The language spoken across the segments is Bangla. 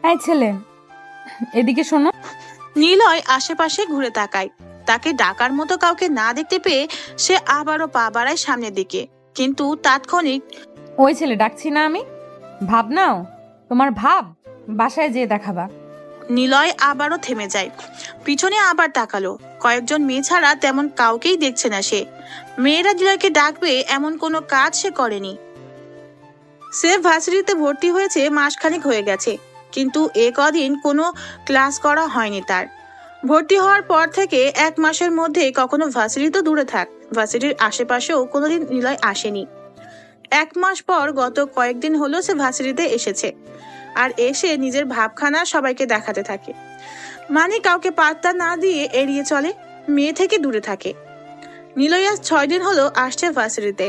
এই ছেলে, এদিকে শোনো। নিলয় আশেপাশে ঘুরে তাকায়। তাকে ডাকার মতো কাউকে না দেখতে পেয়ে সে আবারও পা বাড়ায় সামনের দিকে, কিন্তু তাৎক্ষণিক ওই ছেলে ডাকছি না আমি? ভাব নাও, তোমার ভাব বাসায় যেয়ে দেখাবা। নিলয় আবারও থেমে যায়। পিছনে আবার তাকালো। কয়েকজন মেয়ে ছাড়া তেমন কাউকেই দেখছে না সে। মেয়েরা নিলয়কে ডাকবে এমন কোনো কাজ সে করেনি। সে ভার্সিটিতে ভর্তি হয়েছে মাসখানেক হয়ে গেছে, কিন্তু এ কদিন কোনো ক্লাস করা হয়নি তার। ভর্তি হওয়ার পর থেকে 1 মাসের মধ্যে কখনো ভার্সিটি তো দূরে থাক, ভার্সিটির আশেপাশেও কোনোদিন নিলয় আসেনি। 1 মাস পর গত কয়েকদিন হলো সে ভার্সিটিতে এসেছে, আর এসে নিজের ভাবখানা সবাইকে দেখাতে থাকে। মানে কাউকে পাত্তা না দিয়ে এড়িয়ে চলে, মেয়ে থেকে দূরে থাকে। নিলয় আজ 6 দিন হলো আসছে ভার্সিটিতে।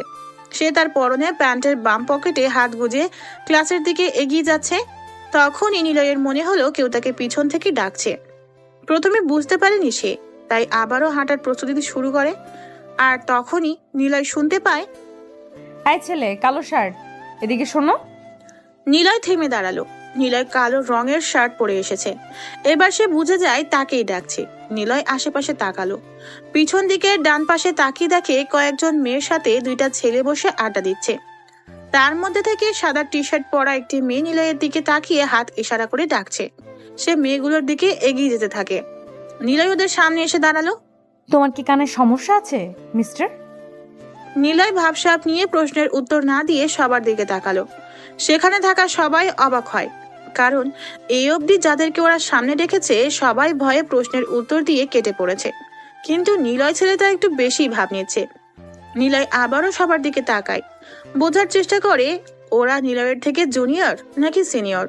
সে তার পরনে প্যান্টের বাম পকেটে হাত গুজে ক্লাসের দিকে এগিয়ে যাচ্ছে। তখনই নিলয়ের মনে হলো কেউ তাকে পিছন থেকে ডাকছে। প্রথমে বুঝতে পারেনি সে, তাই আবারও হাঁটার প্রস্তুতি শুরু করে। আর তখনই নিলয় শুনতে পায়। এই ছেলে, কালো শার্ট, এদিকে শোনো। নিলয় থেমে দাঁড়ালো। নিলয় কালো রঙের শার্ট পরে এসেছে। এবার সে বুঝে যায় তাকেই ডাকছে। নিলয় আশেপাশে তাকালো। পিছন দিকে ডান পাশে তাকিয়ে দেখে কয়েকজন মেয়ের সাথে 2টা ছেলে বসে আড্ডা দিচ্ছে। তার মধ্যে থেকে সাদা টি শার্ট পরা একটি মেয়ে নিলয়ের দিকে তাকিয়ে হাত ইশারা করে ডাকছে। সে মেয়েগুলোর দিকে এগিয়ে যেতে থাকে। নিলয় ওদের সামনে এসে দাঁড়ালো। তোমার কি কানে সমস্যা আছে মিস্টার? নিলয় ভাবসাব নিয়ে প্রশ্নের উত্তর না দিয়ে সবার দিকে তাকালো। সেখানে থাকা সবাই অবাক হয়, কারণ এই অবধি যাদেরকে ওরা সামনে রেখেছে সবাই ভয়ে প্রশ্নের উত্তর দিয়ে কেটে পড়েছে, কিন্তু নিলয় ছেলেটা একটু বেশি ভাব নিচ্ছে। নিলয় আবারও সবার দিকে তাকায়, বোঝার চেষ্টা করে ওরা নিলয়ের থেকে জুনিয়র নাকি সিনিয়র।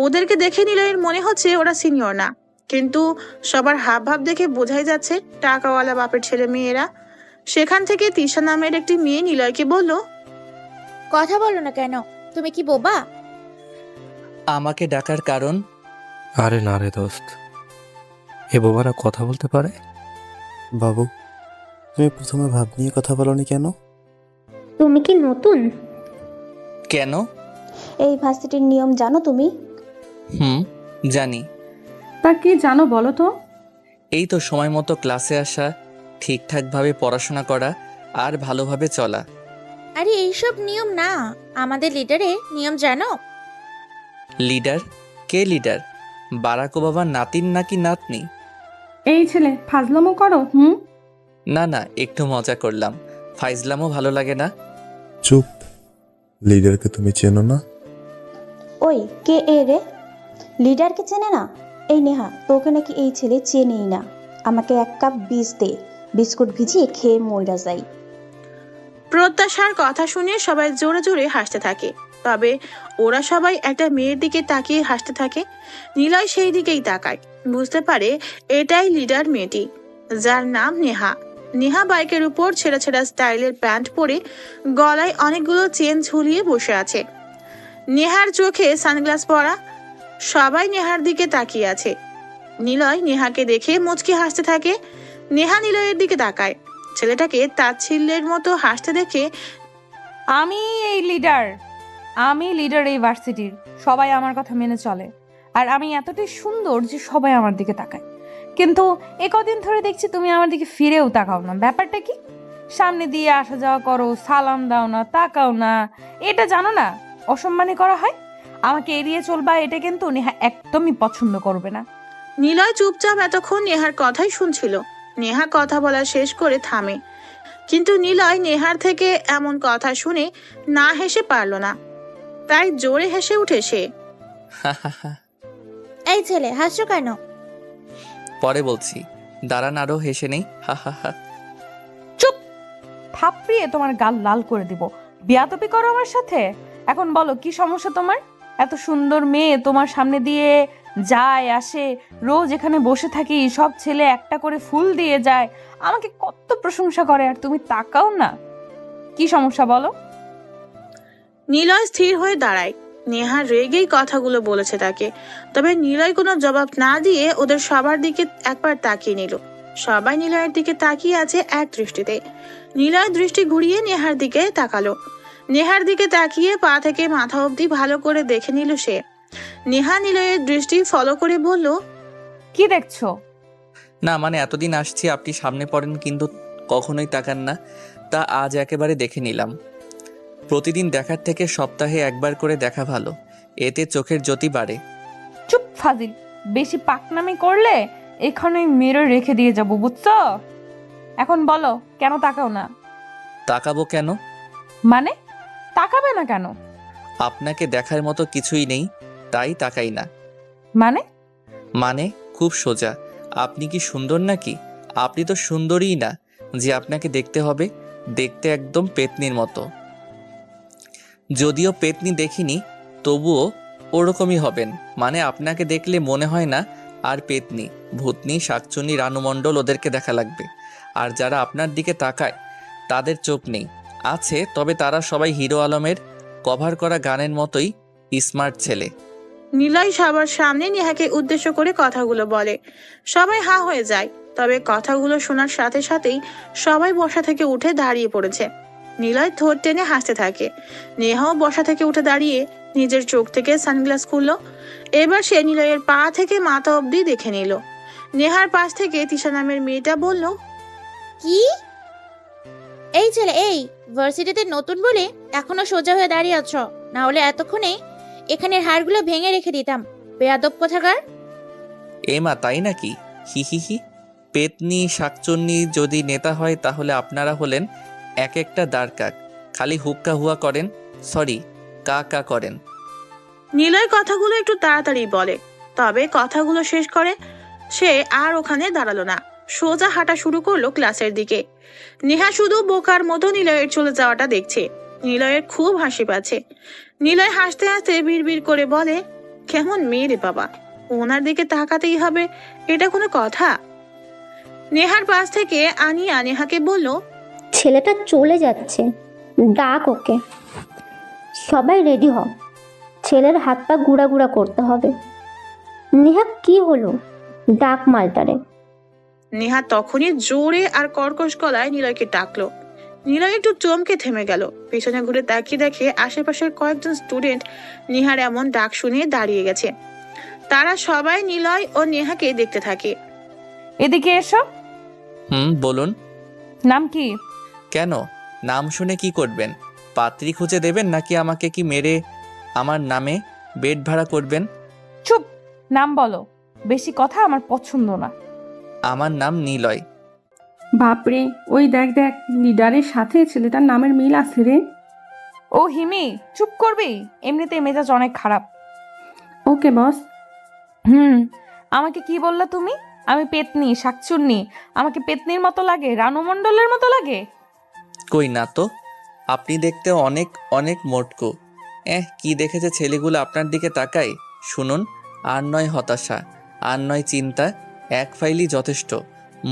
ওদেরকে দেখে নিলয়ের মনে হচ্ছে ওরা সিনিয়র না, কিন্তু সবার হাব ভাব দেখে বোঝাই যাচ্ছে টাকাওয়ালা বাপের ছেলে মেয়েরা। সেখান থেকে তিশা নামের একটি মেয়ে নিলয়কে বলল, কথা বলো না কেন? তুমি কি বোবা? আমাকে ডাকার কারণ? আরে না রে দোস্ত, এ বোবারা কথা বলতে পারে? বাবু, তুমি প্রথমে ভাব নিয়ে কথা বলনি কেন? তুমি কি নতুন? কেন? এই ভার্সিটির নিয়ম জানো তুমি? জানি। তা কি জানো বলো তো? এই তো সময় মতো ক্লাসে আসা, ঠিকঠাকভাবে পড়াশোনা করা আর ভালোভাবে চলা। আরে এইসব নিয়ম না, আমাদের লিডারের নিয়ম জানো? লিডার? কে লিডার? বারাক ওবামার নাতিন নাকি নাতনি? এই ছেলে ফাজলামো করো। না না, একটু মজা করলাম, ফাইজলামও ভালো লাগে না। চুপ। লিডারকে তুমি চেনো না? ওই কে এ রে? লিডারকে চেনে না? এই নেহা, তোকে নাকি এই ছেলে চেনেই না। আমাকে 1 কাপ বীজ দে, বিস্কুট ভিজিয়ে খেয়ে মইরা যাই। প্রত্যাশার কথা শুনে সবাই জোরে জোরে হাসতে থাকে। তবে ওরা সবাই একটা মেয়ের দিকে তাকিয়ে হাসতে থাকে। নিলয় সেই দিকেই তাকায়, বুঝতে পারে এটাই লিডার মেয়েটি, যার নাম নেহা। নেহা বাইকের উপর ছেঁড়া ছেঁড়া স্টাইলের প্যান্ট পরে গলায় অনেকগুলো চেন ঝুলিয়ে বসে আছে। নেহার চোখে সানগ্লাস পরা। সবাই নেহার দিকে তাকিয়ে আছে। নিলয় নেহাকে দেখে মুচকি হাসতে থাকে। নেহা নিলয়ের দিকে তাকায়। ছেলেটাকে তাচ্ছিল্যের মতো হাসতে দেখে, আমি লিডার এই ভার্সিটির। সবাই আমার কথা মেনে চলে, আর আমি এতটাই সুন্দর যে সবাই আমার দিকে তাকায়। কিন্তু এ কদিন ধরে দেখছি তুমি আমার দিকে ফিরেও তাকাও না। ব্যাপারটা কি? সামনে দিয়ে আসা যাওয়া করো, সালাম দাও না, তাকাও না। এটা জানো না অসম্মানী করা হয়? আমাকে এড়িয়ে চলবা, এটা কিন্তু নেহা একদমই পছন্দ করবে না। নিলয় চুপচাপ এতক্ষণ নেহার কথাই শুনছিল। নেহা কথা বলা শেষ করে থামে, কিন্তু নিলয় নেহার থেকে এমন কথা শুনে না হেসে পারল না, তাই জোরে হেসে উঠে সে। এই ছেলে হাসছো কেন? পরে বলছি, দাঁড়ান আরো হেসে নেই। হা। চুপ! থাপড়িয়ে তোমার গাল লাল করে দিব। বিয়াতপি করো আমার সাথে? এখন বলো কি সমস্যা তোমার? এত সুন্দর মেয়ে তোমার সামনে দিয়ে যায় আসে, রোজ এখানে বসে থাকি, সব ছেলে একটা করে ফুল দিয়ে যায়, আমাকে কত প্রশংসা করে, আর তুমি তাকাও না। কি সমস্যা বলো? নিলয় স্থির হয়ে দাঁড়ায়। নেহা রেগেই কথাগুলো বলেছে তাকে। তবে নিলয় কোনো জবাব না দিয়ে ওদের সবার দিকে একবার তাকিয়ে নিল। সবাই নিলয়ের দিকে তাকিয়ে আছে এক দৃষ্টিতে। নিলয় দৃষ্টি ঘুরিয়ে নেহার দিকে তাকালো। নেহার দিকে তাকিয়ে পা থেকে মাথা অবধি ভালো করে দেখে নিল সে। নেহা নিলয়ের দৃষ্টি ফলো করে বলল, কি দেখছো? না মানে এতদিন আসছি আপনি সামনে পড়েন কিন্তু কখনোই তাকান না, তা আজ একেবারে দেখে নিলাম। প্রতিদিন দেখার থেকে সপ্তাহে একবার করে দেখা ভালো, এতে চোখের জ্যোতি বাড়ে। চুপ ফাজিল, বেশি পাকনামি করলে এখানেই মেরে রেখে দিয়ে যাবো, বুঝছো? এখন বলো, কেন তাকাও না? তাকাবো কেন? মানে তাকাবে না কেন? আপনাকে দেখার মতো কিছুই নেই, তাই তাকাই না। মানে মানে খুব সোজা, আপনি কি সুন্দর নাকি? আপনি তো সুন্দরই না যে আপনাকে দেখতে হবে, দেখতে একদম পেতনির মতো। যদিও পেতনি দেখিনি, তবুও ওরকমই হবেন। মানে আপনাকে দেখলে মনে হয় না আর পেতনি, ভূতনি, শাকচুনি, রানুমণ্ডল ওদেরকে দেখা লাগবে। আর যারা আপনার দিকে তাকায় তাদের চোখ নেই, আছে, তবে তারা সবাই হিরো আলমের কভার করা গানের মতোই স্মার্ট ছেলে। নিলয় সবার সামনে নেহাকে উদ্দেশ্য করে কথাগুলো বলে। সবাই হা হয়ে যায়। তবে কথাগুলো শোনার সাথে সাথেই সবাই বসা থেকে উঠে দাঁড়িয়ে পড়েছে। নিলয় ঠোঁট টেনে হাসতে থাকে। নেহাও বসা থেকে উঠে দাঁড়িয়ে নিজের চোখ থেকে সানগ্লাস খুললো। এবার সে নিলয়ের পা থেকে মাথা অবধি দেখে নিল। নেহার পাশ থেকে তিশা নামের মেয়েটা বলল, কি? এই ছেলে, এই ভার্সিটিতে নতুন বলে এখনো সোজা হয়ে দাঁড়িয়ে আছো, না হলে এতক্ষণে এখানের হাড়গুলো ভেঙে রেখে দিতাম। বেয়াদব কোথাকার। মা তাই নাকি? হি হি হি। পেতনি শাকচুন্নি যদি নেতা হয় তাহলে আপনারা হলেন এক একটা দাঁড়কাক, খালি হুক্কা হুয়া করেন, সরি কা কা করেন। নিলয় কথাগুলো একটু তাড়াতাড়ি বলে, তবে কথাগুলো শেষ করে সে আর ওখানে দাঁড়ালো না, সোজা হাঁটা শুরু করলো ক্লাসের দিকে। নেহা শুধু বোকার মতো নিলয়ের চলে যাওয়াটা দেখছে। নিলয়ের খুব হাসি পাচ্ছে। নিলয় হাসতে হাসতে বিড়বিড় করে বলে, কেমন মেয়ে রে বাবা, ওনার দিকে তাকাতেই হবে, এটা কোনো কথা? নেহার পাশ থেকে আনিয়া নেহাকে বলল, ছেলেটা চলে যাচ্ছে, ডাক ওকে। সবাই রেডি হ, ছেলের হাত পা গুঁড়া গুঁড়া করতে হবে। নেহা কি হলো, ডাক মালটারে। নেহা তখনই জোরে আর কর্কশ গলায় নিলয়কে ডাকলো। নিলয় একটু চমকে থেমে গেল। পেছনে ঘুরে তাকিয়ে দেখে আশেপাশের কয়েকজন স্টুডেন্ট নেহার এমন ডাক শুনে দাঁড়িয়ে গেছে। তারা সবাই নিলয় ও নেহাকে দেখতে থাকে। এদিকে এসো। বলুন। নাম কি? কেন, নাম শুনে কি করবেন? পাত্রী খুঁজে দেবেন নাকি আমাকে কি মেরে আমার নামে বেড ভাড়া করবেন? চুপ, নাম বলো। বেশি কথা আমার পছন্দ না। আমার নাম নিলয়। বাপরে, ওই দেখ দেখ, লিডারের সাথে ছেলেটার নামের মিল আছে রে। ও হিমি, চুপ করবি? এমনিতে মেজাজ অনেক খারাপ। ওকে বস। আমাকে কি বললা তুমি? আমি পেতনি, শাকচুন্নি? আমাকে পেতনির মতো লাগে, রানু মণ্ডলের মতো লাগে? কই না তো, আপনি দেখতে অনেক অনেক মোটকো। কি দেখেছে ছেলেগুলো আপনার দিকে তাকায়? শুনুন, আর নয় হতাশা, আর নয় চিন্তা, এক ফাইলই যথেষ্ট।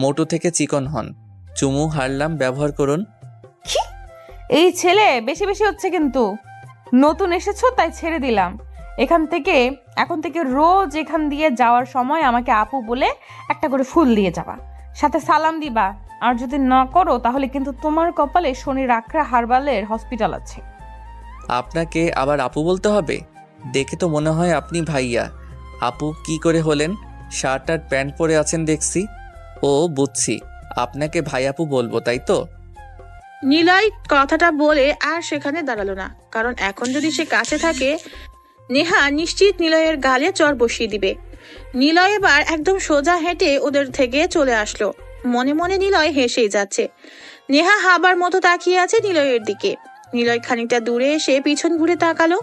মোটু থেকে চিকন হন, চুমু হারলাম, ব্যবহার করুন। কি? এই ছেলে বেশি বেশি হচ্ছে কিন্তু। নতুন এসেছো তাই ছেড়ে দিলাম। এখন থেকে রোজ এখান দিয়ে যাওয়ার সময় আমাকে আপু বলে একটা করে ফুল দিয়ে যাবা, সাথে সালাম দিবা। আর যদি না করো তাহলে কিন্তু তোমার কপালে শনির আখড়া হারবালের হসপিটাল আছে। আপনাকে আবার আপু বলতে হবে? দেখে তো মনে হয় আপনি ভাইয়া। আপু কি করে হলেন? শার্ট আর প্যান্ট পরে আছেন দেখছি। ও বুঝছি, আপনাকে ভাই আপু বলবো, তাই তো? নিলয় কথাটা বলে আর সেখানে দাঁড়ালো না, কারণ এখন যদি সে কাছে থাকে নেহা নিশ্চিত নিলয়ের গালে চড় বসিয়ে দিবে। নিলয় এবার একদম সোজা হেঁটে ওদের থেকে চলে আসলো। মনে মনে নিলয় হেসেই যাচ্ছে। নেহা হাবার মতো তাকিয়ে আছে নিলয়ের দিকে। নিলয় খানিকটা দূরে এসে পিছন ঘুরে তাকালো।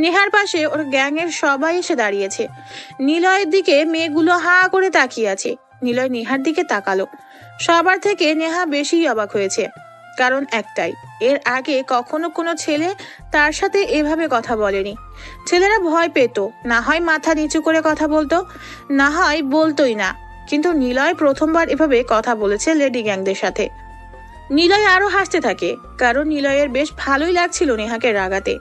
নেহার পাশে ওর গ্যাংয়ের সবাই এসে দাঁড়িয়েছে। নিলয়ের দিকে মেয়েগুলো হা করে তাকিয়ে আছে। নিলয় নেহার দিকে তাকালো। সবার থেকে নেহা বেশি অবাক হয়েছে, কারণ একটাই, এর আগে কখনো কোনো ছেলে তার সাথে এভাবে কথা বলেনি। ছেলেরা ভয় পেত, না হয় মাথা নিচু করে কথা বলতো, না হয় বলতোই না। কিন্তু নিলয় প্রথমবার এভাবে কথা বলেছে লেডি গ্যাংদের সাথে। নিলয় আরো হাসতে থাকে, কারণ নিলয়ের বেশ ভালোই লাগছিল নেহাকে রাগাতে।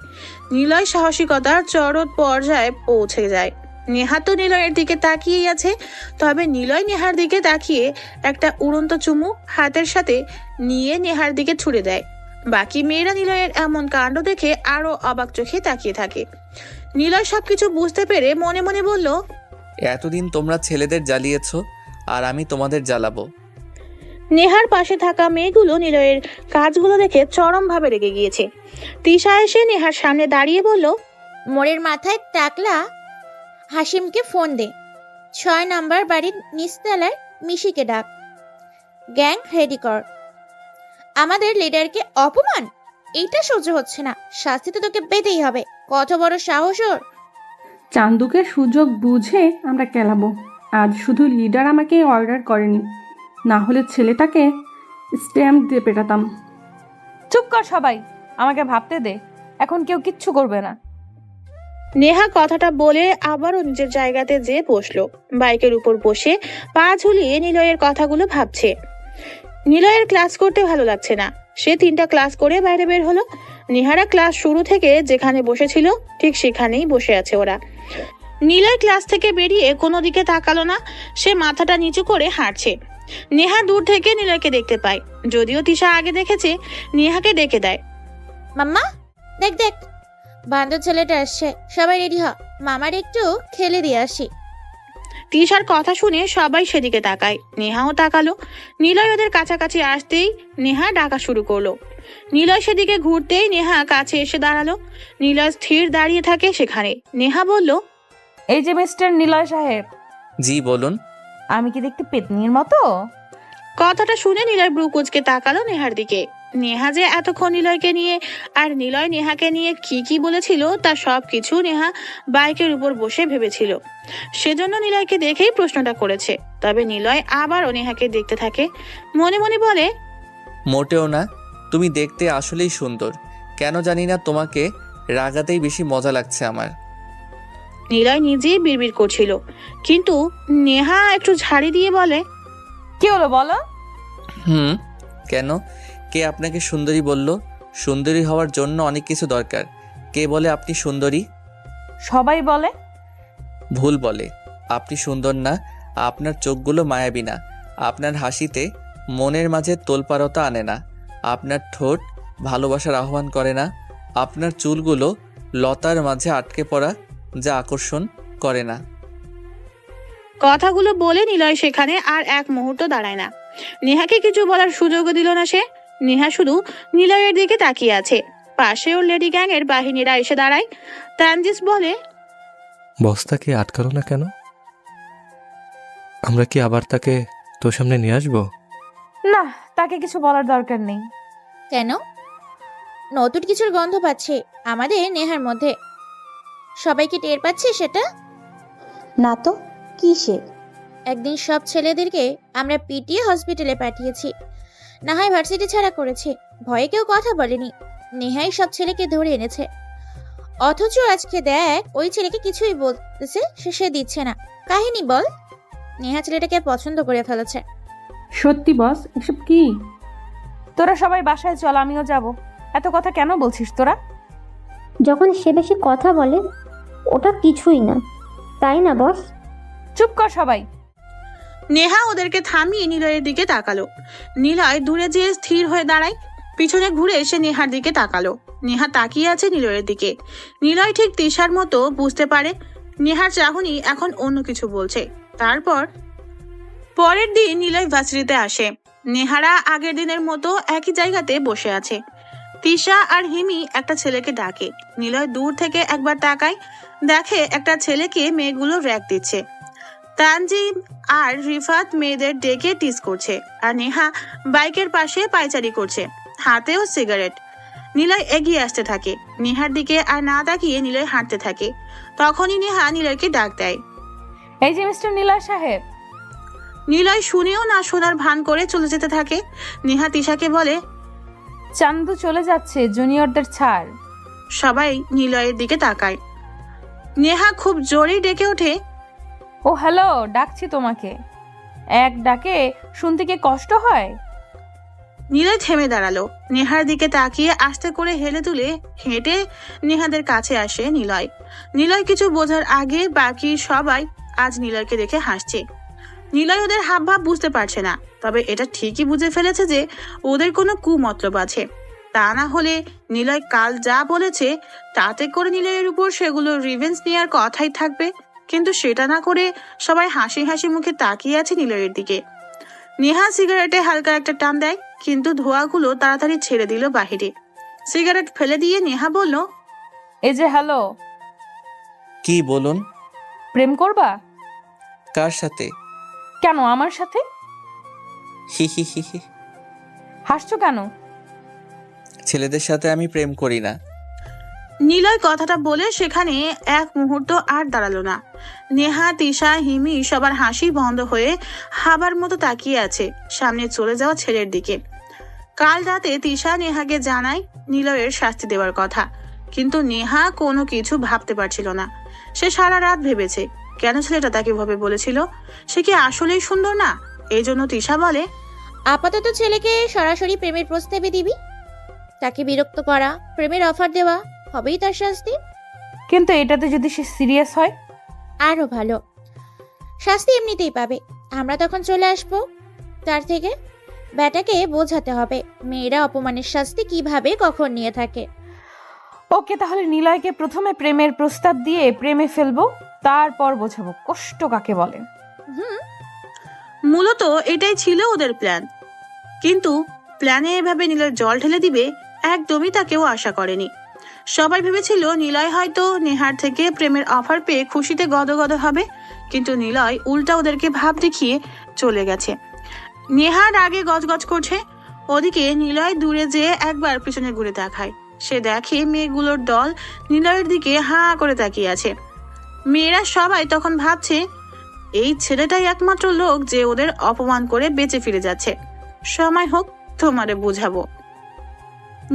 নিলয় সাহসিকতার চরম পর্যায়ে পৌঁছে যায়। নেহা তো নিলয়ের দিকে তাকিয়েই আছে, তবে নিলয় নেহার দিকে তাকিয়ে একটা উড়ন্ত চুমু হাতের সাথে নিয়ে নেহার দিকে ছুড়ে দেয়। বাকি মেয়েরা নিলয়ের এমন কাণ্ড দেখে আরো অবাক চোখে তাকিয়ে থাকে। নিলয় সবকিছু বুঝতে পেরে মনে মনে বলল, এতদিন তোমরা ছেলেদের জ্বালিয়েছো আর আমি তোমাদের জ্বালাবো। নেহার পাশে থাকা মেয়েগুলো নিলয়ের কাজগুলো দেখে চরমভাবে রেগে গিয়েছে। তিশা এসে নেহার সামনে দাঁড়িয়ে বলল, মোড়ের মাথায় টাকলা হাসিমকে ফোন দে, 6 নাম্বার বাড়ির নিচতলার মিশিকে ডাক, গ্যাং রেডি কর। আমাদের লিডারকে অপমান, এইটা সহ্য হচ্ছে না, শাস্তি তো তোকে পেতেই হবে। কত বড় সাহস ওর! চান্দুকে সুযোগ বুঝে আমরা কেলাবো। আজ শুধু লিডার আমাকে অর্ডার করেনি, না হলে ছেলেটাকে স্ট্যাম্প দিয়ে পেটাতাম। চুপ কর সবাই, আমাকে ভাবতে দে, এখন কেউ কিচ্ছু করবে না। নেহা কথাটা বলে আবারও নিজের জায়গাতে যেয়ে বসলো। বাইকের উপর বসে পা ঝুলিয়ে নিলয়ের কথাগুলো ভাবছে। নিলয়ের ক্লাস করতে ভালো লাগছে না। সে 3টা ক্লাস করে বাইরে বের হলো। নেহারা ক্লাস শুরু থেকে যেখানে বসেছিল ঠিক সেখানেই বসে আছে ওরা। নিলয় ক্লাস থেকে বেরিয়ে কোনো দিকে তাকালো না, সে মাথাটা নিচু করে হাঁটছে। নেহা দূর থেকে নিলয়কে দেখতে পায়, যদিও তিশা আগে দেখেছে। নেহাকে ডেকে দেয়, মাম্মা দেখ দেখ, বান্ধব ছেলেটা আসছে, সবাই রেডি হ, মামার একটু খেলে দিয়ে আসি। তিশার কথা শুনে সবাই সেদিকে তাকায়। নেহাও তাকালো। নিলয় ওদের কাছাকাছি আসতেই নেহা ডাকা শুরু করলো। নিলয় সেদিকে ঘুরতেই নেহা কাছে এসে দাঁড়ালো। নিলয় স্থির দাঁড়িয়ে থাকে সেখানে। নেহা বলল, এই যে মিস্টার নিলয় সাহেব, জি বলুন। আমি কি দেখতে পেতনির মতো? কথাটা শুনে নিলয় ব্রু কুঁচকে তাকালো নেহার দিকে। নেহা যে এতক্ষণ নিলয়কে নিয়ে আর নিলয় নেহাকে নিয়ে কি বলেছিল তার সবকিছু নেহা বাইকের উপর বসে ভেবেছিল। সেজন্য নিলয়কে দেখেই প্রশ্নটা করেছে। তবে নিলয় আবারও নেহাকে দেখতে থাকে, মনে মনে বলে, মোটেও না, তুমি দেখতে আসলেই সুন্দর। কেন জানি না তোমাকে রাগাতেই বেশি মজা লাগছে আমার। নিলয় নিজেই বিড়বিড় করছিল, কিন্তু নেহা একটু ঝাড়ি দিয়ে বলে, কি হলো বলো? কেন? কে আপনাকে সুন্দরী বলল? সুন্দরী হওয়ার জন্য অনেক কিছু দরকার। কে বলে আপনি সুন্দরী? সবাই বলে। ভুল বলে। আপনি সুন্দর না, আপনার চোখগুলো মায়াবী না, আপনার হাসিতে মনের মাঝে তোলপাড়তা আনে না, আপনার ঠোঁট ভালোবাসার আহ্বান করে না, আপনার চুলগুলো লতার মাঝে আটকে পড়া যা আকর্ষণ করে না। কথাগুলো বলে নিলয় সেখানে আর এক মুহূর্ত দাঁড়ায় না। নেহাকে কিছু বলার সুযোগও দিল না সে। নেহা শুধু নিলয়ের দিকে তাকিয়ে আছে। পাশে ওর লেডি গ্যাং এর বাহিনীরা এসে দাঁড়ায়। তানজিস বলে, বস্তাকে আটকালো না কেন? আমরা কি আবার তাকে তোর সামনে নিয়ে আসবো? না, তাকে কিছু বলার দরকার নেই। কেন? নতুন কিছুর গন্ধ পাচ্ছে আমাদের নেহার মধ্যে, সবাইকে টের পাচ্ছে সেটা? না তো, কি সে? একদিন সব ছেলেদেরকে আমরা পিটিয়ে হসপিটালে পাঠিয়েছি, না হয় ভার্সিটি ছাড়া করেছে, ভয়ে কেউ কথা বলেনি। নেহাই সব ছেলেকে ধরে এনেছে, অথচ আজকে দেখ ওই ছেলেকে কিছুই বলতেছে সে দিচ্ছে না। কাহিনী বল। নেহা ছেলেটাকে পছন্দ করে ফেলেছে। সত্যি বস, এসব কি? তোরা সবাই বাসায় চল, আমিও যাব। এত কথা কেন বলছিস তোরা? যখন সে বেশি কথা বলে ওটা কিছুই না, তাই না বস? চুপ কর সবাই। নেহা ওদেরকে থামিয়ে নিলয়ের দিকে তাকালো। নিলয় দূরে যেয়ে স্থির হয়ে দাঁড়ায়। পিছনে ঘুরে এসে নেহার দিকে তাকালো। নেহা তাকিয়ে আছে নিলয়ের দিকে। নিলয় ঠিক তিশার মতো বুঝতে পারে নেহার চাহনি এখন অন্য কিছু বলছে। তারপর পরের দিন নিলয় ভার্সিটিতে আসে। নেহারা আগের দিনের মতো একই জায়গাতে বসে আছে। তিশা আর হিমি একটা ছেলেকে ডাকে। নিলয় দূর থেকে একবার তাকায়, দেখে একটা ছেলেকে মেয়েগুলো র‍্যাক দিচ্ছে। তানজিম আর রিফাত মেয়েদের ডেকে টিস করছে, আর নেহা বাইকের পাশে পায়চারি করছে, হাতেও সিগারেট। নিলয় এগিয়ে আসতে থাকে নেহার দিকে, আর না তাকিয়ে নিলয় হাঁটতে থাকে। তখনই নেহা নিলয়কে ডাক দেয়, এই যে মিস্টার নিলয় সাহেব। নিলয় শুনেও না শোনার ভান করে চলে যেতে থাকে। নেহা তিশাকে বলে, চান্দু চলে যাচ্ছে, জুনিয়রদের ছাড়। সবাই নিলয়ের দিকে তাকায়। নেহা খুব জোরে ডেকে ওঠে, ও হ্যালো, ডাকছি তোমাকে। এক ডাকে শুনতে কি কষ্ট হয়? নিলয় থেমে দাঁড়ালো। নেহার দিকে তাকিয়ে আস্তে করে হেলে তুলে হেঁটে নেহাদের কাছে আসে নিলয়। নিলয় কিছু বোঝার আগে বাকি সবাই আজ নিলয়কে দেখে হাসছে। নিলয় ওদের হাবভাব বুঝতে পারছে না, তবে এটা ঠিকই বুঝে ফেলেছে যে ওদের কোনো কুমতলব আছে। তা না হলে নিলয় কাল যা বলেছে তাতে করে নিলয়ের উপর সেগুলো রিভেঞ্জ নেওয়ার কথাই থাকবে, কিন্তু সেটা না করে সবাই হাসি হাসি মুখে তাকিয়ে আছে নিলয়ের দিকে। নেহা সিগারেটে হালকা একটা টান দেয়, কিন্তু ধোঁয়াগুলো তাড়াতাড়ি ছেড়ে দিল বাহিরে। সিগারেট ফেলে দিয়ে নেহা বলল, এই যে হ্যালো, কি বলুন? প্রেম করবা? কার সাথে? কেন আমার সাথে? হি হি হি হি। হাসছো কেন? ছেলেদের সাথে আমি প্রেম করি না। নিলয় কথাটা বলে সেখানে এক মুহূর্ত আর দাঁড়ালো না। নেহা, তিশা, হিমি সবার হাসি বন্ধ হয়ে হাবার মতো তাকিয়ে আছে সামনে চলে যাওয়া ছেলের দিকে। কাল রাতে তিশা নেহাকে জানায় নিলয়ের শাস্তি দেওয়ার কথা, কিন্তু নেহা কোনো কিছু ভাবতে পারছিল না। সে সারা রাত ভেবেছে কেন ছেলেটা তাকে ভাবে বলেছিল। সে কি আসলেই সুন্দর না? এই জন্য তিশা বলে, আপাতত ছেলেকে সরাসরি প্রেমের প্রস্তাবে দিবি, তাকে বিরক্ত করা, প্রেমের অফার দেওয়া হবেই তার শাস্তি। কিন্তু এটাতে যদি সে সিরিয়াস হয়? আরো ভালো, শাস্তি এমনিতেই পাবে, আমরা তখন চলে আসবো। তার থেকে ব্যাটাকে বোঝাতে হবে মেয়েরা অপমানের শাস্তি কিভাবে কখন নিয়ে থাকে। ওকে, তাহলে নিলয়কে প্রথমে প্রেমের প্রস্তাব দিয়ে প্রেমে ফেলবো, তারপর বোঝাবো কষ্ট কাকে বলে। হুম, মূলত এটাই ছিল ওদের প্ল্যান। কিন্তু প্ল্যানে এভাবে নিলয় জল ঢেলে দিবে একদমই তা কেউ আশা করেনি। সবাই ভেবেছিল নিলয় হয়তো নেহার থেকে প্রেমের অফার পেয়ে খুশিতে গদগদ হবে, কিন্তু নিলয় উল্টা ওদেরকে ভাব দেখিয়ে চলে গেছে। নেহার আগে গজগজ করছে, ওদিকে নিলয় দূরে যেয়ে একবার পিছনে ঘুরে তাকায়। সে দেখে মেয়েগুলোর দল নিলয়ের দিকে হাঁ করে তাকিয়ে আছে। মেয়েরা সবাই তখন ভাবছে এই ছেলেটাই একমাত্র লোক যে ওদের অপমান করে বেঁচে ফিরে যাচ্ছে। সময় হোক তোমারে বুঝাবো।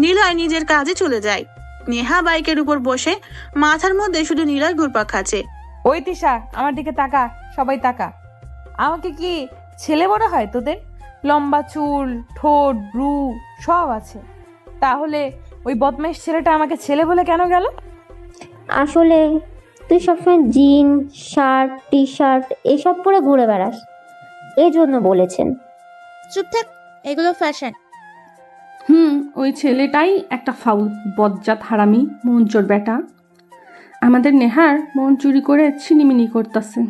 নিলয় নিজের কাজে চলে যায়। নেহা বাইকের উপর বসে মাথার মধ্যে শুধু নিলয় ঘুরপাক খাচ্ছে। ওই তিশা, আমার দিকে তাকা, সবাই তাকা। আমাকে কি ছেলে মনে হয় তোদের? লম্বা চুল, ঠোঁট, ব্রু সব আছে, তাহলে ওই বদমাইশ ছেলেটা আমাকে ছেলে বলে কেন গেল? আসলে তুই সবসময় জিন, শার্ট, টি শার্ট এসব পরে ঘুরে বেড়াস, এই জন্য বলেছেন। চুপ থাক, এগুলো ফ্যাশন। ওই ছেলেটাই একটা ফাউল, বজ্জাত, হারামি, মঞ্চর বেটা। আমাদের নেহার মন চুরি করে ছিনিমিনি করতেছে।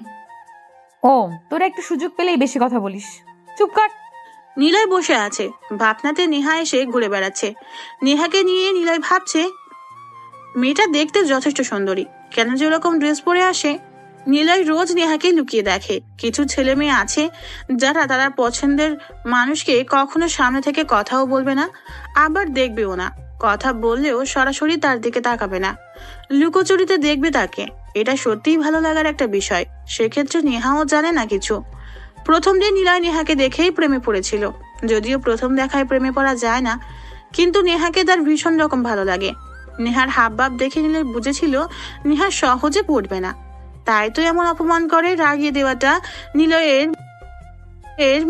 ও, তোরা একটু সুযোগ পেলেই বেশি কথা বলিস, চুপ কর। নিলয় বসে আছে ভাবনাতে, নেহা এসে ঘুরে বেড়াচ্ছে। নেহাকে নিয়ে নিলয় ভাবছে মেয়েটা দেখতে যথেষ্ট সুন্দরী, কেন যে ওরকম ড্রেস পরে আসে। নিলয় রোজ নেহাকে লুকিয়ে দেখে। কিছু ছেলে মেয়ে আছে যারা তারা পছন্দের মানুষকে কখনো সামনে থেকে কথাও বলবে না, আবার দেখবেও না। কথা বললেও সরাসরি তার দিকে তাকাবে না, লুকোচুরিতে দেখবে তাকে। এটা সত্যিই ভালো লাগার একটা বিষয়। সেক্ষেত্রে নেহাও জানে না কিছু। প্রথম দিন নিলয় নেহাকে দেখেই প্রেমে পড়েছিল। যদিও প্রথম দেখায় প্রেমে পড়া যায় না, কিন্তু নেহাকে তার ভীষণ রকম ভালো লাগে। নেহার হাবভাব দেখে নিলয় বুঝেছিল নেহা সহজে পড়বে না, তাই তো এমন অপমান করে রাগিয়ে দেওয়াটা নিলয়ের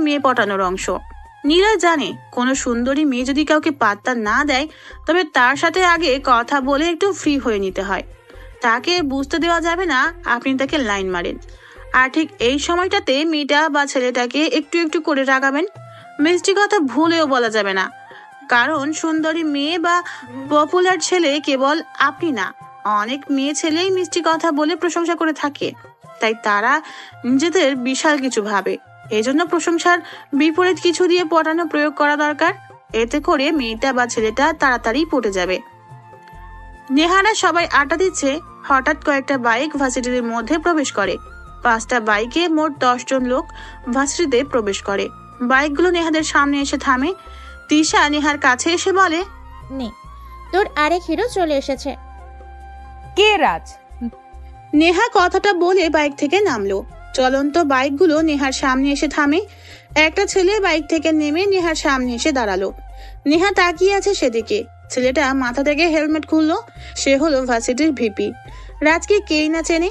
মেয়ে পটানোর অংশ। নিলয় জানে কোনো সুন্দরী মেয়ে যদি কাউকে পাত্তা না দেয়, তবে তার সাথে আগে কথা বলে একটু ফ্রি হয়ে নিতে হয়। তাকে বুঝতে দেওয়া যাবে না আপনি তাকে লাইন মারেন। আর ঠিক এই সময়টাতে মেয়েটা বা ছেলেটাকে একটু একটু করে রাগাবেন। মিষ্টি কথা ভুলেও বলা যাবে না, কারণ সুন্দরী মেয়ে বা পপুলার ছেলে কেবল আপনি না, অনেক মেয়ে ছেলেই মিষ্টি কথা বলে প্রশংসা করে থাকে। তাই তারা নিজেদের বিশাল কিছু ভাবে। এজন্য প্রশংসার বিপরীত কিছু দিয়ে পটানো প্রয়োগ করা দরকার। এতে করে মেয়েটা বা ছেলেটা তাড়াতাড়ি পটে যাবে। নেহারা সবাই আড্ডা দিচ্ছে, হঠাৎ কয়েকটা বাইক ভার্সিটির মধ্যে প্রবেশ করে। 5টা বাইকে মোট 10 জন লোক ভার্সিটিতে প্রবেশ করে। বাইকগুলো নেহাদের সামনে এসে থামে। তিশা নেহার কাছে এসে বলে, নে, তোর আরেক হিরো চলে এসেছে। কে রাজ? নেহা কথাটা বলে বাইক থেকে নামলো। চলন্ত বাইকগুলো নেহার সামনে এসে থামে। একটা ছেলে বাইক থেকে নেমে নেহার সামনে এসে দাঁড়ালো। নেহা তাকিয়ে আছে সেদিকে। ছেলেটা মাথা থেকে হেলমেট খুললো। সে হলো ভার্সিটির ভিপি। রাজকে কেই না চেনে।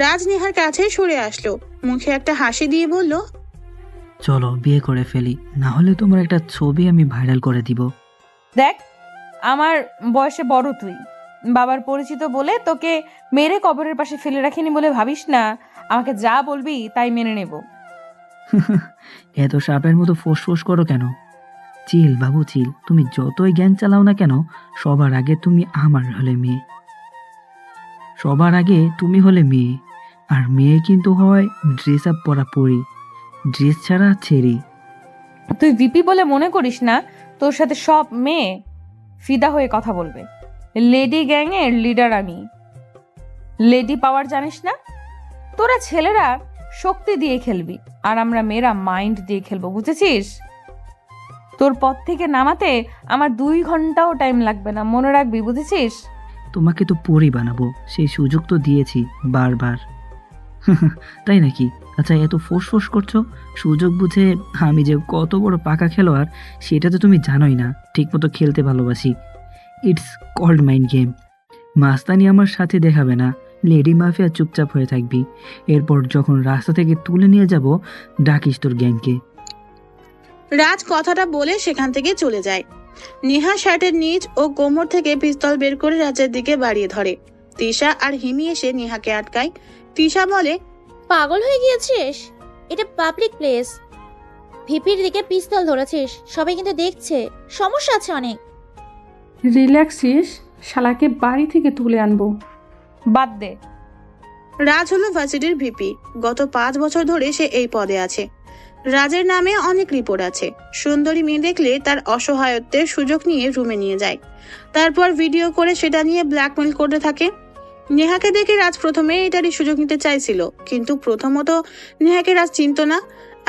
রাজ নেহার কাছে সরে আসলো, মুখে একটা হাসি দিয়ে বলল, চলো বিয়ে করে ফেলি, না হলে তোমার একটা ছবি আমি ভাইরাল করে দিব। দেখ, আমার বয়সে বড় তুই, বাবার পরিচিত বলে তোকে মেরে কবরের পাশে ফেলে রাখিনি বলে ভাবিস না আমাকে যা বলবি তাই মেনে নেব। এত সাপের মতো ফোঁস করো কেন? চিল বাবু চিল, তুমি যতই জ্ঞান চালাও না কেন, সবার আগে তুমি আমার হলে মেয়ে, সবার আগে তুমি হলে মেয়ে। আর মেয়ে কিন্তু হয় ড্রেস আপ পরা পরি, ড্রেস ছাড়া ছেড়ি। তুই ভিপি বলে মনে করিস না তোর সাথে সব মেয়ে ফিদা হয়ে কথা বলবে? লেডি গ্যাং এর লিডার আমি। লেডি পাওয়ার জানিস না? তোরা ছেলেরা শক্তি দিয়ে খেলবি আর আমরা মেয়েরা মাইন্ড দিয়ে খেলবো, বুঝেছিস? তোর পথ থেকে নামাতে আমার 2 ঘন্টাও টাইম লাগবে না, মনে রাখবি, বুঝেছিস? তোমাকে তো পরি বানাবো, সেই সুযোগ তো দিয়েছি বারবার। তাই নাকি? আচ্ছা, এত ফোঁস করছো, সুযোগ বুঝে। আমি যে কত বড় পাকা খেলোয়াড় সেটা তো তুমি জানোই না। ঠিকমতো খেলতে ভালোবাসি। It's called mind game. মাস্তানি আমার সাথে দেখাবে না, লেডি মাফিয়া চুপচাপ হয়ে থাকবি। এরপর যখন রাস্তা থেকে তুলে নিয়ে যাব, ডাকিস তোর গ্যাংকে। রাজ কথাটা বলে সেখান থেকে চলে যায়। নেহা শার্টের নিচ ও কোমর থেকে পিস্তল বের করে রাজের দিকে বাড়িয়ে ধরে। তিশা আর হিমি এসে নেহাকে আটকায়। তিশা বলে, পাগল হয়ে গিয়েছিস? এটা পাবলিক প্লেস, ভিপির দিকে পিস্তল ধরেছিস, সবাই কিন্তু দেখছে, সমস্যা আছে অনেক। রিল্যাক্সিস, শালাকে বাড়ি থেকে তুলে আনবো। বাদ দে। রাজ হলো ভার্সিটির ভিপি। গত 5 বছর ধরে সে এই পদে আছে। রাজের নামে অনেক রিপোর্ট আছে। সুন্দরী মেয়ে দেখলে তার অসহায়ত্বের সুযোগ নিয়ে রুমে নিয়ে যায়, তারপর ভিডিও করে সেটা নিয়ে ব্ল্যাকমেল করতে থাকে। নেহাকে দেখে রাজ প্রথমে এটারই সুযোগ নিতে চাইছিল, কিন্তু প্রথমত নেহাকে রাজ চিনত না।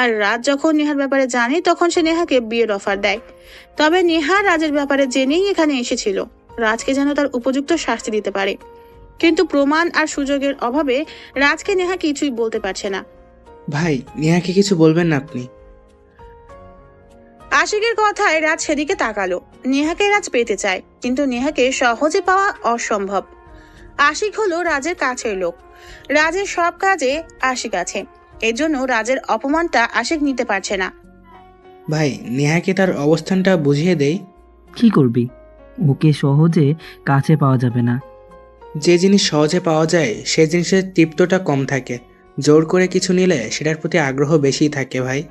আর রাজ যখন নেহার ব্যাপারে জানে তখন সে নেহাকে বিয়ের অফার দেয়। তবে নেহা রাজের ব্যাপারে জেনেই এখানে এসেছিল, রাজকে যেন তার উপযুক্ত শাস্তি দিতে পারে। কিন্তু প্রমাণ আর সুযোগের অভাবে রাজকে নেহা কিছুই বলতে পারছে না। ভাই, নেহাকে কিছু বলবেন না আপনি? আশিকের কথায় রাজ সেদিকে তাকালো। নেহাকে রাজ পেতে চায়, কিন্তু নেহাকে সহজে পাওয়া অসম্ভব। আশিক হলো রাজের কাছের লোক, রাজের সব কাজে আশিক আছে। এর জন্য রাজের অপমানটা আশিক নিতে পারছে না। ভাই, নেহাকে তার অবস্থানটা বুঝিয়ে দেই। কি করবি? ওকে সহজে কাছে পাওয়া যাবে না। যে জিনিস সহজে পাওয়া যায় সে জিনিসের তৃপ্তটা কম থাকে। জোর করে কিছু নিলে সেটার প্রতি আগ্রহ বেশিই থাকে ভাই।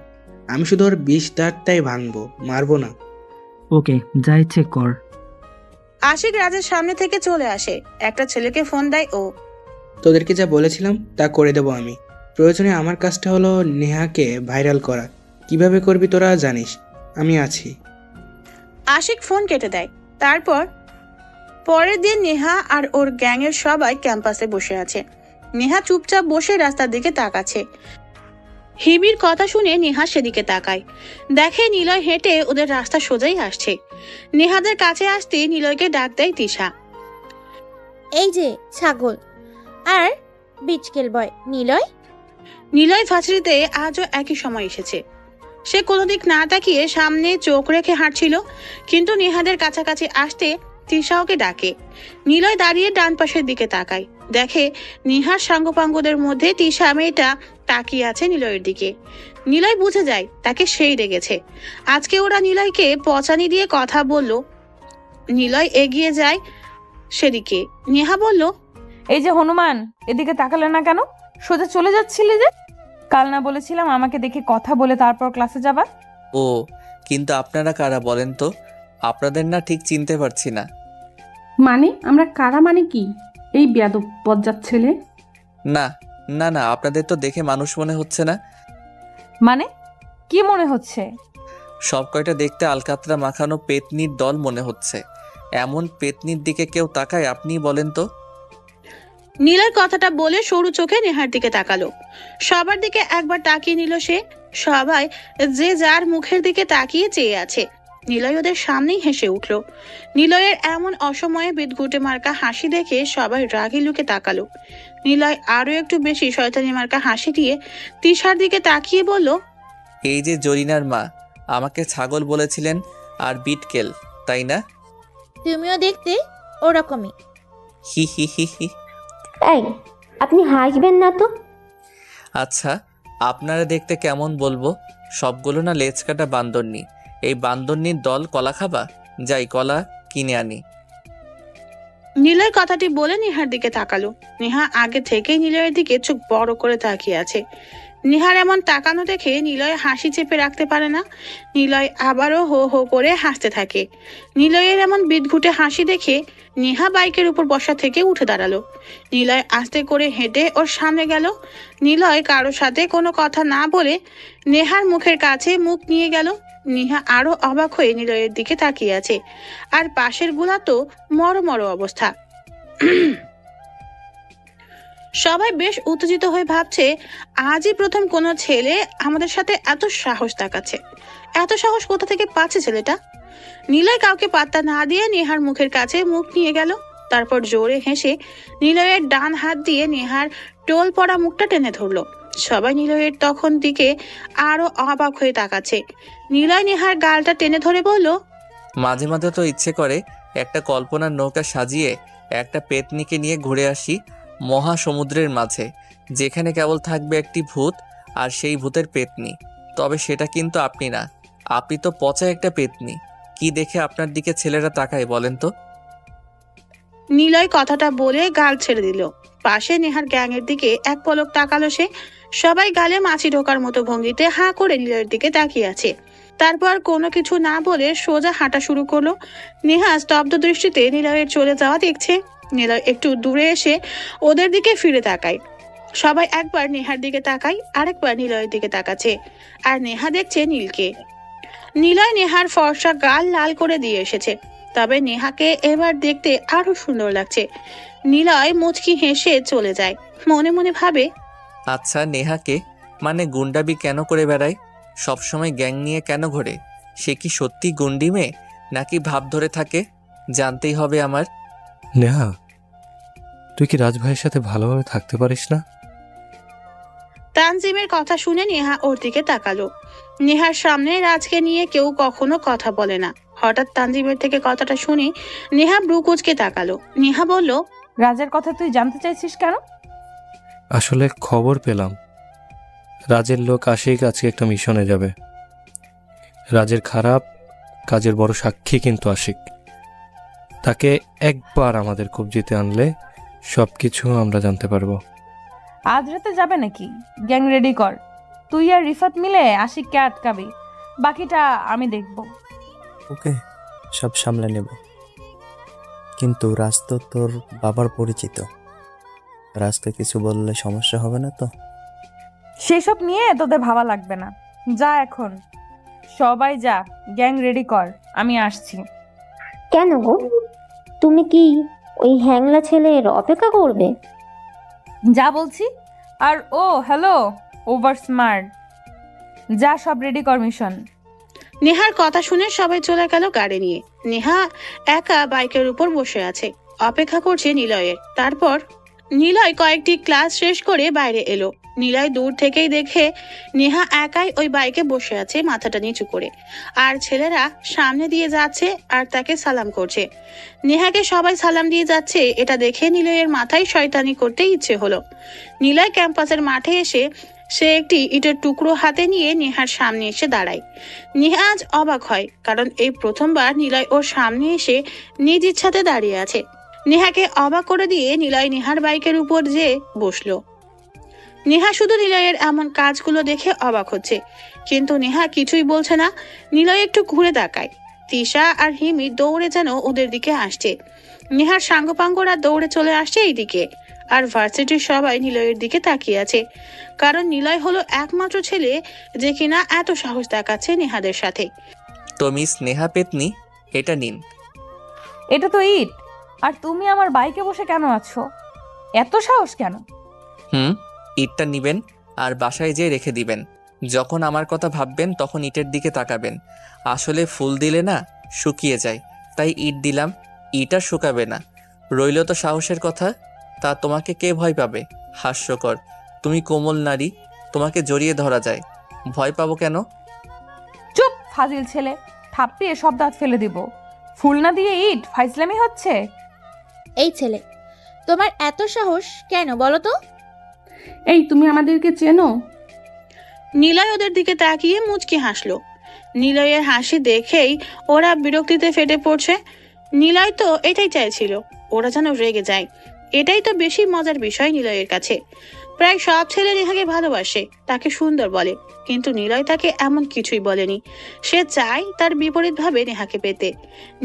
আমি শুধু ওর বিষ দাঁতটাই ভাঙবো, মারবো না। ওকে, যা ইচ্ছে কর। আশিক রাজের সামনে থেকে চলে আসে। একটা ছেলেকে ফোন দেয় ও। তোদেরকে যা বলেছিলাম তা করে দেবো আমি। প্রয়োজনে আমার কাজটা হলো নেহাকে ভাইরাল করা। কিভাবে করবি তোরা জানিস, আমি আছি। আশিক ফোন কেটে দেয়। তারপর পরের দিন নেহা আর ওর গ্যাংয়ের সবাই ক্যাম্পাসে বসে আছে। নেহা চুপচাপ বসে রাস্তার দিকে তাকাচ্ছে। হিমির কথা শুনে নেহা সেদিকে তাকায়, দেখে নিলয় হেঁটে ওদের রাস্তা সোজাই আসছে। নেহাদের কাছে আসতে নিলয়কে ডাক দেয় তিশা। এই যে ছাগল আর বিচকেল বয় নিলয়। নিলয় ভার্সিটিতে আজও একই সময় এসেছে। সে কোনো দিক না তাকিয়ে সামনে চোখ রেখে হাঁটছিল, কিন্তু নেহাদের কাছাকাছি আসতে তিশা ওকে ডাকে। নিলয় দাঁড়িয়ে ডান পাশের দিকে তাকায়, দেখে নিহার সাঙ্গপাঙ্গদের মধ্যে তিশা মেয়েটা তাকিয়ে আছে নিলয়ের দিকে। নিলয় বুঝে যায় তাকে সেই রেগেছে। আজকে ওরা নিলয়কে পচানি দিয়ে কথা বলল। নিলয় এগিয়ে যায় সেদিকে। নেহা বলল, এই যে হনুমান, এদিকে তাকালে না কেন? সোজা চলে যাচ্ছিলে যে? কাল না বলেছিলাম আমাকে দেখে কথা বলে তারপর ক্লাসে যাবা? ও, কিন্তু আপনারা কারা বলেন তো? আপনাদের না ঠিক চিনতে পারছি না। মানে আমরা কারা মানে কি? এই বেয়াদব বজ্জাত ছেলে। না না না, আপনাদের তো দেখে মানুষ মনে হচ্ছে না। মানে কি মনে হচ্ছে? সব কয়টা দেখতে আলকাতরা মাখানো পেতনির দল মনে হচ্ছে। এমন পেতনির দিকে কেউ তাকায়? আপনি বলেন তো। নীলার কথাটা বলে সরু চোখে নেহার দিকে তাকালো। সবার দিকে একবার তাকিয়ে নিল সে। সবাই যে যার মুখের দিকে তাকিয়ে চেয়ে আছে। নিলয় ওদের সামনেই হেসে উঠল। নিলয়ের এমন অসময়ে বিদঘুটে মার্কা হাসি দেখে সবাই রাগি লুকে তাকালো। নিলয় আরো একটু বেশি শয়তানি মার্কা হাসি দিয়ে তিশার দিকে তাকিয়ে বলল, এই যে জরিনার মা, আমাকে ছাগল বলেছিলেন আর বিটকেল, তাই না? তুমিও দেখতে ওরকমই। হি হি হি হি। এই, আপনি হাসবেন না তো। আচ্ছা, আপনারা দেখতে কেমন বলবো? সবগুলো না লেজ কাটা বান্দরনি। এই বান্দরনির দল কলা খাবা? যাই কলা কিনে আনি। নিলয় কথাটি বলে নেহার দিকে তাকালো। নেহা আগে থেকেই নিলয়ের দিকে চোখ বড় করে তাকিয়ে আছে। নিহার এমন তাকানো দেখে নিলয় হাসি চেপে রাখতে পারে না। নিলয় আবারও হো হো করে হাসতে থাকে। নিলয়ের এমন বিদঘুটে হাসি দেখে নেহা বাইকের উপর বসা থেকে উঠে দাঁড়ালো। নিলয় আস্তে করে হেঁটে ওর সামনে গেল। নিলয় কারোর সাথে কোনো কথা না বলে নেহার মুখের কাছে মুখ নিয়ে গেল। নেহা আরো অবাক হয়ে নিলয়ের দিকে তাকিয়ে আছে। আর পাশের গুলা তো মরো অবস্থা। সবাই বেশ উত্তেজিত হয়ে ভাবছে, আজই প্রথম কোনো ছেলে আমাদের সাথে এত সাহস দেখাচ্ছে। এত সাহস কোথা থেকে পাচ্ছে ছেলেটা? নিলয় কাউকে পাত্তা না দিয়ে নেহার মুখের কাছে মুখ নিয়ে গেল। তারপর জোরে হেসে নিলয়ের ডান হাত দিয়ে নেহার টোল পড়া মুখটা টেনে ধরলো। সবাই নিলয়ের তখন দিকে আরো অবাক হয়ে তাকাচ্ছে। নিলয় নেহার গালটা টেনে ধরে বলল, মাঝে মাঝে তো ইচ্ছে করে একটা কল্পনার নৌকা সাজিয়ে একটা পেতনিকে নিয়ে ঘুরে আসি মহাসমুদ্রের মাঝে, যেখানে কেবল থাকবে একটি ভূত আর সেই ভূতের পেতনি। তবে সেটা কিন্তু আপনি না, আপনি তো পচা একটা পেতনি। কি দেখে আপনার দিকে ছেলেরা তাকায় বলেন তো? নিলয় কথাটা বলে গাল ছেড়ে দিল। পাশে নেহার গ্যাংয়ের দিকে এক পলক তাকালো সে। সবাই গালে মাছি ঢোকার মতো ভঙ্গিতে হাঁ করে নিলয়ের দিকে তাকিয়ে আছে। তারপর কোনো কিছু না বলে সোজা হাঁটা শুরু করলো। নেহা স্তব্ধ দৃষ্টিতে নিলয়ের চলে যাওয়া দেখছে। নিলয় একটু দূরে এসে ওদের দিকে ফিরে তাকায়। সবাই একবার নেহার দিকে তাকায়, আরেকবার নিলয়ের দিকে তাকাচ্ছে। আর নেহা দেখছে নীলকে। নিলয় নেহার ফর্সা গাল লাল করে দিয়ে এসেছে, তবে নেহাকে এবার দেখতে আরো সুন্দর লাগছে। নিলয় মুচকি হেসে চলে যায়। মনে মনে ভাবে, আচ্ছা নেহাকে মানে গুন্ডাবি কেন করে বেড়ায়? সবসময় গ্যাং নিয়ে কেন ঘোরে? সে কি সত্যি গুন্ডি মেয়ে নাকি ভাব ধরে থাকে? জানতেই হবে আমার। নেহা, তুই কি রাজভাইয়ের সাথে ভালোভাবে থাকতে পারিস না? তানজিমের কথা শুনে নেহা ওর দিকে তাকালো। নেহার সামনে রাজকে নিয়ে কেউ কখনো কথা বলে না। হঠাৎ তানজিমের থেকে কথাটা শুনে নেহা ব্রু কুঁচকে তাকালো। নেহা বলল, রাজের কথা তুই জানতে চাইছিস কেন? আসলে খবর পেলাম রাজের লোক আশিক আজকে একটা মিশনে যাবে। রাজের খারাপ কাজের বড় সাক্ষী কিন্তু আশিক। তাকে একবার আমাদের কবজিতে আনলে সব কিছু আমরা জানতে পারবো। আজ রাতে যাবে নাকি? গ্যাং রেডি কর। তুই আর রিফাত মিলে আশিককে আটকাবি, বাকিটা আমি দেখব। ওকে, সব সামলে নেব। কিন্তু রাজ তো তোর বাবার পরিচিত, রাজকে কিছু বললে সমস্যা হবে না তো? সেসব নিয়ে তোদের ভাবা লাগবে না। যা এখন, সবাই যা, গ্যাং রেডি কর, আমি আসছি। কেন গো, তুমি কি ওই হ্যাংলা ছেলের অপেক্ষা করবে? যা বলছি। আর ও হ্যালো, ওভার স্মার্ট, যা সব রেডি কর মিশন। নেহার কথা শুনে সবাই চলে গেল গাড়ি নিয়ে। নেহা একা বাইকের উপর বসে আছে, অপেক্ষা করছে নিলয়ের। তারপর নিলয় কয়েকটি ক্লাস শেষ করে বাইরে এলো। নিলয় দূর থেকেই দেখে নেহা একাই ওই বাইকে বসে আছে মাথাটা নিচু করে, আর ছেলেরা সামনে দিয়ে যাচ্ছে আর তাকে সালাম করছে। নেহাকে সবাই সালাম দিয়ে যাচ্ছে, এটা দেখে নিলয়ের মাথায় শয়তানি করতে ইচ্ছে হলো। নিলয় ক্যাম্পাসের মাঠে এসে সে একটি ইটের টুকরো হাতে নিয়ে নেহার সামনে এসে দাঁড়ায়। নেহা আজ অবাক হয়, কারণ এই প্রথমবার নিলয় ওর সামনে এসে নিজ ইচ্ছাতে দাঁড়িয়ে আছে। নেহাকে অবাক করে দিয়ে নিলয় নেহার বাইকের উপর যেয়ে বসলো। নেহা শুধু নিলয়ের এমন কাজগুলো দেখে অবাক হচ্ছে, কিন্তু নেহা কিছুই বলছে না। নিলয় একটু ঘুরে তাকায়। তিশা আর হিমি দৌড়ে যেন ওদের দিকে আসছে। নেহার সাঙ্গপাঙ্গরা দৌড়ে চলে আসছে এইদিকে। আর ভার্সিটির সবাই নিলয়ের দিকে তাকিয়ে আছে, কারণ নিলয় হলো একমাত্র ছেলে যে কিনা এত সাহস দেখাচ্ছে নেহাদের সাথে। তো মিস নেহা পেতনি, এটা নিন। এটা তো ইট, আর তুমি আমার বাইকে বসে কেন আছো? এত সাহস কেন? ইটটা নিবেন আর বাসায় যেয়ে রেখে দিবেন। যখন আমার কথা ভাববেন তখন ইটের দিকে তাকাবেন। আসলে ফুল দিলে না শুকিয়ে যায়, তাই ইট দিলাম। ইট আর শুকাবে না। রইল তো সাহসের কথা, তা তোমাকে কে ভয় পাবে? হাস্যকর, তুমি কোমল নারী, তোমাকে জড়িয়ে ধরা যায়। ভয় পাবো কেন? চুপ ফাজিল ছেলে, থাপ্পিয়ে সব দাঁত ফেলে দিব। ফুল না দিয়ে ইট, ফাইজলামি হচ্ছে। এই ছেলে, তোমার এত সাহস কেন বলো তো? এই তুমি আমাদেরকে চেনো? নিলয় ওদের দিকে তাকিয়ে মুচকি হাসলো। নিলয়ের হাসি দেখেই ওরা বিরক্তিতে ফেটে পড়ছে। নিলয় তো এটাই চাইছিল, ওরা যেন রেগে যায়। এটাই তো বেশি মজার বিষয় নিলয়ের কাছে। প্রায় সব ছেলে নেহাকে ভালোবাসে, তাকে সুন্দর বলে, কিন্তু নিলয় তাকে এমন কিছুই বলেনি। সে চায় তার বিপরীতভাবে নেহাকে পেতে।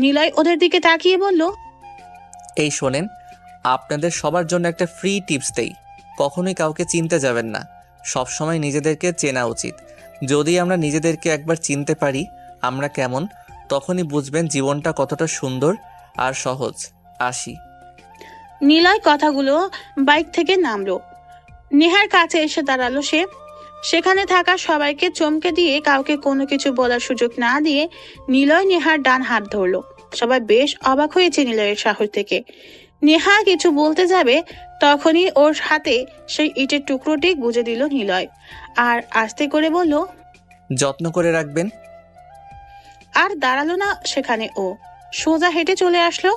নিলয় ওদের দিকে তাকিয়ে বলল, এই শোনেন, আপনাদের সবার জন্য একটা ফ্রি টিপস দেই। কখনোই কাউকে চিনতে যাবেন না, সবসময় নিজেদেরকে চেনা উচিত। যদি আমরা নিজেদেরকে একবার চিনতে পারি আমরা কেমন, তখনই বুঝবেন জীবনটা কতটা সুন্দর আর সহজ। আসি। নিলয় কথাগুলো বাইক থেকে নামলো, নেহার কাছে এসে দাঁড়ালো সে। সেখানে থাকা সবাইকে চমকে দিয়ে কাউকে কোনো কিছু বলার সুযোগ না দিয়ে নিলয় নেহার ডান হাত ধরলো। সবাই বেশ অবাক হয়েছে নিলয়ের সাহস থেকে। নেহা কিছু বলতে যাবে, তখনই ওর হাতে সেই ইটের টুকরোটি গুজে দিল নিলয়, আর আস্তে করে বলল, যত্ন করে রাখবেন। আর দাঁড়ালো না সেখানে, ও সোজা হেঁটে চলে আসলো।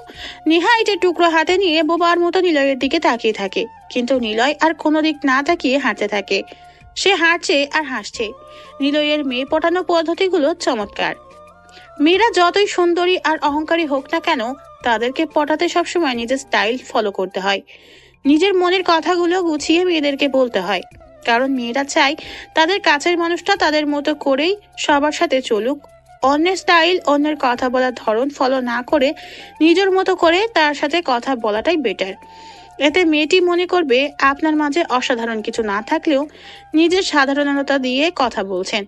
নেহা ইটের টুকরো হাতে নিয়ে বোবার মতো নিলয়ের দিকে তাকিয়ে থাকে, কিন্তু নিলয় আর কোনো দিক না তাকিয়ে হাঁটতে থাকে। সে হাঁটছে আর হাসছে। নিলয়ের মেয়ে পটানো পদ্ধতিগুলো চমৎকার। মেয়েরা যতই সুন্দরী আর অহংকারী হোক না কেন, তাদেরকে পটাতে সবসময় নিজের স্টাইল ফলো করতে হয়। নিজের মনের কথাগুলো গুছিয়ে মেয়েদেরকে বলতে হয়, কারণ মেয়েরা চায় তাদের কাছের মানুষটা তাদের মতো করেই সবার সাথে চলুক। অন্যের স্টাইল, অন্যের কথা বলার ধরন ফলো না করে নিজের মতো করে তার সাথে কথা বলাটাই বেটার। এতে মেয়েটি মনে করবে আপনার মাঝে অসাধারণ কিছু না থাকলেও নিজের সাধারণতা দিয়ে কথা বলছেন।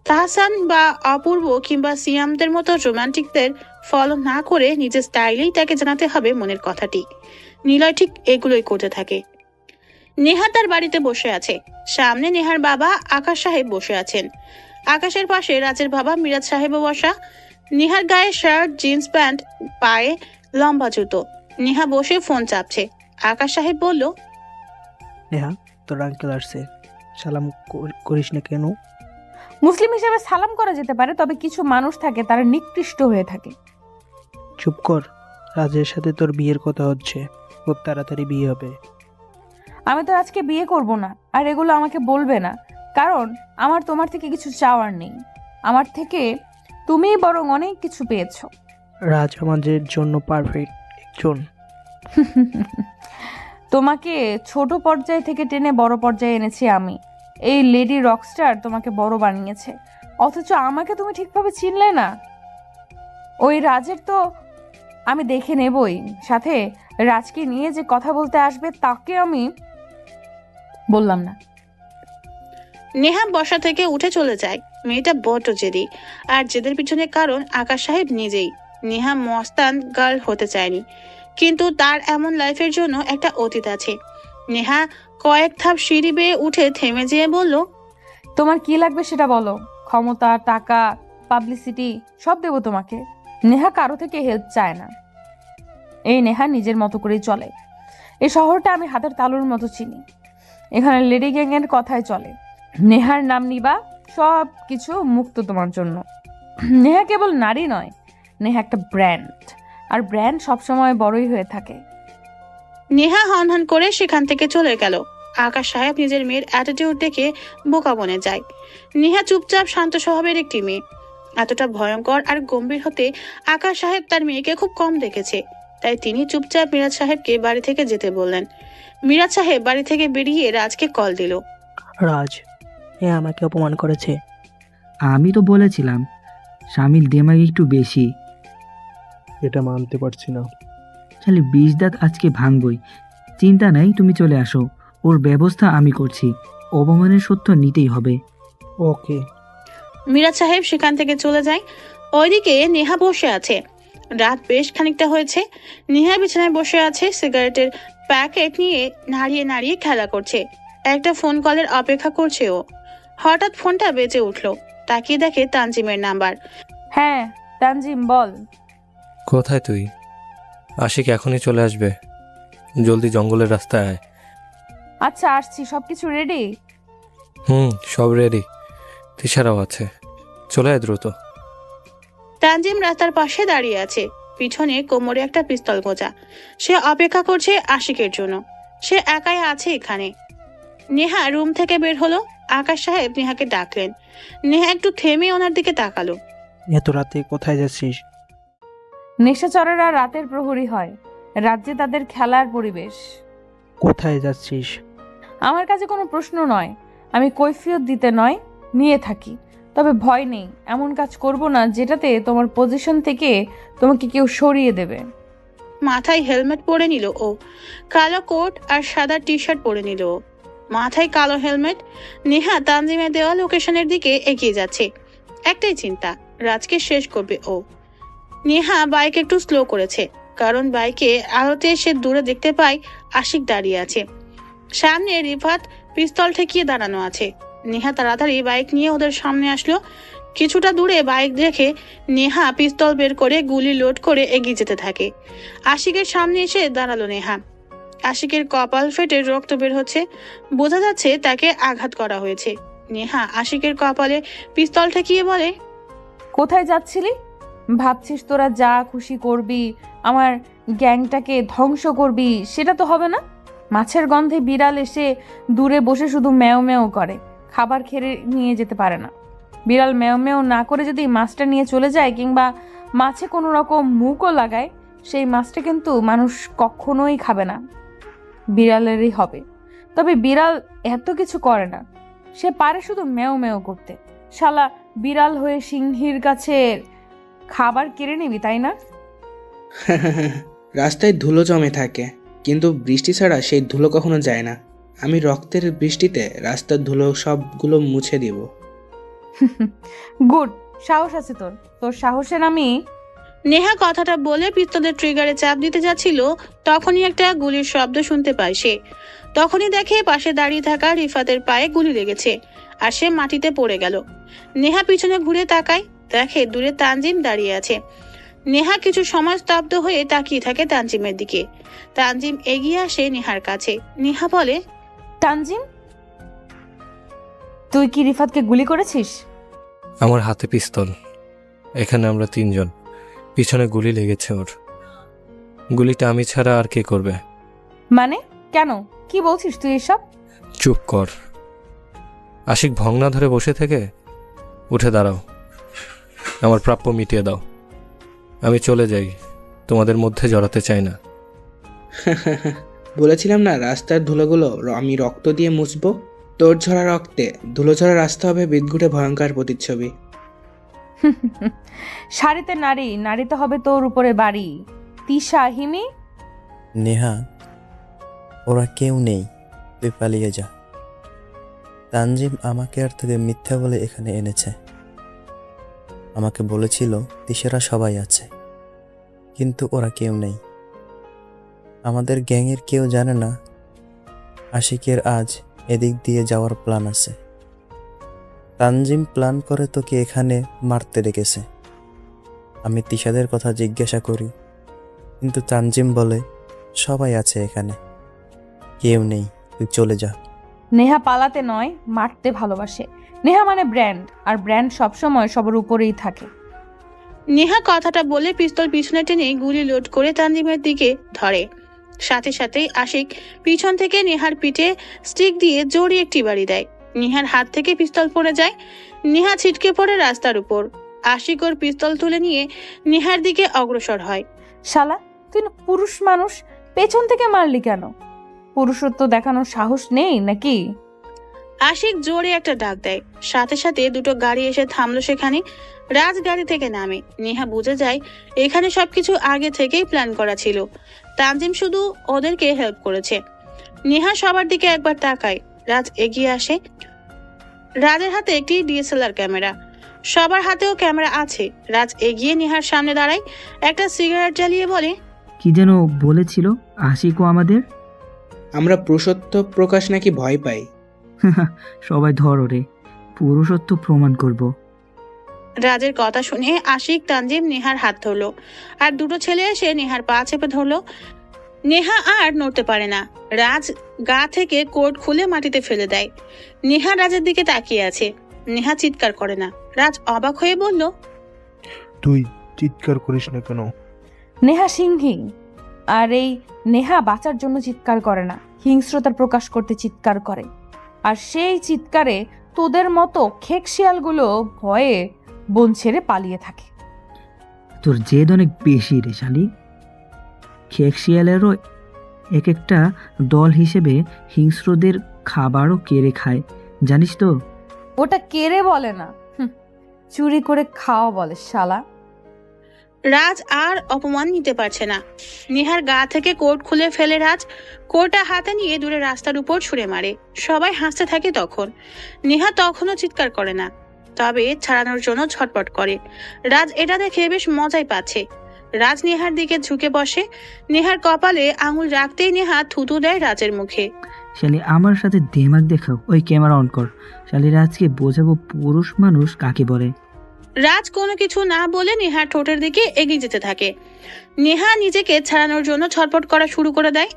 তাহসান বা অপূর্ব কিংবা সিয়ামদের মতো রোমান্টিকদের ফলো না করে নিজের স্টাইলেই তাকে জানাতে হবে মনের কথাটি। নিলয় ঠিক এগুলোই করতে থাকে। নেহা তার বাড়িতে বসে আছে। সামনে নেহার বাবা আকাশ সাহেব বসে আছেন। আকাশের পাশে রাজের বাবা মিরাজ সাহেবও বসা। নেহার গায়ে শার্ট, জিন্স প্যান্ট, পায়ে লম্বা জুতো। নেহা বসে ফোন চাপছে। আকাশ সাহেব বলল, নেহা, তোর আঙ্কেল আসছে, সালাম করিস না কেন? মুসলিম হিসেবে সালাম করা যেতে পারে, তবে কিছু মানুষ থাকে তারা নিকৃষ্ট হয়ে থাকে। চুপ কর, রাজের সাথে তোর বিয়ের কথা হচ্ছে, খুব তাড়াতাড়ি বিয়ে হবে। আমি তো আজকে বিয়ে করব না, আর এগুলো আমাকে বলবে না, কারণ আমার তোমার থেকে কিছু চাওয়ার নেই। আমার থেকে তুমিই বরং অনেক কিছু পেয়েছো। রাজ আমাদের জন্য পারফেক্ট একজন। তোমাকে ছোট পর্যায় থেকে টেনে বড় পর্যায়ে এনেছি আমি। এই লেডি রকস্টার তোমাকে বড় বানিয়েছে, অথচ আমাকে তুমি ঠিকভাবে চিনলে না। ওই রাজের তো আমি দেখে নেবই, সাথে রাজকে নিয়ে যে কথা বলতে আসবে তাকে আমি বললাম না। নেহা বসা থেকে উঠে চলে যায়। মেয়েটা বড্ড জেদি, আর জেদের পিছনে কারণ আকাশ সাহেব নিজেই। নেহা মস্তান গার্ল হতে চায়নি, কিন্তু তার এমন লাইফের জন্য একটা অতীত আছে। নেহা কয়েক ধাপ সিঁড়ি বেয়ে উঠে থেমে যেয়ে বলল, তোমার কি লাগবে সেটা বলো। ক্ষমতা, টাকা, পাবলিসিটি সব দেবো তোমাকে। নেহা কারো থেকে হেল্প চায় না। এই নেহা নিজের মতো করেই চলে। এই শহরটা আমি হাতের তালুর মতো চিনি। এখানে লেডি গ্যাংয়ের কথাই চলে। নেহার নাম নিবা, সব কিছু মুক্ত তোমার জন্য। নেহা কেবল নারী নয়, নেহা একটা ব্র্যান্ড, আর ব্র্যান্ড সবসময় বড়ই হয়ে থাকে। নেহা হনহন করে সেখান থেকে চলে গেল। আকাশ সাহেব নিজের মেয়ের অ্যাটিটিউড দেখে বোকা বনে যায়। নেহা চুপচাপ শান্ত স্বভাবের একটি মেয়ে। এতটা ভয়ঙ্কর আর গম্ভীর হতে আকাশ সাহেব তার মেয়েকে খুব কম দেখেছে, তাই তিনি চুপচাপ মিরাজ সাহেবকে বাড়ি থেকে যেতে বললেন। মিরাজ সাহেব বাড়ি থেকে বেরিয়ে রাজকে কল দিল। রাজ, এ আমাকে অপমান করেছে। আমি তো বলেছিলাম শামিল দেমাগ একটু বেশি। এটা মানতে পারছি না। খালি 20 দাঁত আজকে ভাঙবই। চিন্তা নাই, তুমি চলে আসো, ওর ব্যবস্থা আমি করছি। অপমানের সত্য নিতেই হবে। ওকে। মিরাজ সাহেব সেখান থেকে চলে যায়। ওইদিকে নেহা বসে আছে। রাত বেশ খানিকটা হয়েছে। নেহা বিছানায় বসে আছে, সিগারেটের প্যাকেট নিয়ে নাড়িয়ে নাড়িয়ে খেলা করছে। একটা ফোন কলের অপেক্ষা করছে ও। হঠাৎ ফোনটা বেজে উঠলো। তাকিয়ে দেখে তানজিমের নাম্বার। হ্যাঁ তানজিম, বল। কোথায় তুই? আশিক এখনই চলে আসবে, জলদি জঙ্গলের রাস্তায় আয়। আচ্ছা আসছি, সবকিছু রেডি? সব রেডি, তিশারাও আছে, চলে আয় দ্রুত। তানজিম রাস্তার পাশে দাঁড়িয়ে আছে, পিছনে কোমরে একটা পিস্তল গোজা। সে অপেক্ষা করছে আশিকের জন্য। সে একাই আছে এখানে। নেহা রুম থেকে বের হলো। আকাশ সাহেব নেহাকে ডাকলেন। নেহা একটু থেমে ওনার দিকে তাকালো। এত রাতে কোথায় যাচ্ছিস? নেশাচরেরা রাতের প্রহরী হয়, রাজ্যে তাদের খেলার পরিবেশ। কোথায় যাচ্ছিস? আমার কাছে কোনো প্রশ্ন নয়, আমি কৈফিয়ত দিতে নয়, নিয়ে থাকি। তবে ভয় নেই, এমন কাজ করব না যেটাতে তোমার পজিশন থেকে তোমাকে কেউ সরিয়ে দেবে। মাথায় হেলমেট পরে নিল ও, কালো কোট আর সাদা টি শার্ট পরে নিল ও। মাথায় কালো হেলমেট। নেহা তানজিমের দেওয়া লোকেশনের দিকে এগিয়ে যাচ্ছে। একটাই চিন্তা, রাজকে শেষ করবে ও। নেহা বাইক একটু স্লো করেছে, কারণ বাইকে আলোতে সে দূরে দেখতে পায় আশিক দাঁড়িয়ে আছে। সামনে রিফাত পিস্তল ঠেকিয়ে দাঁড়ানো আছে। নেহা তাড়াতাড়ি বাইক নিয়ে ওদের সামনে আসলো। কিছুটা দূরে বাইক রেখে নেহা পিস্তল বের করে গুলি লোড করে এগিয়ে যেতে থাকে। আশিকের সামনে এসে দাঁড়ালো নেহা। আশিকের কপাল ফেটে রক্ত বের হচ্ছে, বোঝা যাচ্ছে তাকে আঘাত করা হয়েছে। নেহা আশিকের কপালে পিস্তল ঠেকিয়ে বলে, কোথায় যাচ্ছিলি? ভাবছিস তোরা যা খুশি করবি, আমার গ্যাংটাকে ধ্বংস করবি? সেটা তো হবে না। মাছের গন্ধে বিড়াল এসে দূরে বসে শুধু ম্যাও ম্যাও করে, খাবার খেয়ে নিয়ে যেতে পারে না। বিড়াল ম্যাও ম্যাও না করে যদি মাছটা নিয়ে চলে যায় কিংবা মাছে কোনো রকম মুখও লাগায়, সেই মাছটা কিন্তু মানুষ কখনোই খাবে না, বিড়ালেরই হবে। তবে বিড়াল এত কিছু করে না, সে পারে শুধু ম্যাও ম্যাও করতে। শালা বিড়াল হয়ে সিংহীর কাছে খাবার কেড়ে নিবি, তাই না? রাস্তায় ধুলো জমে থাকে, কিন্তু বৃষ্টি ছাড়া সেই ধুলো কখনো যায় না। আমি রক্তের বৃষ্টিতে রাস্তার ধুলো সবগুলো মুছে দিব। গুড, সাহস আছে তোর। তোর সাহসের আমি। নেহা কথাটা বলে পিস্তলের ট্রিগারে চাপ দিতে যাচ্ছিল, তখনই একটা গুলির শব্দ শুনতে পায় সে। তখনই দেখে পাশে দাঁড়িয়ে থাকা রিফাতের পায়ে গুলি লেগেছে আর সে মাটিতে পড়ে গেল। নেহা পিছনে ঘুরে তাকায়, দেখে দূরে তানজিম দাঁড়িয়ে আছে। নেহা কিছু সময় স্তব্ধ হয়ে তাকিয়ে থাকে তানজিমের দিকে। তানজিম এগিয়ে আসে নেহার কাছে। নেহা বলে, তানজিম, তুই কি রিফাতকে গুলি করেছিস? আমার হাতে পিস্তল, এখানে আমরা তিনজন, পিছনে গুলি লেগেছে ওর। গুলিটা আমি ছাড়া আর কে করবে? মানে কেন, কি বলছিস তুই এসব? চুপ কর। আশিক ভংনা ধরে বসে থেকে উঠে দাঁড়াও, আমার প্রাপ্য মিটিয়ে দাও। আমি চলে যাই, তোমাদের মধ্যে জড়াতে চাই না। বলেছিলাম না রাস্তার ধুলোগুলো আমি রক্ত দিয়ে মুছবো। তোর ঝরা রক্তে ধুলো ঝরা রাস্তা হবে বিদঘুটে ভয়ঙ্কর প্রতিচ্ছবি। শাড়িতে নারী, নারীতে হবে তোর উপরে বাড়ি। তিশা, হিমি। নেহা, ওরা কেউ নেই, তুই পালিয়ে যা। তানজিম আমাকে আর তোকে মিথ্যা বলে এখানে এনেছে। আমাকে বলেছিল তিশারা সবাই আছে, কিন্তু ওরা কেউ নেই। আমাদের গ্যাংয়ের কেউ জানে না আশিকের আজ এদিক দিয়ে যাওয়ার প্ল্যান আছে। তানজিম প্ল্যান করে তোকে এখানে মারতে ডেকেছে। আমি তিশাদের কথা জিজ্ঞাসা করি, কিন্তু তানজিম বলে সবাই আছে এখানে, কেউ নেই, তুই চলে যা। নেহা পালাতে নয়, মারতে ভালোবাসে। নেহা মানে ব্র্যান্ড, আর ব্র্যান্ড সবসময় সবার উপরেই থাকে। নেহা কথাটা বলে পিস্তল পিছনে টেনে গুলি লোড করে তানজিমের দিকে ধরে। সাথে সাথেই আশিক পিছন থেকে নেহার পিঠে স্টিক দিয়ে জোরে একটি বাড়ি দেয়। নেহার হাত থেকে পিস্তল পড়ে যায়। নেহা ছিটকে পড়ে রাস্তার উপর। আশিক ওর পিস্তল তুলে নিয়ে নেহার দিকে অগ্রসর হয়। শালা, তুই না পুরুষ মানুষ, পেছন থেকে মারলি কেন? পুরুষত্ব দেখানোর সাহস নেই নাকি? আশিক জোরে একটা ডাক দেয়। সাথে সাথে দুটো গাড়ি এসে থামলো সেখানে। রাজ গাড়ি থেকে নামে। নেহা বুঝে যায় এখানে সবকিছু আগে থেকেই প্ল্যান করা ছিল। তানজিম শুধু ওদেরকে হেল্প করেছে। নেহা সবার দিকে একবার তাকায়। রাজ এগিয়ে আসে। রাজের হাতে একটি ডিএসএলআর ক্যামেরা, সবার হাতেও ক্যামেরা আছে। রাজ এগিয়ে নেহার সামনে দাঁড়ায়, একটা সিগারেট জ্বালিয়ে বলে, কি যেন বলেছিল আশিকও আমাদের? আমরা পুরুষত্ব প্রকাশ নাকি ভয় পাই? সবাই ধর ওরে, পুরুষত্ব প্রমাণ করব। রাজের কথা শুনে আশিক, তানজিম নেহার হাত ধরলো, আর দুটো ছেলে এসে নেহার পা চেপে ধরলো। নেহা আর নড়তে পারে না। রাজ গা থেকে কোট খুলে মাটিতে ফেলে দেয়। নেহা রাজের দিকে তাকিয়ে আছে। নেহা চিৎকার করে না। রাজ অবাক হয়ে বলল, তুই চিৎকার করিস না কেন? নেহা সিংহী, আর এই নেহা বাঁচার জন্য চিৎকার করে না, হিংস্রতার প্রকাশ করতে চিৎকার করে। আর সেই চিৎকারে তোদের মতো খেক শিয়ালগুলো ভয়ে বন ছেড়ে পালিয়ে থাকে। তোর জেদ অনেক বেশি রে শালি। খেক শিয়ালেরও এক একটা দল হিসেবে হিংস্রদের খাবারও কেড়ে খায়, জানিস তো? ওটা কেড়ে বলে না, চুরি করে খাওয়া বলে শালা। রাজ আর অপমান নিতে পারছে না। নেহার গা থেকে কোট খুলে ফেলে রাজ। কোটটা হাতে নিয়ে দূরে রাস্তার উপর ছুঁড়ে মারে। সবাই হাসতে থাকে তখন। নেহা তখনও চিৎকার করে না, তবে ছাড়ানোর জন্য ছটপট করে। রাজ এটা দেখে বেশ মজাই পাচ্ছে। রাজ নেহার দিকে ঝুঁকে বসে। নেহার কপালে আঙুল রাখতেই নেহা থুতু দেয় রাজের মুখে। শালি আমার সাথে দেমাগ দেখাও, ওই ক্যামেরা অন কর। শালি রাজকে বোঝাবো পুরুষ মানুষ কাকে বলে। রাজ কোনো কিছু না বলে নেহার ঠোঁটের দিকে এগিয়ে যেতে থাকে। নেহা নিজেকে ছাড়ানোর জন্য ছটপট করা শুরু করে দেয়।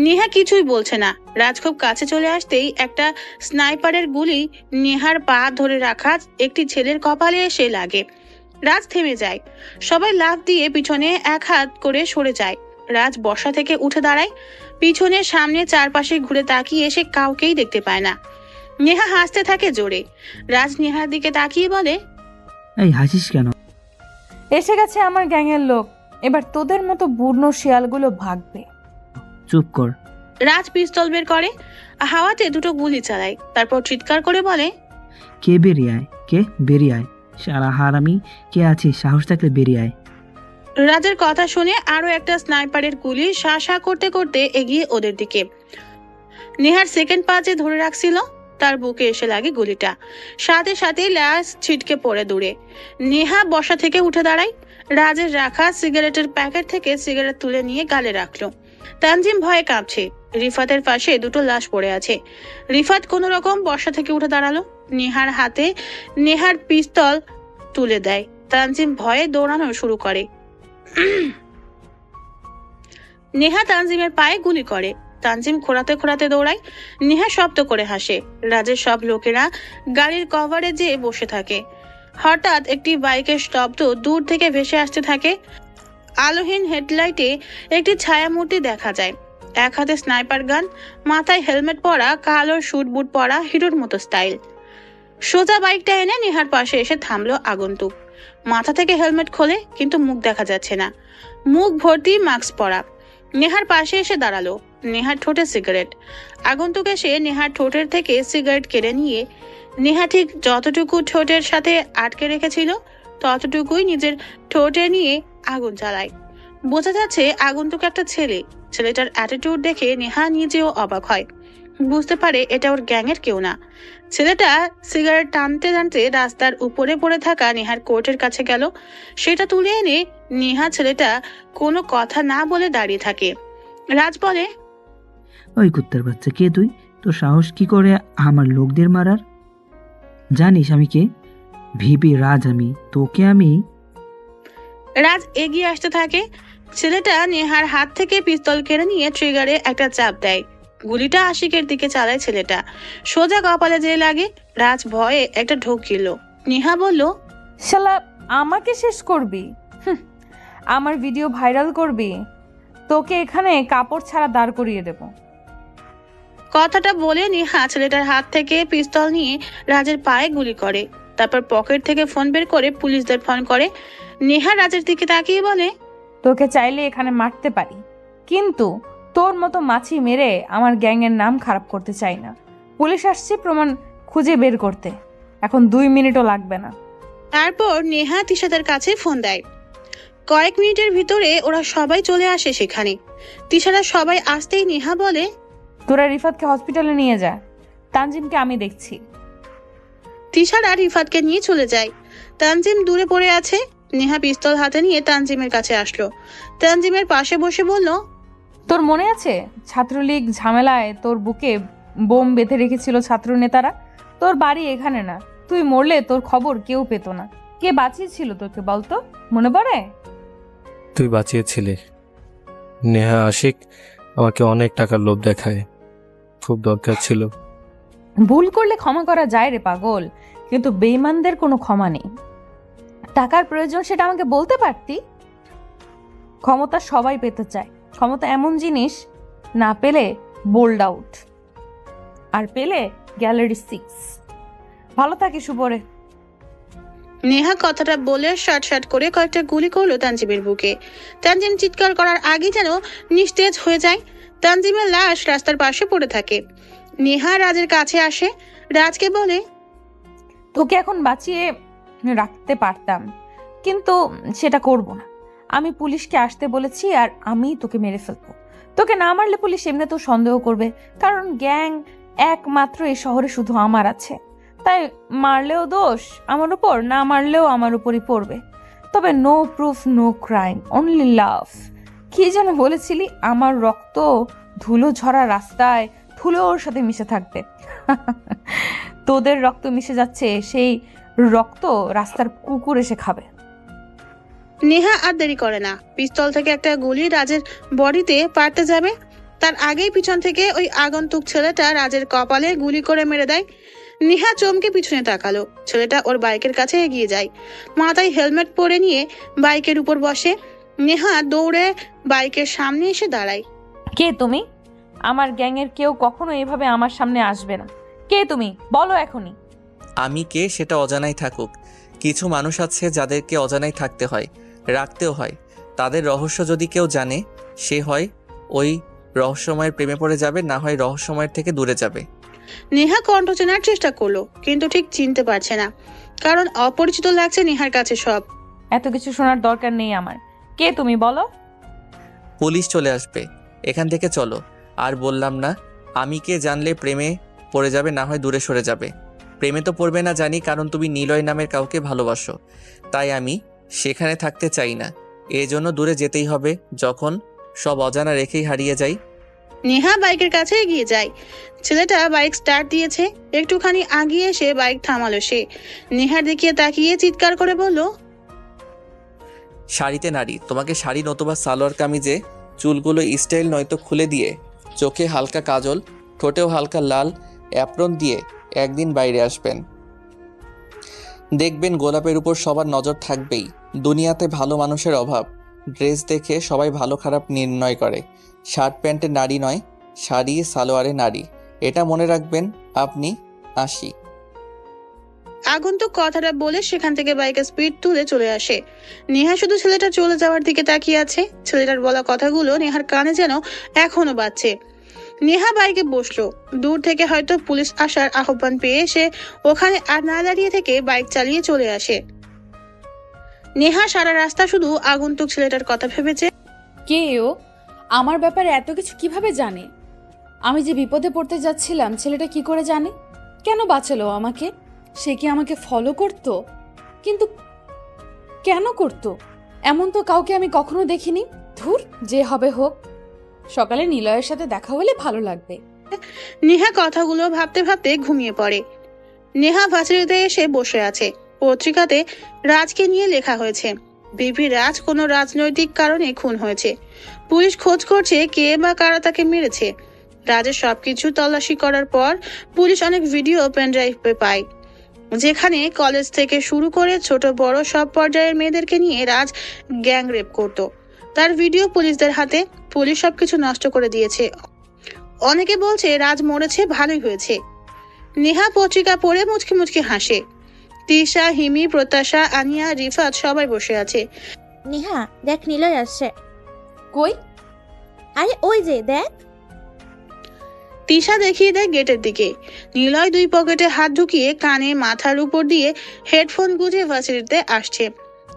নেহা কিছুই বলছে না। রাজ খুব কাছে চলে আসতেই একটা স্নাইপারের গুলি নেহার পা ধরে রাখা একটি ছেলের কপালে এসে লাগে। রাজ থেমে যায়। সবাই লাফ দিয়ে পিছনে এক হাত করে সরে যায়। রাজ বসা থেকে উঠে দাঁড়ায়। পিছনে সামনে চারপাশে ঘুরে তাকিয়ে সে কাউকেই দেখতে পায় না। নেহা হাসতে থাকে জোরে। রাজ নেহার দিকে তাকিয়ে বলে, এই হাসিস কেন? এসে গেছে আমার গ্যাংয়ের লোক, এবার তোদের মতো বুড়নো শিয়ালগুলো ভাগবে। চুপ কর। রাজ পিস্তল বের করে, হাওয়াতে দুটো গুলি চালায়, তারপর চিৎকার করে বলে, কে বেরিয়ে আয়, কে বেরিয়ে আয়, সারা হারামি কে আছে, সাহস থাকলে বেরিয়ে আয়। রাজের কথা শুনে আরো একটা স্নাইপারের গুলি শা শা করতে করতে এগিয়ে ওদের দিকে। নেহার সেকেন্ড পা যে ধরে রাখছিল তার বুকে এসে লাগে গুলিটা। সাথে সাথে লাশ ছিটকে পড়ে দূরে। নেহা বসা থেকে উঠে দাঁড়ায়। রাজের রাখা সিগারেটের প্যাকেট থেকে সিগারেট তুলে নিয়ে গালে রাখলো। তানজিম ভয়ে কাঁপছে। রিফাতের পাশে দুটো লাশ পড়ে আছে। রিফাত কোনো রকম বসা থেকে উঠে দাঁড়ালো। নেহার হাতে নেহার পিস্তল তুলে দেয়। তানজিম ভয়ে দৌড়ানো শুরু করে। নেহা তানজিমের পায়ে গুলি করে। তানজিম খোঁড়াতে খোঁড়াতে দৌড়ায়। নেহা শব্দ করে হাসে। রাজের সব লোকেরা গাড়ির কভারে যেয়ে বসে থাকে। হঠাৎ একটি বাইকের শব্দ দূর থেকে ভেসে আসতে থাকে। আলোহীন হেডলাইটে একটি ছায়ামূর্তি দেখা যায়। এক হাতে স্নাইপার গান, মাথায় হেলমেট পরা, কালো শুট বুট পরা, হিরোর মতো স্টাইল। সোজা বাইকটা এনে নেহার পাশে এসে থামলো আগন্তুক। মাথা থেকে হেলমেট খোলে, কিন্তু মুখ দেখা যাচ্ছে না। মুখ ভর্তি মাস্ক পরা। নেহার পাশে এসে দাঁড়ালো। নেহার ঠোঁটে সিগারেট। আগন্তুক এসে নেহার ঠোঁটের থেকে সিগারেট কেড়ে নিয়ে নেহা ঠিক যতটুকু ঠোঁটের সাথে আটকে রেখেছিল ততটুকুই নিজের ঠোঁটে নিয়ে আগুন জ্বালায়। বোঝা যাচ্ছে আগন্তুক একটা ছেলে। ছেলেটার অ্যাটিটিউড দেখে নেহা নিজেও অবাক হয়। বুঝতে পারে এটা ওর গ্যাংয়ের কেউ না। ছেলেটা সিগারেট টানতে টানতে রাস্তার উপরে পড়ে থাকা নেহার কোটের কাছে গেল। সেটা তুলে এনে নেহা ছেলেটা কোনো কথা না বলে দাঁড়িয়ে থাকে। রাজ বলে, ওই কুত্তার বাচ্চা, কে তুই? তোর সাহস কি করে আমার লোকদের মারার? জানিস আমি কে? ভিপি রাজ আমি, তোকে আমি। রাজ এগিয়ে আসতে থাকে। ছেলেটা নেহার হাত থেকে পিস্তল কেড়ে নিয়ে ট্রিগারে একটা চাপ দেয়। গুলিটা আশিকের দিকে চালায় ছেলেটা। সোজা কপালে যেয়ে লাগে। রাজ ভয়ে একটা ঢোক গেল। নেহা বলল, শালা আমাকে শেষ করবি? আমার ভিডিও ভাইরাল করবি? তোকে এখানে কাপড় ছাড়া দাঁড় করিয়ে দেব। কথাটা বলে নেহা ছেলেটার হাত থেকে পিস্তল নিয়ে রাজের পায়ে গুলি করে। তারপর পকেট থেকে ফোন বের করে পুলিশদের ফোন করে। নেহা রাজের দিকে তাকিয়ে বলে, তোকে চাইলে এখানে মারতে পারি, কিন্তু তোর মতো মাছি মেরে আমার গ্যাংয়ের নাম খারাপ করতে চাই না। পুলিশ আসছে প্রমাণ খুঁজে বের করতে, এখন 2 মিনিটও লাগবে না। তারপর নেহা তিশাদের কাছে ফোন দেয়। কয়েক মিনিটের ভিতরে ওরা সবাই চলে আসে সেখানে। তিশারা সবাই আসতেই নেহা বলে, তোরা রিফাতকে হসপিটালে নিয়ে যা, তানজিমকে আমি দেখছি। তিশারা রিফাতকে নিয়ে চলে যায়। তানজিম দূরে পড়ে আছে। নেহা পিস্তল হাতে নিয়ে তানজিমের কাছে আসলো। তানজিমের পাশে বসে বলল, তোর মনে আছে ছাত্রলীগ ঝামেলায় তোর বুকে বোম বেঁধে রেখেছিল ছাত্র নেতারা? তোর বাড়ি এখানে না, তুই মরলে তোর খবর কেউ পেত না। কে বাঁচিয়েছিল তোকে বলতো, মনে পড়ে? তুই বাঁচিয়েছিলি। নেহা আশিক আমাকে অনেক টাকার লোভ দেখায়, খুব দরকার ছিল। ভুল করলে ক্ষমা করা যায় রে পাগল, কিন্তু বেঈমানদের কোনো ক্ষমা নেই। টাকার প্রয়োজন সেটা আমাকে বলতে পারতি। ক্ষমতা সবাই পেতে চায়। ক্ষমতা এমন জিনিস, না পেলে বোল্ড আউট, আর পেলে গ্যালারি 6। ভালো থাকিস উপরে। নেহা কথাটা বলে শার্ট শার্ট করে কয়েকটা গুলি করলো তানজিমের বুকে। তানজিম চিৎকার করার আগে যেন নিস্তেজ হয়ে যায়। তানজিমের লাশ রাস্তার পাশে পড়ে থাকে। নেহা রাজের কাছে আসে, রাজকে বলে, তোকে এখন বাঁচিয়ে রাখতে পারতাম, কিন্তু সেটা করব না। আমি পুলিশকে আসতে বলেছি আর আমি তোকে মেরে ফেলবো। তোকে না মারলে পুলিশ এমনিতেও সন্দেহ করবে, কারণ গ্যাং একমাত্র এই শহরে শুধু আমার আছে। তাই মারলেও দোষ আমার উপর, না মারলেও আমার উপরই পড়বে। তবে no proof no crime, only love. কি যেন বলেছিলি? আমার রক্ত ধুলো ঝরা রাস্তায় ধুলোর সাথে মিশে থাকবে। তোদের রক্ত মিশে যাচ্ছে, সেই রক্ত রাস্তার কুকুর এসে খাবে। নেহা আর দেরি করে না, পিস্তল থেকে একটা গুলি রাজের বডিতে পারতে যাবে, তার আগেই পিছন থেকে ওই আগন্তুক ছেলেটা রাজের কপালে গুলি করে মেরে দেয়। নেহা চমকে পিছনে তাকালো। ছেলেটা ওর বাইকের কাছে এগিয়ে যায়, মাথায় হেলমেট পরে নিয়ে বাইকের উপর বসে। নেহা দৌড়ে বাইকের সামনে এসে দাঁড়ায়। কে তুমি? আমার গ্যাংয়ের কেউ কখনো এভাবে আমার সামনে আসবে না। কে তুমি? বলো এখনই। আমি কে সেটা অজানাই থাকুক। কিছু মানুষ আছে যাদেরকে অজানাই থাকতে হয়, রাখতেও হয়। তাদের রহস্য যদি কেউ জানে, সে হয় ওই রহস্যময়ের প্রেমে পড়ে যাবে, না হয় রহস্যময়ের থেকে দূরে যাবে। নেহা কণ্ঠ চেনার চেষ্টা করলো, কিন্তু ঠিক চিনতে পারছে না, কারণ অপরিচিত লাগছে নেহার কাছে সব। এত কিছু শোনার দরকার নেই আমার। কে তুমি বলো? পুলিশ চলে আসবে, এখান থেকে চলো। আর বললাম না, আমি কে জানলে প্রেমে পড়ে যাবে, না হয় দূরে সরে যাবে। প্রেমে তো পড়বে না জানি, কারণ তুমি নিলয় নামের কাউকে ভালোবাসো। তাই আমি সেখানে থাকতে চাই না, এই জন্য দূরে যেতেই হবে। যখন সব অজানা রেখেই হারিয়ে যাই। নেহা বাইকের কাছে এগিয়ে যায়। ছেলেটা বাইক স্টার্ট দিয়েছে, একটুখানি আগিয়ে এসে বাইক থামালো সে। নেহার দিকে তাকিয়ে চিৎকার করে বলল, শাড়িতে নারী, তোমাকে শাড়ি নতুবা সালোয়ার কামিজে চুলগুলো স্টাইল নয়তো খুলে দিয়ে, চোখে হালকা কাজল, ঠোঁটেও হালকা লাল অ্যাপ্রন দিয়ে একদিন বাইরে আসবেন। দেখবেন গোলাপের উপর সবার নজর থাকবেই। দুনিয়াতে ভালো মানুষের অভাব। ড্রেস দেখে সবাই ভালো খারাপ নির্ণয় করে। শার্ট প্যান্টে নারী নয়, শাড়ি সালোয়ারে নারী। এটা মনে রাখবেন। আপনি আসি। আগন্তুক কথাটা বলে সেখান থেকে বাইকের স্পিড তুলে চলে আসে। নেহা শুধু ছেলেটা চলে যাওয়ার দিকে তাকিয়ে আছে। ছেলেটার বলা কথাগুলো নেহার কানে যেন এখনো বাজছে। নেহা বাইকে বসলো। দূর থেকে হয়তো পুলিশ আসার আহ্বান পেয়ে সে ওখানে আর না দাঁড়িয়ে থেকে বাইক চালিয়ে চলে আসে। নেহা সারা রাস্তা শুধু আগন্তুক ছেলেটার কথা ভেবেছে। কে ও? আমার ব্যাপারে এত কিছু কিভাবে জানে? আমি যে বিপদে পড়তে যাচ্ছিলাম ছেলেটা কি করে জানে? কেন বাঁচালো আমাকে? সে কি আমাকে ফলো করত? কিন্তু কেন করত? এমন তো কাউকে আমি কখনো দেখিনি। ধুর, যে হবে হোক। সকালে নিলয়ের সাথে দেখা হলে ভালো লাগবে। নেহা কথাগুলো ভাবতে ভাবতে ঘুমিয়ে পড়ে। নেহা ভার্সিটিতে এসে বসে আছে। পত্রিকাতে রাজকে নিয়ে লেখা হয়েছে, বিপি রাজ কোনো রাজনৈতিক কারণে খুন হয়েছে। পুলিশ খোঁজ করছে কে বা কারা তাকে মেরেছে। রাজের সবকিছু তল্লাশি করার পর পুলিশ অনেক ভিডিও পেনড্রাইভে পায়, যেখানে কলেজ থেকে শুরু করে ছোট বড় সব পর্যায়ের মেয়েদেরকে নিয়ে রাজ গ্যাং রেপ করত। তার ভিডিও পুলিশদের হাতে। পুলিশ সবকিছু নষ্ট করে দিয়েছে। অনেকে বলছে রাজ মরেছে, ভালোই হয়েছে। নেহা পত্রিকা পড়ে মুচকি মুচকি হাসে। তিশা, হিমি, প্রত্যাশা, আনিয়া, রিফাত সবাই বসে আছে। নেহা দেখ, নিলয় আসছে। কই? আরে ওই যে দেখ। তিশা দেখিয়ে দেয় গেটের দিকে। নিলয় দুই পকেটে হাত ঢুকিয়ে কানে মাথার উপর দিয়ে হেডফোন গুঁজে ভার্সিটিতে আসছে।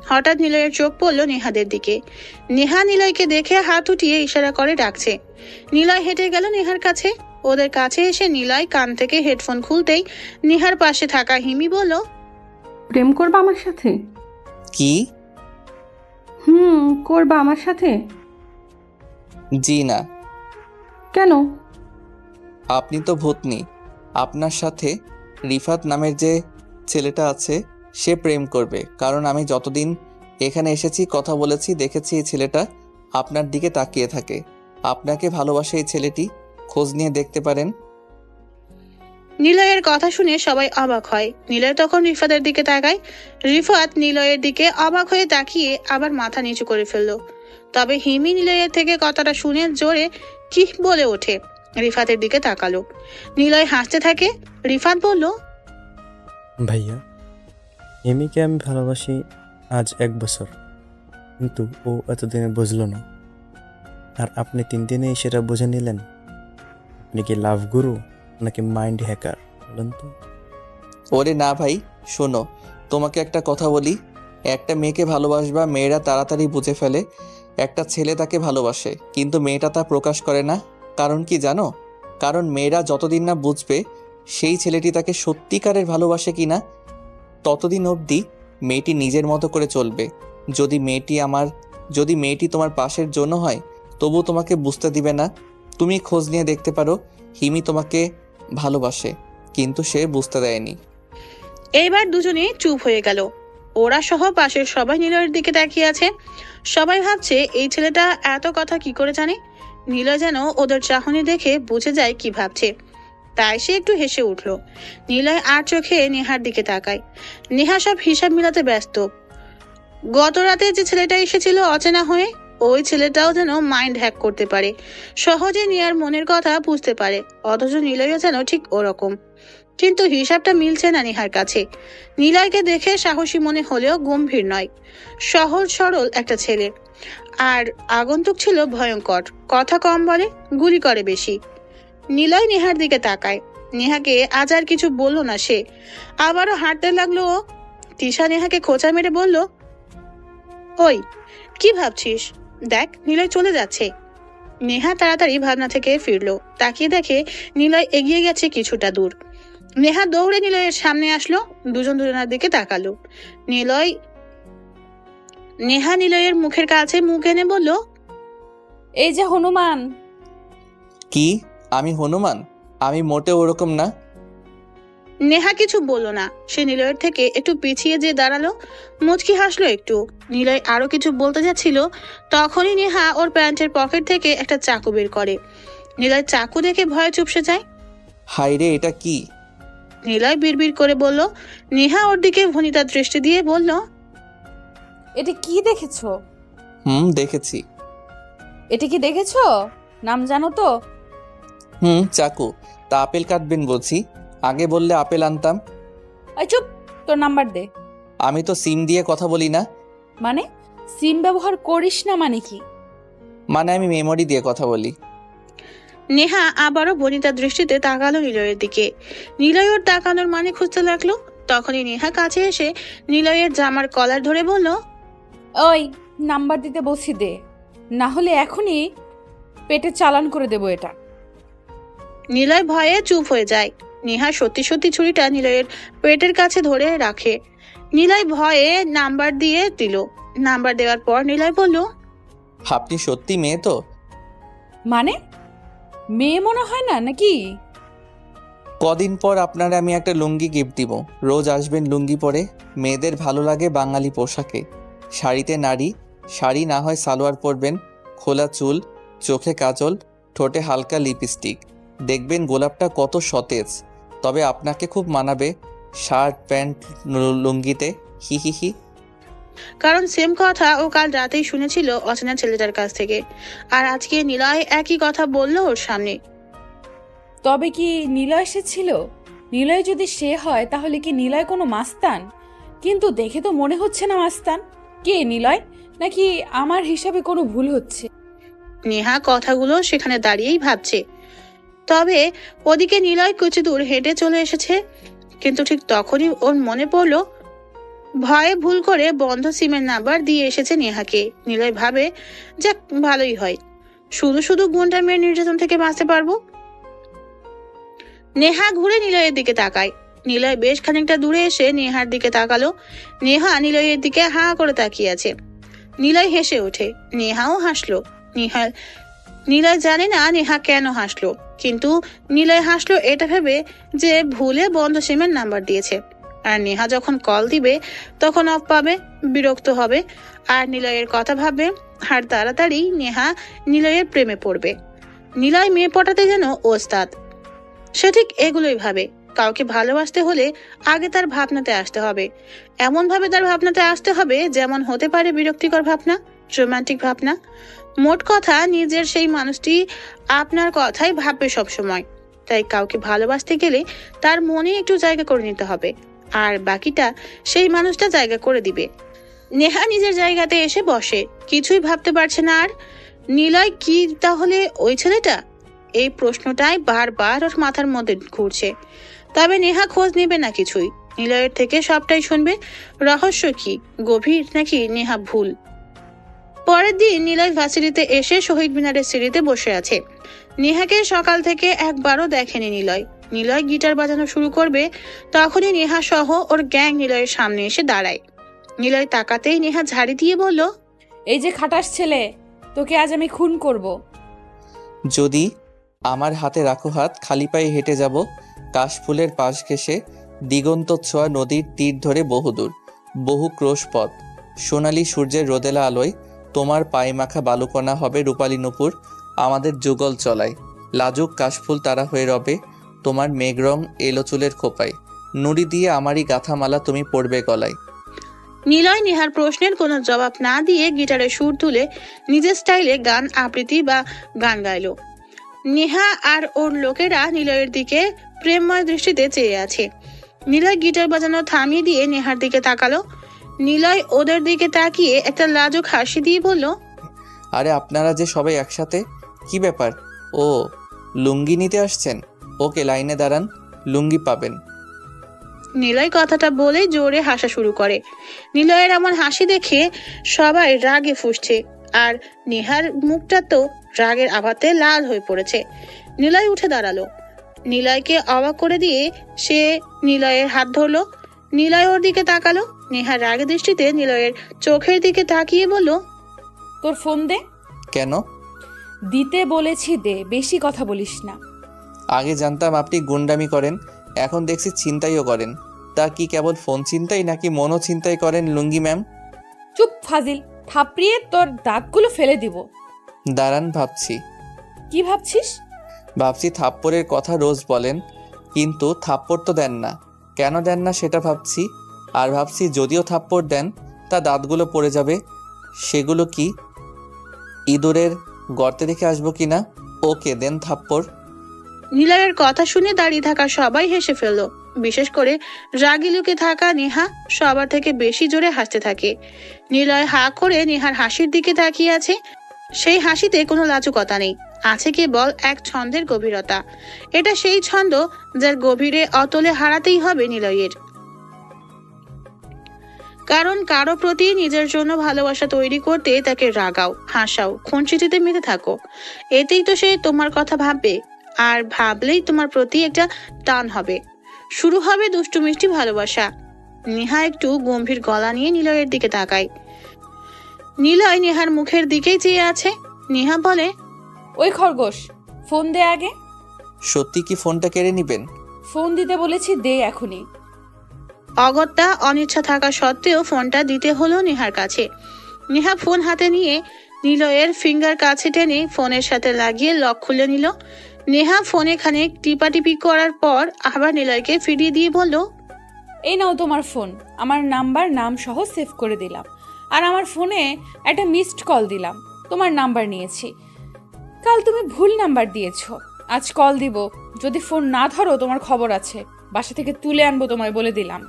হঠাৎ নিলয়ের চোখ পড়ল নেহাদের দিকে। নেহা নিলয়কে দেখে হাত উঠিয়ে ইশারা করে ডাকছে। নিলয় হেঁটে গেল নেহার কাছে। ওদের কাছে এসে নিলয় কান থেকে হেডফোন খুলতেই নেহার পাশে থাকা হিমি বলল, প্রেম করবা আমার সাথে? কি? করবা আমার সাথে? জি না। কেন? আপনি তো ভূতনি। আপনার সাথে রিফাত নামের যে ছেলেটা আছে সে প্রেম করবে, কারণ আমি যতদিন এখানে এসেছি, কথা বলেছি, দেখেছি এই ছেলেটা আপনার দিকে তাকিয়ে থাকে। আপনাকে ভালোবাসে এই ছেলেটি, খোঁজ নিয়ে দেখতে পারেন। নিলয়ের কথা শুনে সবাই অবাক হয়। নিলয় তখন রিফাতের দিকে তাকায়। রিফাত নিলয়ের দিকে অবাক হয়ে তাকিয়ে আবার মাথা নিচু করে ফেলল। তবে হিমি নিলয়ের থেকে কথাটা শুনে জোরে কি বলে ওঠে। রিফাতের দিকে তাকালো। নিলয় হাসতে থাকে। রিফাত বলল, ভাইয়া, হিমিকে আমি ভালোবাসি আজ 1 বছর, কিন্তু ও এতদিনে বুঝলো না। আর আপনি 3 দিনেই সেটা বুঝে নিলেন। আপনি কি লাভ গুরু নাকি মাইন্ড হ্যাকার বলেন তো? ওরে না ভাই, শোনো, তোমাকে একটা কথা বলি। একটা মেয়েকে ভালোবাসবা, মেয়েরা তাড়াতাড়ি বুঝে ফেলে একটা ছেলে তাকে ভালোবাসে, কিন্তু মেয়েটা তা প্রকাশ করে না। কারণ কি জানো? কারণ মেয়েরা যতদিন না বুঝবে সেই ছেলেটি তাকে সত্যিকারের ভালোবাসে কিনা, ততদিন অবধি মেয়েটি নিজের মতো করে চলবে। যদি মেয়েটি তোমার পাশের জন্য হয়, তবু তোমাকে বুঝতে দিবে না। তুমি খোঁজ নিয়ে দেখতে পারো, হিমি তোমাকে ভালোবাসে, কিন্তু সে বুঝতে দেয়নি। এইবার দুজনে চুপ হয়ে গেল। ওরা সহ পাশের সবাই নিলয়ের দিকে তাকিয়ে আছে। সবাই ভাবছে এই ছেলেটা এত কথা কি করে জানে। নিলয় যেন ওদের চাহনি দেখে বুঝে যায় কি ভাবছে, তাই সে একটু হেসে উঠল। নিলয় আর চোখে নেহার দিকে তাকায়। নেহা সব হিসাব মিলাতে ব্যস্ত। গত রাতে যে ছেলেটা এসেছিল অচেনা হয়ে, ওই ছেলেটাও যেন মাইন্ড হ্যাক করতে পারে, সহজে নিয়ার মনের কথা বুঝতে পারে, অথচ নিলয়ও যেন ঠিক ওরকম। কিন্তু হিসাবটা মিলছে না নেহার কাছে। নিলয়কে দেখে সাহসী মনে হলেও গম্ভীর নয়, সহজ সরল একটা ছেলে। আর আগন্তুক ছিল ভয়ঙ্কর, কথা কম বলে, গুলি করে বেশি। নিলয় নেহার দিকে তাকায়। নেহাকে আজ আর কিছু বলল না সে, আবারও হাঁটতে লাগলো ও। তিশা নেহাকে খোঁচা মেরে বলল, ওই কি ভাবছিস? দেখ নিলয় চলে যাচ্ছে। নেহা তাড়াতাড়ি ভাবনা থেকে ফিরলো, তাকিয়ে দেখে নিলয় এগিয়ে গেছে কিছুটা দূর। নেহা দৌড়ে নিলয়ের সামনে আসলো, দুজনার দিকে তাকালো। নেহা নিলয়ের মুখের কাছে মুখ এনে বলল, এই যে হনুমান। কি? আমি হনুমান? আমি মোটেও ওরকম না। নেহা কিছু বলল না, সে নিলয়ের থেকে একটু পিছিয়ে যে দাঁড়ালো, মুচকি হাসলো একটু। নিলয় আরো কিছু বলতে যাচ্ছিল, তখনই নেহা ওর প্যান্টের পকেট থেকে একটা চাকু বের করে। নিলয় চাকু দেখে ভয়ে চুপসে যায়। হাই রে, এটা কি? নিলয় বিড়বিড় করে বলল। নেহা ওর দিকে ভনিতার দৃষ্টি দিয়ে বলল, এটা কি দেখেছো? দেখেছি। এটা কি দেখেছো? নাম জানো তো? চাকু। তা আপেল কাটবেন বলছি, আগে বললে আপেল আনতাম। এই চুপ, তোর নাম্বার দে। আমি তো সিম দিয়ে কথা বলি না। মানে সিম ব্যবহার করিস না মানে কি? মানে আমি মেমোরি দিয়ে কথা বলি। নেহা আবারও বনিতার দৃষ্টিতে তাকালো নিলয়ের দিকে। নিলয় ওর তাকানোর মানে খুঁজতে লাগলো। তখনই নেহা কাছে এসে নিলয়ের জামার কলার ধরে বলল, ওই নাম্বার দিতে বলছি দে, না হলে এখনই পেটে চালান করে দেবো এটা। নিলয় ভয়ে চুপ হয়ে যায়। নেহা সত্যি সত্যি ছুরিটা নিলয়ের পেটের কাছে ধরে রাখে। নিলয় ভয়ে নাম্বার দিয়ে দিল। নাম্বার দেওয়ার পর নিলয় বলল, আপনি সত্যি মেয়ে তো? মানে মেয়ে মনে হয় না নাকি? কদিন পর আপনারা আমি একটা লুঙ্গি গিফট দিব, রোজ আসবেন লুঙ্গি পরে। মেয়েদের ভালো লাগে বাঙালি পোশাকে, শাড়িতে নারী, শাড়ি না হয় সালোয়ার পরবেন, খোলা চুল, চোখে কাজল, ঠোঁটে হালকা লিপস্টিক। দেখবেন গোলাপটা কত সতেজ, তবে আপনাকে খুব মানাবে শার্ট প্যান্ট লুঙ্গিতে। হি হি হি। কারণ সেম কথা ও কাল রাতেই শুনেছিল অচেনা ছেলেটার কাছ থেকে, আর আজকে নিলয় একই কথা বলল ওর সামনে। তবে কি নিলয় এসেছিল? নিলয় যদি সে হয় তাহলে কি নিলয় কোনো মাস্তান? কিন্তু দেখে তো মনে হচ্ছে না মাস্তান। কে নিলয়? নাকি আমার হিসাবে কোনো ভুল হচ্ছে? নেহা কথাগুলো সেখানে দাঁড়িয়েই ভাবছে। তবে ওদিকে নিলয় কিছু দূর হেঁটে চলে এসেছে। কিন্তু ঠিক তখনই ওর মনে পড়লো ভয়ে ভুল করে বন্ধ সিমের নাম্বার দিয়ে এসেছে নেহাকে। নিলয় ভাবে, যাক ভালোই হয়, শুধু শুধু গুন্ডা মেয়ের নির্যাতন থেকে বাঁচতে পারবো। নেহা ঘুরে নিলয়ের দিকে তাকায়। নিলয় বেশ খানিকটা দূরে এসে নেহার দিকে তাকালো। নেহা নিলয়ের দিকে হা করে তাকিয়ে আছে। নিলয় হেসে ওঠে, নেহাও হাসলো। নিলয় জানে না নেহা কেন হাসলো, কিন্তু নিলয় হাসলো এটা ভেবে যে ভুলে বন্ধ সিমের নাম্বার দিয়েছে। আর নেহা যখন কল দিবে তখন অফ পাবে, বিরক্ত হবে, আর নিলয়ের কথা ভাববে। আর তাড়াতাড়ি নেহা নিলয়ের প্রেমে পড়বে। নিলয় মেয়ে পটাতে যেন ওস্তাদ। সে ঠিক এগুলোই ভাবে। কাউকে ভালোবাসতে হলে আগে তার ভাবনাতে আসতে হবে, এমন ভাবে তার ভাবনাতে আসতে হবে যেমন হতে পারে বিরক্তিকর ভাবনা, রোমান্টিক ভাবনা। মোট কথা নিজের সেই মানুষটি আপনার কথাই ভাববে সবসময়। তাই কাউকে ভালোবাসতে গেলে তার মনে একটু জায়গা করে নিতে হবে, আর বাকিটা সেই মানুষটা জায়গা করে দিবে। নেহা নিজের জায়গাতে এসে বসে, কিছুই ভাবতে পারছে না আর। নিলয় কি তাহলে ওই ছেলেটা? এই প্রশ্নটাই বারবার ওর মাথার মধ্যে ঘুরছে। তবে নেহা খোঁজ নেবে না কিছুই, নিলয়ের থেকে সবটাই শুনবে। রহস্য কি গভীর, নাকি নেহা ভুল? পরের দিন নিলয় ভার্সিটিতে এসে শহীদ মিনারের সিঁড়িতে বসে আছে। নেহাকে সকাল থেকে একবারও দেখেনি নিলয়। নিলয় গিটার বাজানো শুরু করবে, তখনই নেহা সহ ওর গ্যাং নিলয়ের সামনে এসে দাঁড়ায়। নিলয় তাকাতেই নেহা ঝাড়ি দিয়ে বলল, এই যে খাটাস ছেলে, তোকে আজ আমি খুন করব। যদি আমার হাতে রাখো হাত, খালি পায়ে হেঁটে যাব কাশফুলের পাশ ঘেঁষে দিগন্ত ছোঁয়া নদীর তীর ধরে বহুদূর, বহু ক্রোশ পথ। সোনালি সূর্যের রোদেলা আলোয় তোমার পায়ে মাখা বালুকণা হবে রূপালী নূপুর আমাদের যুগল চলায়। লাজুক কাশফুল তারা হয়ে রবে তোমার মেঘরং এলো চুলের খোপায়। নুড়ি দিয়ে আমারই গাঁথামালা তুমি পড়বে গলায়। নিলয় নেহার প্রশ্নের কোনো জবাব না দিয়ে গিটারে সুর তুলে নিজের স্টাইলে গান আবৃত্তি বা গান গাইলো। নেহা আর ওর লোকেরা নিলয়ের দিকে প্রেমময় দৃষ্টিতে চেয়ে আছে। নিলয় গিটার বাজানো থামিয়ে দিয়ে নেহার দিকে তাকালো। নিলয় ওদের দিকে তাকিয়ে একটা লাজুক হাসি দিয়ে বলল, আরে আপনারা যে সবাই একসাথে, কি ব্যাপার? ও, লুঙ্গি নিতে আসছেন? ওকে, লাইনে দাঁড়ান, লুঙ্গি পাবেন। নিলয় কথাটা বলে জোরে হাসা শুরু করে। নিলয়ের এমন হাসি দেখে সবাই রাগে ফুঁসছে, আর নেহার মুখটা তো রাগের আভাতে লাল হয়ে পড়েছে। নিলয় উঠে দাঁড়ালো। নিলয়কে অবাক করে দিয়ে সে নিলয়ের হাত ধরলো। নিলয় ওর দিকে তাকালো। নেহার রাগের দৃষ্টিতে নিলয়ের চোখের দিকে তাকিয়ে বলল, তোর ফোন দে। কেন? দিতে বলেছি দে, বেশি কথা বলিস না। আগে জানতাম আপনি গুন্ডামি করেন, এখন দেখছি ছিনতাইও করেন। তা কি কেবল ফোন ছিনতাই নাকি মনও ছিনতাই করেন লুঙ্গি ম্যাম? চুপ ফাজিল, থাপড়িয়ে তোর দাঁতগুলো ফেলে দিব। দাঁড়ান, ভাবছি। কি ভাবছিস? ভাবছি থাপ্পড়ের কথা রোজ বলেন, কিন্তু থাপ্পড় তো দেন না। কেন দেন না সেটা ভাবছি। আর ভাবছি যদিও থাপ্পড় দেন, তা দাঁতগুলো পড়ে যাবে। সেগুলো কি ইঁদুরের গর্তে রেখে আসবো কিনা? ওকে, দেন থাপ্পড়। নিলয়ের কথা শুনে দাঁড়িয়ে থাকা সবাই হেসে ফেলল। বিশেষ করে রাগী লুকে থাকা নেহা সবার থেকে বেশি জোরে হাসতে থাকে। নিলয় হা করে নেহার হাসির দিকে তাকিয়ে আছে। সেই হাসিতে কোনো লাজুকতা নেই, আছে কেবল এক ছন্দের গভীরতা। এটা সেই ছন্দ যার গভীরে অতলে হারাতেই হবে নিলয়ের। কারণ কারো প্রতি নিজের জন্য ভালোবাসা তৈরি করতে তাকে রাগাও, হাসাও, খুনসিটিতে মেতে থাকো। এতেই তো সে তোমার কথা ভাববে, আর ভাবলেই তোমার প্রতি একটা টান হবে। শুরু হবে দুষ্টু মিষ্টি ভালোবাসা। নেহা একটু গম্ভীর গলা নিয়ে নিলয়ের দিকে তাকায়। নিলয় নেহার মুখের দিকেই চেয়ে আছে। নেহা বলে, ওই খরগোশ, ফোন দে আগে। সত্যি কি ফোনটা কেড়ে নিবেন? ফোন দিতে বলেছি, দে এখনই। অগত্যা অনিচ্ছা থাকা সত্ত্বেও ফোনটা দিতে হলো নেহার কাছে। নেহা ফোন হাতে নিয়ে নিলয়ের ফিঙ্গার কাছে টেনে ফোনের সাথে লাগিয়ে লক খুলে নিল। নেহা ফোনে খানিক টিপাটিপি করার পর আবার নিলয়কে ফিরিয়ে দিয়ে বলল, এই নাও তোমার ফোন, আমার নাম্বার নাম সহ সেভ করে দিলাম। আর আমার ফোনে একটা মিসড কল দিলাম, তোমার নাম্বার নিয়েছি। কাল তুমি ভুল নাম্বার দিয়েছো, আজ কল দিব। যদি ফোন না ধরো তোমার খবর আছে, বাসা থেকে তুলে আনবো তোমায় বলে দিলাম।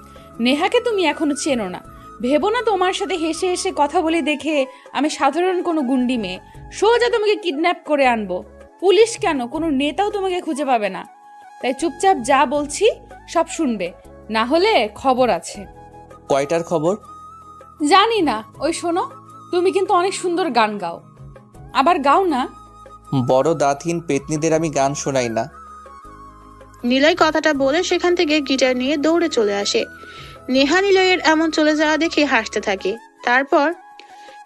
নেহাকে তুমি এখনো চেনো না, ভেবো না তোমার সাথে হেসে হেসে কথা বলে দেখে আমি সাধারণ কোনো গুন্ডি মেয়ে। সোজা তোমাকে কিডন্যাপ করে আনবো। পুলিশ কেন, কোনো নেতাও তোমাকে খুঁজে পাবে না। তাই চুপচাপ যা বলছি সব শুনবে, না হলে খবর আছে। কয়টার খবর? জানি না। ওই শোনো, তুমি কিন্তু অনেক সুন্দর গান গাও। আবার গাও না। বড় দাঁতহীন পেতনিদের আমি গান শোনাই না। নিলয় কথাটা বলে সেখান থেকে গিটার নিয়ে দৌড়ে চলে আসে। নেহা নিলয়ের এমন চলে যাওয়া দেখে হাসতে থাকে। তারপর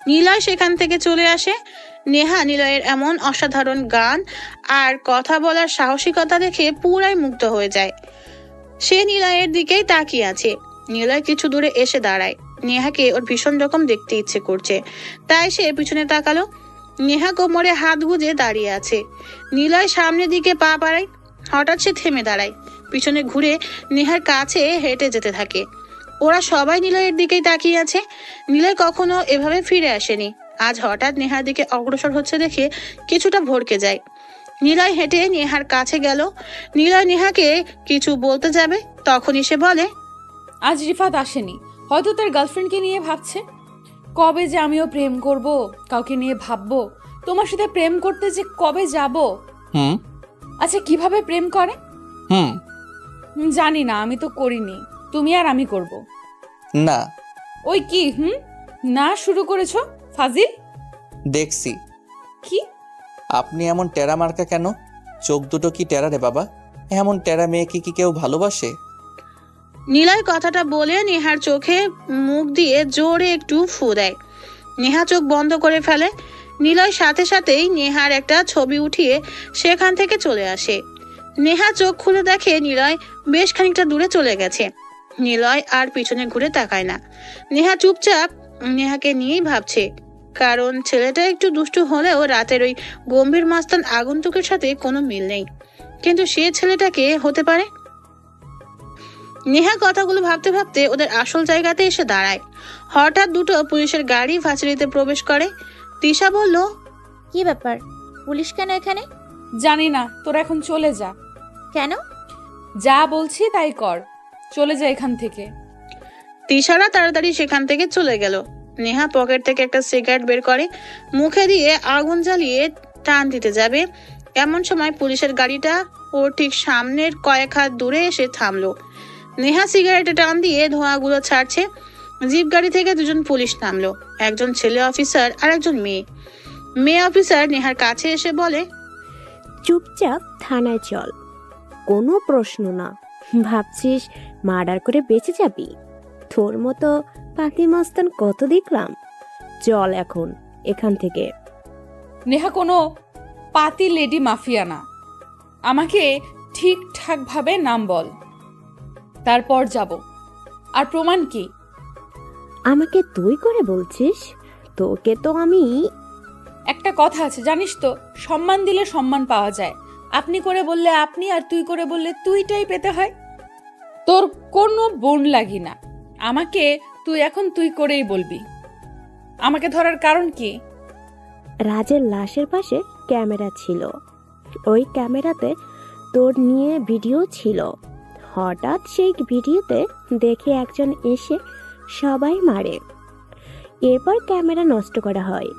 নিলয় সেখান থেকে চলে আসে। নেহা নিলয়ের এমন অসাধারণ গান আর কথা বলার সাহসিকতা দেখে পুরাই মুগ্ধ হয়ে যায়। সে নিলয়ের দিকেই তাকিয়ে আছে। নিলয় কিছু দূরে এসে দাঁড়ায়। নেহাকে ওর ভীষণ রকম দেখতে ইচ্ছে করছে, তাই সে পিছনে তাকালো। নেহা কোমরে হাত গুজে দাঁড়িয়ে আছে। নিলয় সামনের দিকে পা বাড়ায়। হঠাৎ সে থেমে দাঁড়ায়, পিছনে ঘুরে নেহার কাছে হেঁটে যেতে থাকে। ওরা সবাই নিলয়ের দিকেই তাকিয়ে আছে। নিলয় কখনো এভাবে ফিরে আসেনি, আজ হঠাৎ নেহার দিকে অগ্রসর হচ্ছে দেখে কিছুটা ভড়কে যায়। নিলয় হেঁটে নেহার কাছে গেল। নিলয় নেহাকে কিছু বলতে যাবে, তখনই সে বলে, আজ রিফাত আসেনি, হয়তো তার গার্লফ্রেন্ডকে নিয়ে ভাবছে। কবে যে আমিও প্রেম করব, কাউকে নিয়ে ভাববো। তোমার সাথে প্রেম করতে যে কবে যাব। আচ্ছা কিভাবে প্রেম করে? হুম। জানি না, আমি তো করিনি। তুমি আর আমি করব। না। ওই কি না শুরু করেছো ফাজিল? দেখছি। কি? আপনি এমন টেরা মার্কা কেন? চোখ দুটো কি টেরা রে বাবা? এমন টেরা মেয়েকে কি কেউ ভালোবাসে? নিলয় কথাটা বলে নেহার চোখে মুখ দিয়ে জোরে একটু ফু দেয়। নেহা চোখ বন্ধ করে ফেলে। নিলয় সাথে সাথেই নেহার একটা ছবি উঠিয়ে সেখান থেকে চলে আসে। নেহা চোখ খুলে দেখে নিলয় বেশ খানিকটা দূরে চলে গেছে। নিলয় আর পিছনে ঘুরে তাকায় না। নেহা চুপচাপ নেহাকে নিয়েই ভাবছে, কারণ ছেলেটা একটু দুষ্টু হলেও রাতের ওই গম্ভীর মাস্তান আগন্তুকের সাথে কোনো মিল নেই। কিন্তু সে ছেলেটাকে হতে পারে। নেহা কথাগুলো ভাবতে ভাবতে ওদের আসল জায়গাতে এসে দাঁড়ায়। হঠাৎ দুটো পুলিশের গাড়ি ভার্সিটিতে প্রবেশ করে। তিশা বলল, কি ব্যাপার? পুলিশ কেন এখানে? জানি না, তোরা এখন চলে যা। কেন? যা বলছি তাই কর, চলে যা এখান থেকে। তিশারা তাড়াতাড়ি সেখান থেকে চলে গেল। নেহা পকেট থেকে একটা সিগারেট বের করে, মুখে দিয়ে আগুন জ্বালিয়ে টান দিতে যাবে, এমন সময় পুলিশের গাড়িটা ওর ঠিক সামনের কয়েক হাত দূরে এসে থামলো। নেহা সিগারেটে টান দিয়ে ধোঁয়াগুলো ছাড়ছে। জিপ গাড়ি থেকে দুজন পুলিশ নামলো, একজন ছেলে অফিসার আর একজন মেয়ে অফিসার নেহার কাছে এসে বলে, চুপচাপ থানায় চল, কোনো প্রশ্ন না। ভাবছিস মার্ডার করে বেঁচে যাবি? তোর মতো পাতি মস্তান কত দেখলাম। চল এখন এখান থেকে। নেহা কোনো পাতি লেডি মাফিয়া না। আমাকে ঠিকঠাক ভাবে নাম বল, তারপর যাব। আর প্রমাণ কি? আমাকে তুই করে বলছিস? তোকে তো আমি... একটা কথা আছে জানিস তো, সম্মান দিলে সম্মান পাওয়া যায়। আপনি করে বললে আপনি, আর তুই করে বললে তুইটাই পেতে হয়। তোর কোনো বোন লাগি না, আমাকে তুই এখন তুই করেই বলবি। আমাকে ধরার কারণ কি? রাজের লাশের পাশে ক্যামেরা ছিল, ওই ক্যামেরাতে তোর নিয়ে ভিডিও ছিল। হঠাৎ সেই ভিডিওতে দেখে একজন এসে সবাই মারে, এরপর ক্যামেরা নষ্ট করা হয়।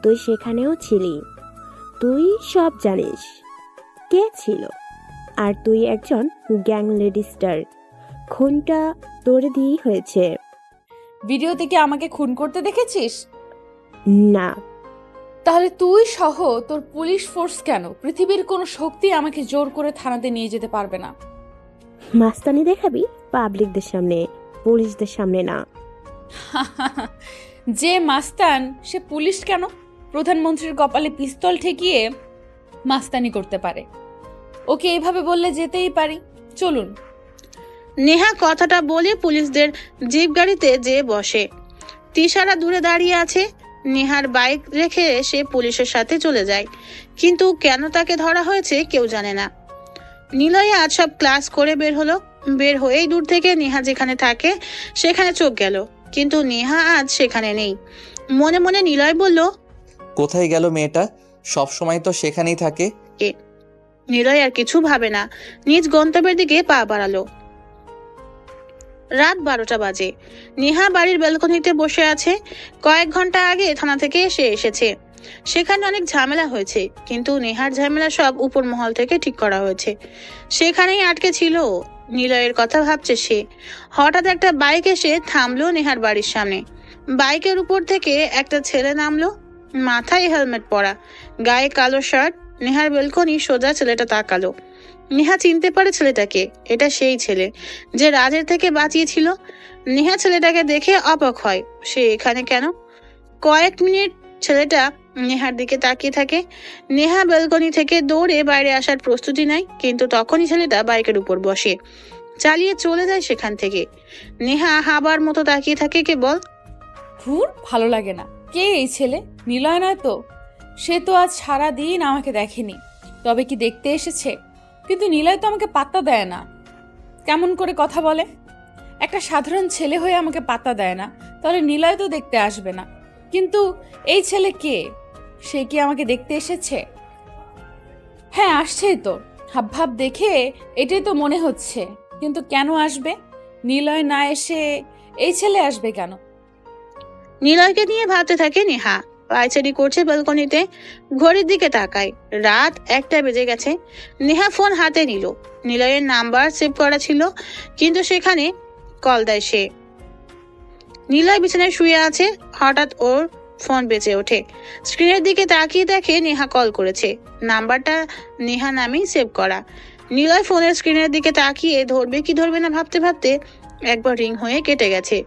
তুই সেখানেও ছিলি, তুই সব জানিস কে ছিল। আর তুই একজন গ্যাং লেডিস্টার, খুনটা তোর দিয়েই হয়েছে। ভিডিওতে কি আমাকে খুন করতে দেখেছিস? না। তাহলে তুই সহ তোর পুলিশ ফোর্স কেন? পৃথিবীর কোনো শক্তি আমাকে জোর করে থানাতে নিয়ে যেতে পারবে না। মাস্তানি দেখাবি পাবলিকদের সামনে, পুলিশদের সামনে না। যে মাস্তান সে পুলিশ কেন? প্রধানমন্ত্রীর কপালে পিস্তল ঠেকিয়ে মাস্তানি করতে পারে। ওকে এইভাবে বললে যেতেই পারি, চলুন। নেহা কথাটা বলে পুলিশদের জিপ গাড়িতে যেয়ে বসে। তিশারা দূরে দাঁড়িয়ে আছে। নেহার বাইক রেখে সে পুলিশের সাথে চলে যায়, কিন্তু কেন তাকে ধরা হয়েছে কেউ জানে না। নিলয় আজ সব ক্লাস করে বের হয়েই দূর থেকে নেহা যেখানে থাকে সেখানে চোখ গেল, কিন্তু নেহা আজ সেখানে নেই। মনে মনে নিলয় বলল, কোথায় গেল মেয়েটা? সব সময় তো সেখানেই থাকে। নিলয় আর কিছু ভাবে না, নিজ গন্তব্যের দিকে পা বাড়ালো। রাত 12টা বাজে। নেহা বাড়ির ব্যালকনিতে বসে আছে। কয়েক ঘন্টা আগে থানা থেকে এসেছে। সেখানে অনেক ঝামেলা হয়েছে, কিন্তু নেহার ঝামেলা সব উপর মহল থেকে ঠিক করা হয়েছে। সেখানেই আটকে ছিল। নিলয়ের কথা ভাবছে সে। হঠাৎ একটা বাইক এসে থামলো নেহার বাড়ির সামনে। বাইকের উপর থেকে একটা ছেলে নামলো, মাথায় হেলমেট পরা, গায়ে কালো শার্ট। নেহার ব্যালকনি সোজা ছেলেটা তাকালো। নেহা চিনতে পারে ছেলেটাকে, এটা সেই ছেলে যে রাজের থেকে বাঁচিয়েছিল। নেহা ছেলেটাকে দেখে অবাক হয়, সে এখানে কেন? কয়েক মিনিট ছেলেটা নেহার দিকে তাকিয়ে থাকে। নেহা ব্যালকনি থেকে দৌড়ে বাইরে আসার প্রস্তুতি নেয়, কিন্তু তখনই ছেলেটা বাইকের উপর বসে, চালিয়ে চলে যায় সেখান থেকে। নেহা হাবার মতো তাকিয়ে থাকে কেবল। ভালো লাগে না। কে এই ছেলে? নিলয় নয় তো? সে তো আজ সারা দিন আমাকে দেখেনি, তবে কি দেখতে এসেছে? কিন্তু নিলয় তো আমাকে পাত্তা দেয় না। কেমন করে কথা বলে? একটা সাধারণ ছেলে হয়ে আমাকে পাত্তা দেয় না, তাহলে নিলয় তো দেখতে আসবে না। কিন্তু এই ছেলে কে? সে কি আমাকে দেখতে এসেছে? হ্যাঁ, আসছেই তো। হাবভাব দেখে এটাই তো মনে হচ্ছে। কিন্তু কেন আসবে? নিলয় না এসে এই ছেলে আসবে কেন? নিলয়কে নিয়ে ভাবতে থাকে নেহা। পায়চারি করছে ব্যালকনিতে। ঘড়ির দিকে তাকায়, রাত 1টা বেজে গেছে। নেহা ফোন হাতে নিল। নিলয়ের নাম্বার সেভ করা ছিল, কিন্তু সেখানে কল দেয় সে। নিলয় বিছানায় শুয়ে আছে। হঠাৎ ওর ফোন বেজে ওঠে। স্ক্রিনের দিকে তাকিয়ে দেখে নেহা কল করেছে। নাম্বারটা নেহা নামেই সেভ করা। নিলয় ফোনের স্ক্রিনের দিকে তাকিয়ে ধরবে কি ধরবে না ভাবতে ভাবতে একবার রিং হয়ে কেটে গেছে।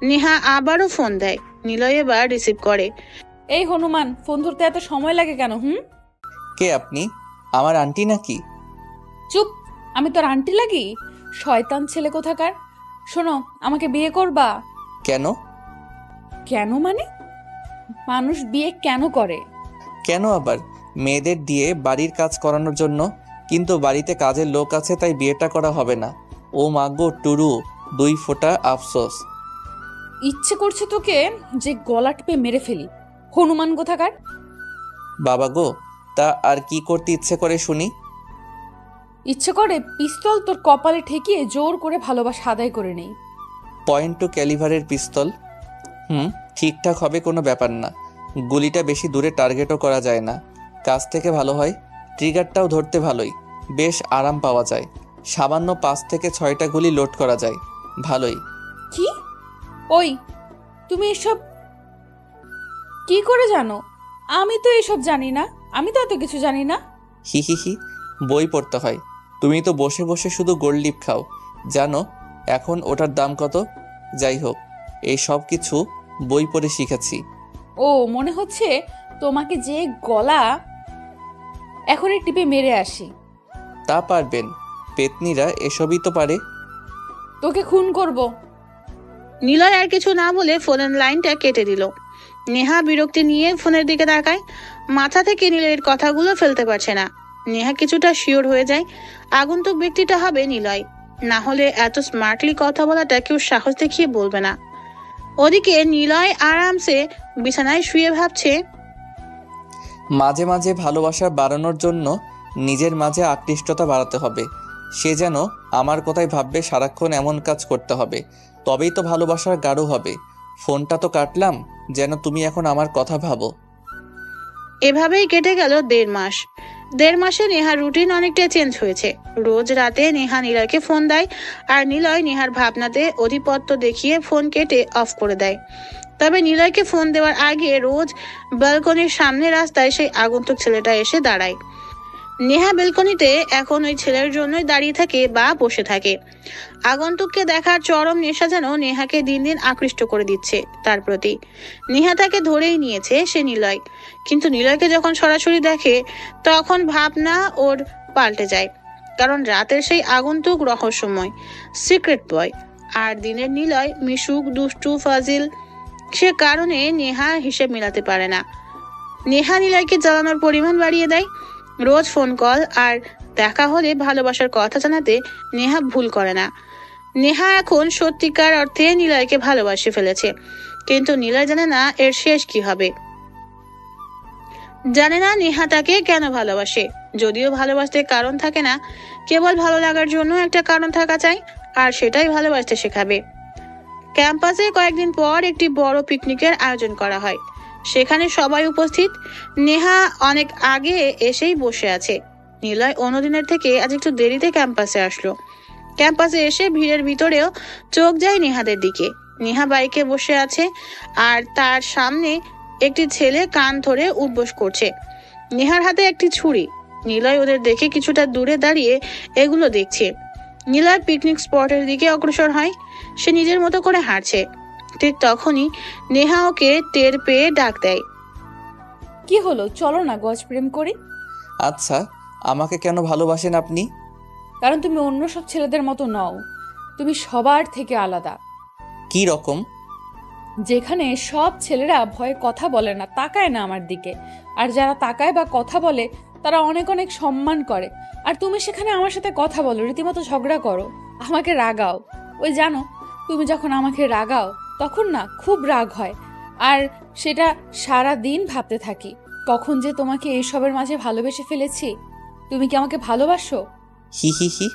নেহা আবারও ফোন দেয়। নিলয় এবার রিসিভ করে। এই হনুমান, ফোন ধরতে এত সময় লাগে কেন? কে আপনি? আমার আন্টি নাকি? চুপ, আমি তোর আন্টি লাগি? শয়তান ছেলে কোথাকার। শোনো, আমাকে বিয়ে করবা? কেন? কেন মানে? মানুষ বিয়ে কেন করে? কেন আবার? মেয়েদের দিয়ে বাড়ির কাজ করানোর জন্য। কিন্তু বাড়িতে কাজের লোক আছে, তাই বিয়েটা করা হবে না। ও মাগো টুরু, 2 ফোঁটা আফসোস। ইচ্ছে করছে তোকে যে গলা টিপে মেরে ফেলি, হনুমান কোথাকার। বাবা গো, তা আর কি করতে ইচ্ছে করে শুনি? ইচ্ছে করে পিস্তল তোর কপালে ঠেকিয়ে জোর করে ভালোবাসা আদায় করে নেই। পয়েন্ট টু ক্যালিভারের পিস্তল? ঠিকঠাক হবে, কোনো ব্যাপার না। গুলিটা বেশি দূরে টার্গেটও করা যায় না, কাছ থেকে ভালো হয়। ট্রিগারটাও ধরতে ভালোই, বেশ আরাম পাওয়া যায়। সামান্য 5 থেকে 6টা গুলি লোড করা যায়, ভালোই। কি? ওই, তুমি এসব কি করে জানো? আমি তো এসব জানি না, আমি তো এত কিছু জানি না। হি হি হি, বই পড়তে হয়। তুমি তো বসে বসে শুধু গোল্ড লিপ খাও। জানো এখন ওটার দাম কত? যাই হোক, এই সব কিছু বই পড়ে শিখেছি। ও, মনে হচ্ছে তোমাকে যে গলা এখনই টিপে মেরে আসি। তা পারবেন, পেতনিরা এসবই তো পারে। তোকে খুন করব। নিলয় আর কিছু না বলে ফোনের লাইনটা কেটে দিল। নেহা বিরক্তি নিয়ে ফোনের দিকে তাকায়। মাথা থেকে নিলয়ের কথাগুলো ফেলতে পারছে না। নেহা কিছুটা শিওর হয়ে যায় আগন্তুক ব্যক্তিটা হবে নিলয়, না হলে এত স্মার্টলি কথা বলাটা কেউ সাহস দেখিয়ে বলবে না। ওদিকে নিলয় আরামসে বিছানায় শুয়ে ভাবছে, মাঝে মাঝে ভালোবাসা বাড়ানোর জন্য নিজের মাঝে আকৃষ্টতা বাড়াতে হবে। সে যেন আমার কথাই ভাববে, সারাক্ষণ এমন কাজ করতে হবে, তবেই তো ভালোবাসার গাঢ় হবে। ফোনটা তো কাটলাম, যেন তুমি এখন আমার কথা ভাবো। এভাবেই কেটে গেল 1.5 মাস। 1.5 মাসে নেহার রুটিন অনেকটা চেঞ্জ হয়েছে। রোজ রাতে নেহা নিলয়কে ফোন দেয়, আর নিলয় নেহার ভাবনাতে আধিপত্য দেখিয়ে ফোন কেটে অফ করে দেয়। তবে নিলয়কে ফোন দেওয়ার আগে রোজ ব্যালকনির সামনে রাস্তায় সেই আগন্তুক ছেলেটা এসে দাঁড়ায়। নেহা ব্যালকনিতে এখন ওই ছেলের জন্যই দাঁড়িয়ে থাকে বা বসে থাকে। আগন্তুককে দেখার চরম নেশা যেন নেহাকে দিন দিন আকৃষ্ট করে দিচ্ছে তার প্রতি। নেহা তাকে ধরেই নিয়েছে সে নিলয়, কিন্তু নিলয়কে যখন সরাসরি দেখে তখন ভাবনা ওর পাল্টে যায়। কারণ রাতের সেই আগন্তুক রহস্যময়, সিক্রেট বয়, আর দিনের নিলয় মিশুক, দুষ্টু, ফাজিল। সে কারণে নেহা হিসেব মিলাতে পারে না। নেহা নিলয়কে জ্বালানোর পরিমাণ বাড়িয়ে দেয়। রোজ ফোন কল আর দেখা হলে ভালোবাসার কথা জানাতে নেহা ভুল করে না। নেহা এখন সত্যিকার অর্থে নিলয়কে ভালোবাসে ফেলেছে, কিন্তু নিলয় জানে না এর শেষ কি হবে। জানে না নেহা তাকে কেন ভালোবাসে। যদিও ভালোবাসতে কারণ থাকে না, কেবল ভালো লাগার জন্য একটা কারণ থাকা চাই, আর সেটাই ভালোবাসতে শেখাবে। ক্যাম্পাসে কয়েকদিন পর একটি বড় পিকনিকের আয়োজন করা হয়। সেখানে সবাই উপস্থিত। নেহা অনেক আগে এসেই বসে আছে। নিলয় অন্যদিনের থেকে আজ একটু দেরিতে ক্যাম্পাসে আসলো। ক্যাম্পাসে এসে ভিড়ের ভিতরেও চোখ যায় নেহাদের দিকে। নেহা বাইকে বসে আছে, আর তার সামনে একটি ছেলে কান ধরে উঠবোস করছে। নেহার হাতে একটি ছুরি। নিলয় ওদের দেখে কিছুটা দূরে দাঁড়িয়ে এগুলো দেখছে। নিলয় পিকনিক স্পটের দিকে অগ্রসর হয়। সে নিজের মতো করে হাঁটছে। ঠিক তখনই নেহা ওকে টের পেয়ে ডাক দেয়। কি হলো, চলো না গজ প্রেম করি। আচ্ছা, আমাকে কেন ভালোবাসেন আপনি? কারণ তুমি অন্য সব ছেলেদের মতো নও, তুমি সবার থেকে আলাদা। কি রকম? যেখানে সব ছেলেরা ভয়ে কথা বলে না, তাকায় না আমার দিকে, আর যারা তাকায় বা কথা বলে তারা অনেক অনেক সম্মান করে, আর তুমি সেখানে আমার সাথে কথা বলো, রীতিমতো ঝগড়া করো, আমাকে রাগাও। ওই জানো, তুমি যখন আমাকে রাগাও তখন না খুব রাগ হয়, আর সেটা সারা দিন ভাবতে থাকি কখন যে তোমাকে এইসবের মাঝে ভালোবেসে ফেলেছি। তুমি কি আমাকে ভালোবাসো? হি হি হি।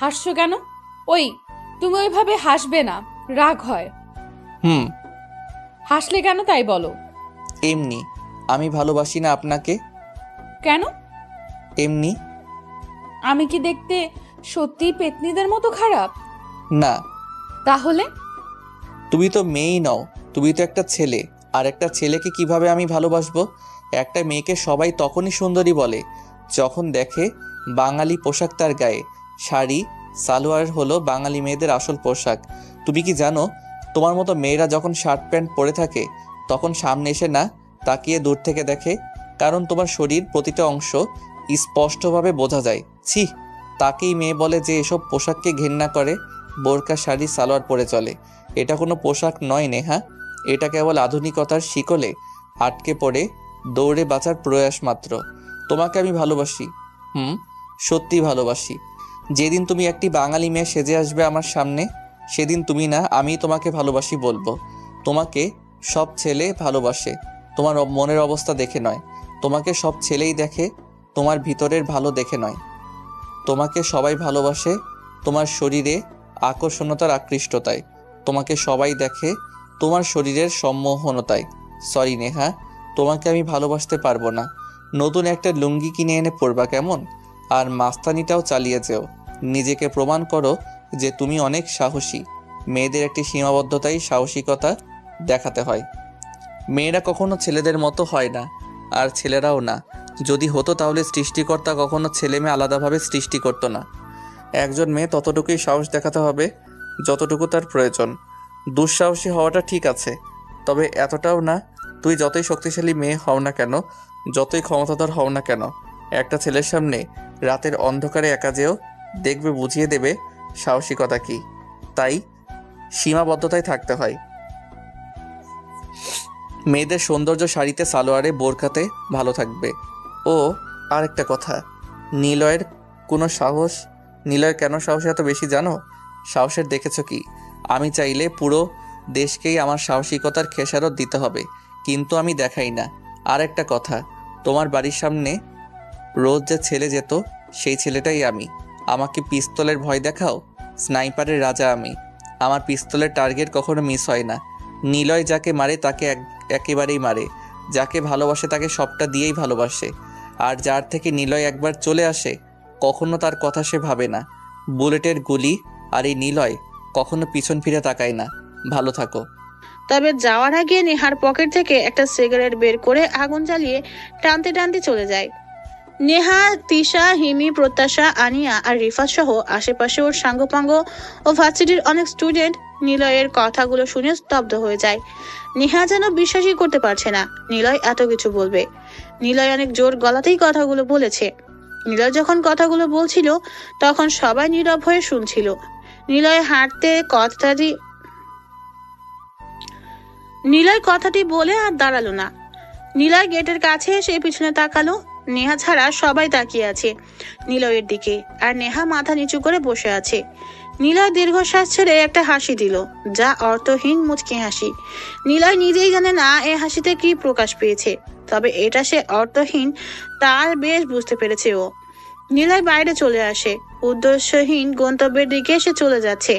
হাসছো কেন? ওই, তুমি ওইভাবে হাসবে না, রাগ হয়। হুম। হাসলে কেন তাই বলো। এমনি। আমি ভালোবাসি না আপনাকে। কেন? এমনি। আমি কি দেখতে সত্যি পেতনিদের মতো খারাপ? না, তাহলে? তুমি তো মেয়েই নও, তুমি তো একটা ছেলে। আর একটা ছেলেকে কিভাবে আমি ভালোবাসবো? একটা মেয়েকে সবাই তখনই সুন্দরী বলে যখন দেখে বাঙালি পোশাক তার গায়ে। শাড়ি সালোয়ার হলো বাঙালি মেয়েদের আসল পোশাক। তুমি কি জানো, তোমার মতো মেয়েরা যখন শার্ট প্যান্ট পরে থাকে তখন সামনে এসে না তাকিয়ে দূর থেকে দেখে, কারণ তোমার শরীর প্রতিটা অংশ স্পষ্টভাবে বোঝা যায়। ছি, তাকেই মেয়ে বলে যে এসব পোশাককে ঘেন্না করে, বোরকা শাড়ি সালোয়ার পরে চলে। এটা কোনো পোশাক নয় নেহা, এটা কেবল আধুনিকতার শিকলে আটকে পড়ে দৌড়ে বাঁচার প্রয়াস মাত্র। তোমাকে আমি ভালোবাসি, সত্যি ভালোবাসি। যেদিন তুমি একটি বাঙালি মেয়ে সেজে আসবে আমার সামনে, সেদিন তুমি না আমি তোমাকে ভালোবাসি বলবো। তোমাকে সব ছেলে ভালোবাসে তোমার মনের অবস্থা দেখে নয়, তোমাকে সব ছেলেই দেখে তোমার ভিতরের ভালো দেখে নয়। তোমাকে সবাই ভালোবাসে তোমার শরীরে আকর্ষণতার আকৃষ্টতায়, তোমাকে সবাই দেখে তোমার শরীরের সম্মোহনতায়। সরি নেহা, তোমাকে আমি ভালোবাসতে পারবো না। নতুন একটা লুঙ্গি কিনে এনে পরবা কেমন? আর মাস্তানিটাও চালিয়ে যেও। নিজেকে প্রমাণ করো যে তুমি অনেক সাহসী। মেয়েদের একটি সীমাবদ্ধতাই সাহসিকতা দেখাতে হয়। মেয়েরা কখনো ছেলেদের মতো হয় না, আর ছেলেরাও না। যদি হতো তাহলে সৃষ্টিকর্তা কখনো ছেলে মেয়ে আলাদাভাবে সৃষ্টি করতো না। একজন মেয়ে ততটুকুই সাহস দেখাতে হবে যতটুকু তার প্রয়োজন। দুঃসাহসী হওয়াটা ঠিক আছে, তবে এতটাও না। তুই যতই শক্তিশালী মেয়ে হও না কেন, যতই ক্ষমতাধর হও না কেন, একটা ছেলের সামনে রাতের অন্ধকারে একা যেও, দেখবে বুঝিয়ে দেবে সাহসিকতা কি। তাই সীমাবদ্ধতায় থাকতে হয়। মেয়েদের সৌন্দর্য শাড়িতে সালোয়ারে বোরকাতে ভালো থাকবে। ও আরেকটা কথা, নিলয়ের কোনো সাহস, নিলয়ের কেন সাহস এত বেশি জানো? সাহসের দেখেছো কি? আমি চাইলে পুরো দেশকেই আমার সাহসিকতার খেসারত দিতে হবে, কিন্তু আমি দেখাই না। আর একটা কথা, তোমার বাড়ির সামনে রোজ যে ছেলে যেত সেই ছেলেটাই আমি। আমাকে পিস্তলের ভয় দেখাও? স্নাইপারের রাজা আমি। আমার পিস্তলের টার্গেট কখনো মিস হয় না। নিলয় যাকে মারে তাকে একেবারেই মারে, যাকে ভালোবাসে তাকে সবটা দিয়েই ভালোবাসে। আর যার থেকে নিলয় একবার চলে আসে কখনো তার কথা সে ভাবে না। বুলেটের গুলি আর এই নিলয় কখনো পিছন ফিরে তাকায় না। ভালো থাকো। তবে যাওয়ার আগে নেহার পকেট থেকে একটা সিগারেট বের করে আগুন জ্বালিয়ে টানতে টানতে চলে যায়। নেহা, তিশা, হিমি, প্রত্যাশা, আনিয়া আর রিফাত সহ আশেপাশে ওর সাঙ্গপাঙ্গ ও ভার্সিটির অনেক স্টুডেন্ট নিলয়ের কথাগুলো শুনে স্তব্ধ হয়ে যায়। নেহা যেন বিশ্বাসই করতে পারছে না নিলয় এত কিছু বলবে। নিলয় অনেক জোর গলাতেই কথাগুলো বলেছে। নিলয় যখন কথাগুলো বলছিল তখন সবাই নীরব হয়ে শুনছিল। নিলয় কথাটি বলে আর দাঁড়ালো না। নিলয় গেটের কাছে এসে পিছনে তাকালো। নেহা ছাড়া সবাই তাকিয়ে আছে নিলয়ের দিকে, আর নেহা মাথা নিচু করে বসে আছে। নিলয় দীর্ঘশ্বাস ছেড়ে একটা হাসি দিল, যা অর্থহীন মুচকি হাসি। নিলয় নিজেই জানে না এ হাসিতে কি প্রকাশ পেয়েছে, তবে এটা সে অর্থহীন তার বেশ বুঝতে পেরেছে ও। নিলয় বাইরে চলে আসে, উদ্দেশ্যহীন গন্তব্যের দিকে সে চলে যাচ্ছে।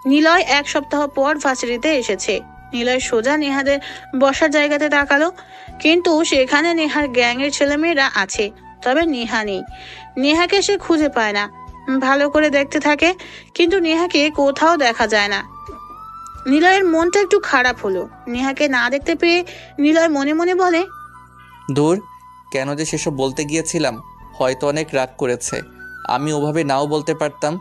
নিলয় 1 সপ্তাহ পর ভার্সিটিতে এসেছে। নিলয় সোজা নেহাদের বসার জায়গাতে তাকালো, কিন্তু সেখানে নেহার গ্যাংয়ের ছেলেমেয়েরা আছে, তবে নেহা নেই। নেহাকে সে খুঁজে পায় না। ভালো করে দেখতে থাকে, কিন্তু নেহাকে কোথাও দেখা যায় না। নিলয়ের মনটা একটু খারাপ হলো। নেহাকে না দেখতে পেয়ে নিলয় মনে মনে বলে, দূর, কেন যে সেসব বলতে গিয়েছিলাম। হয়তো অনেক রাগ করেছে, আমি ওভাবে নাও বলতে পারতাম।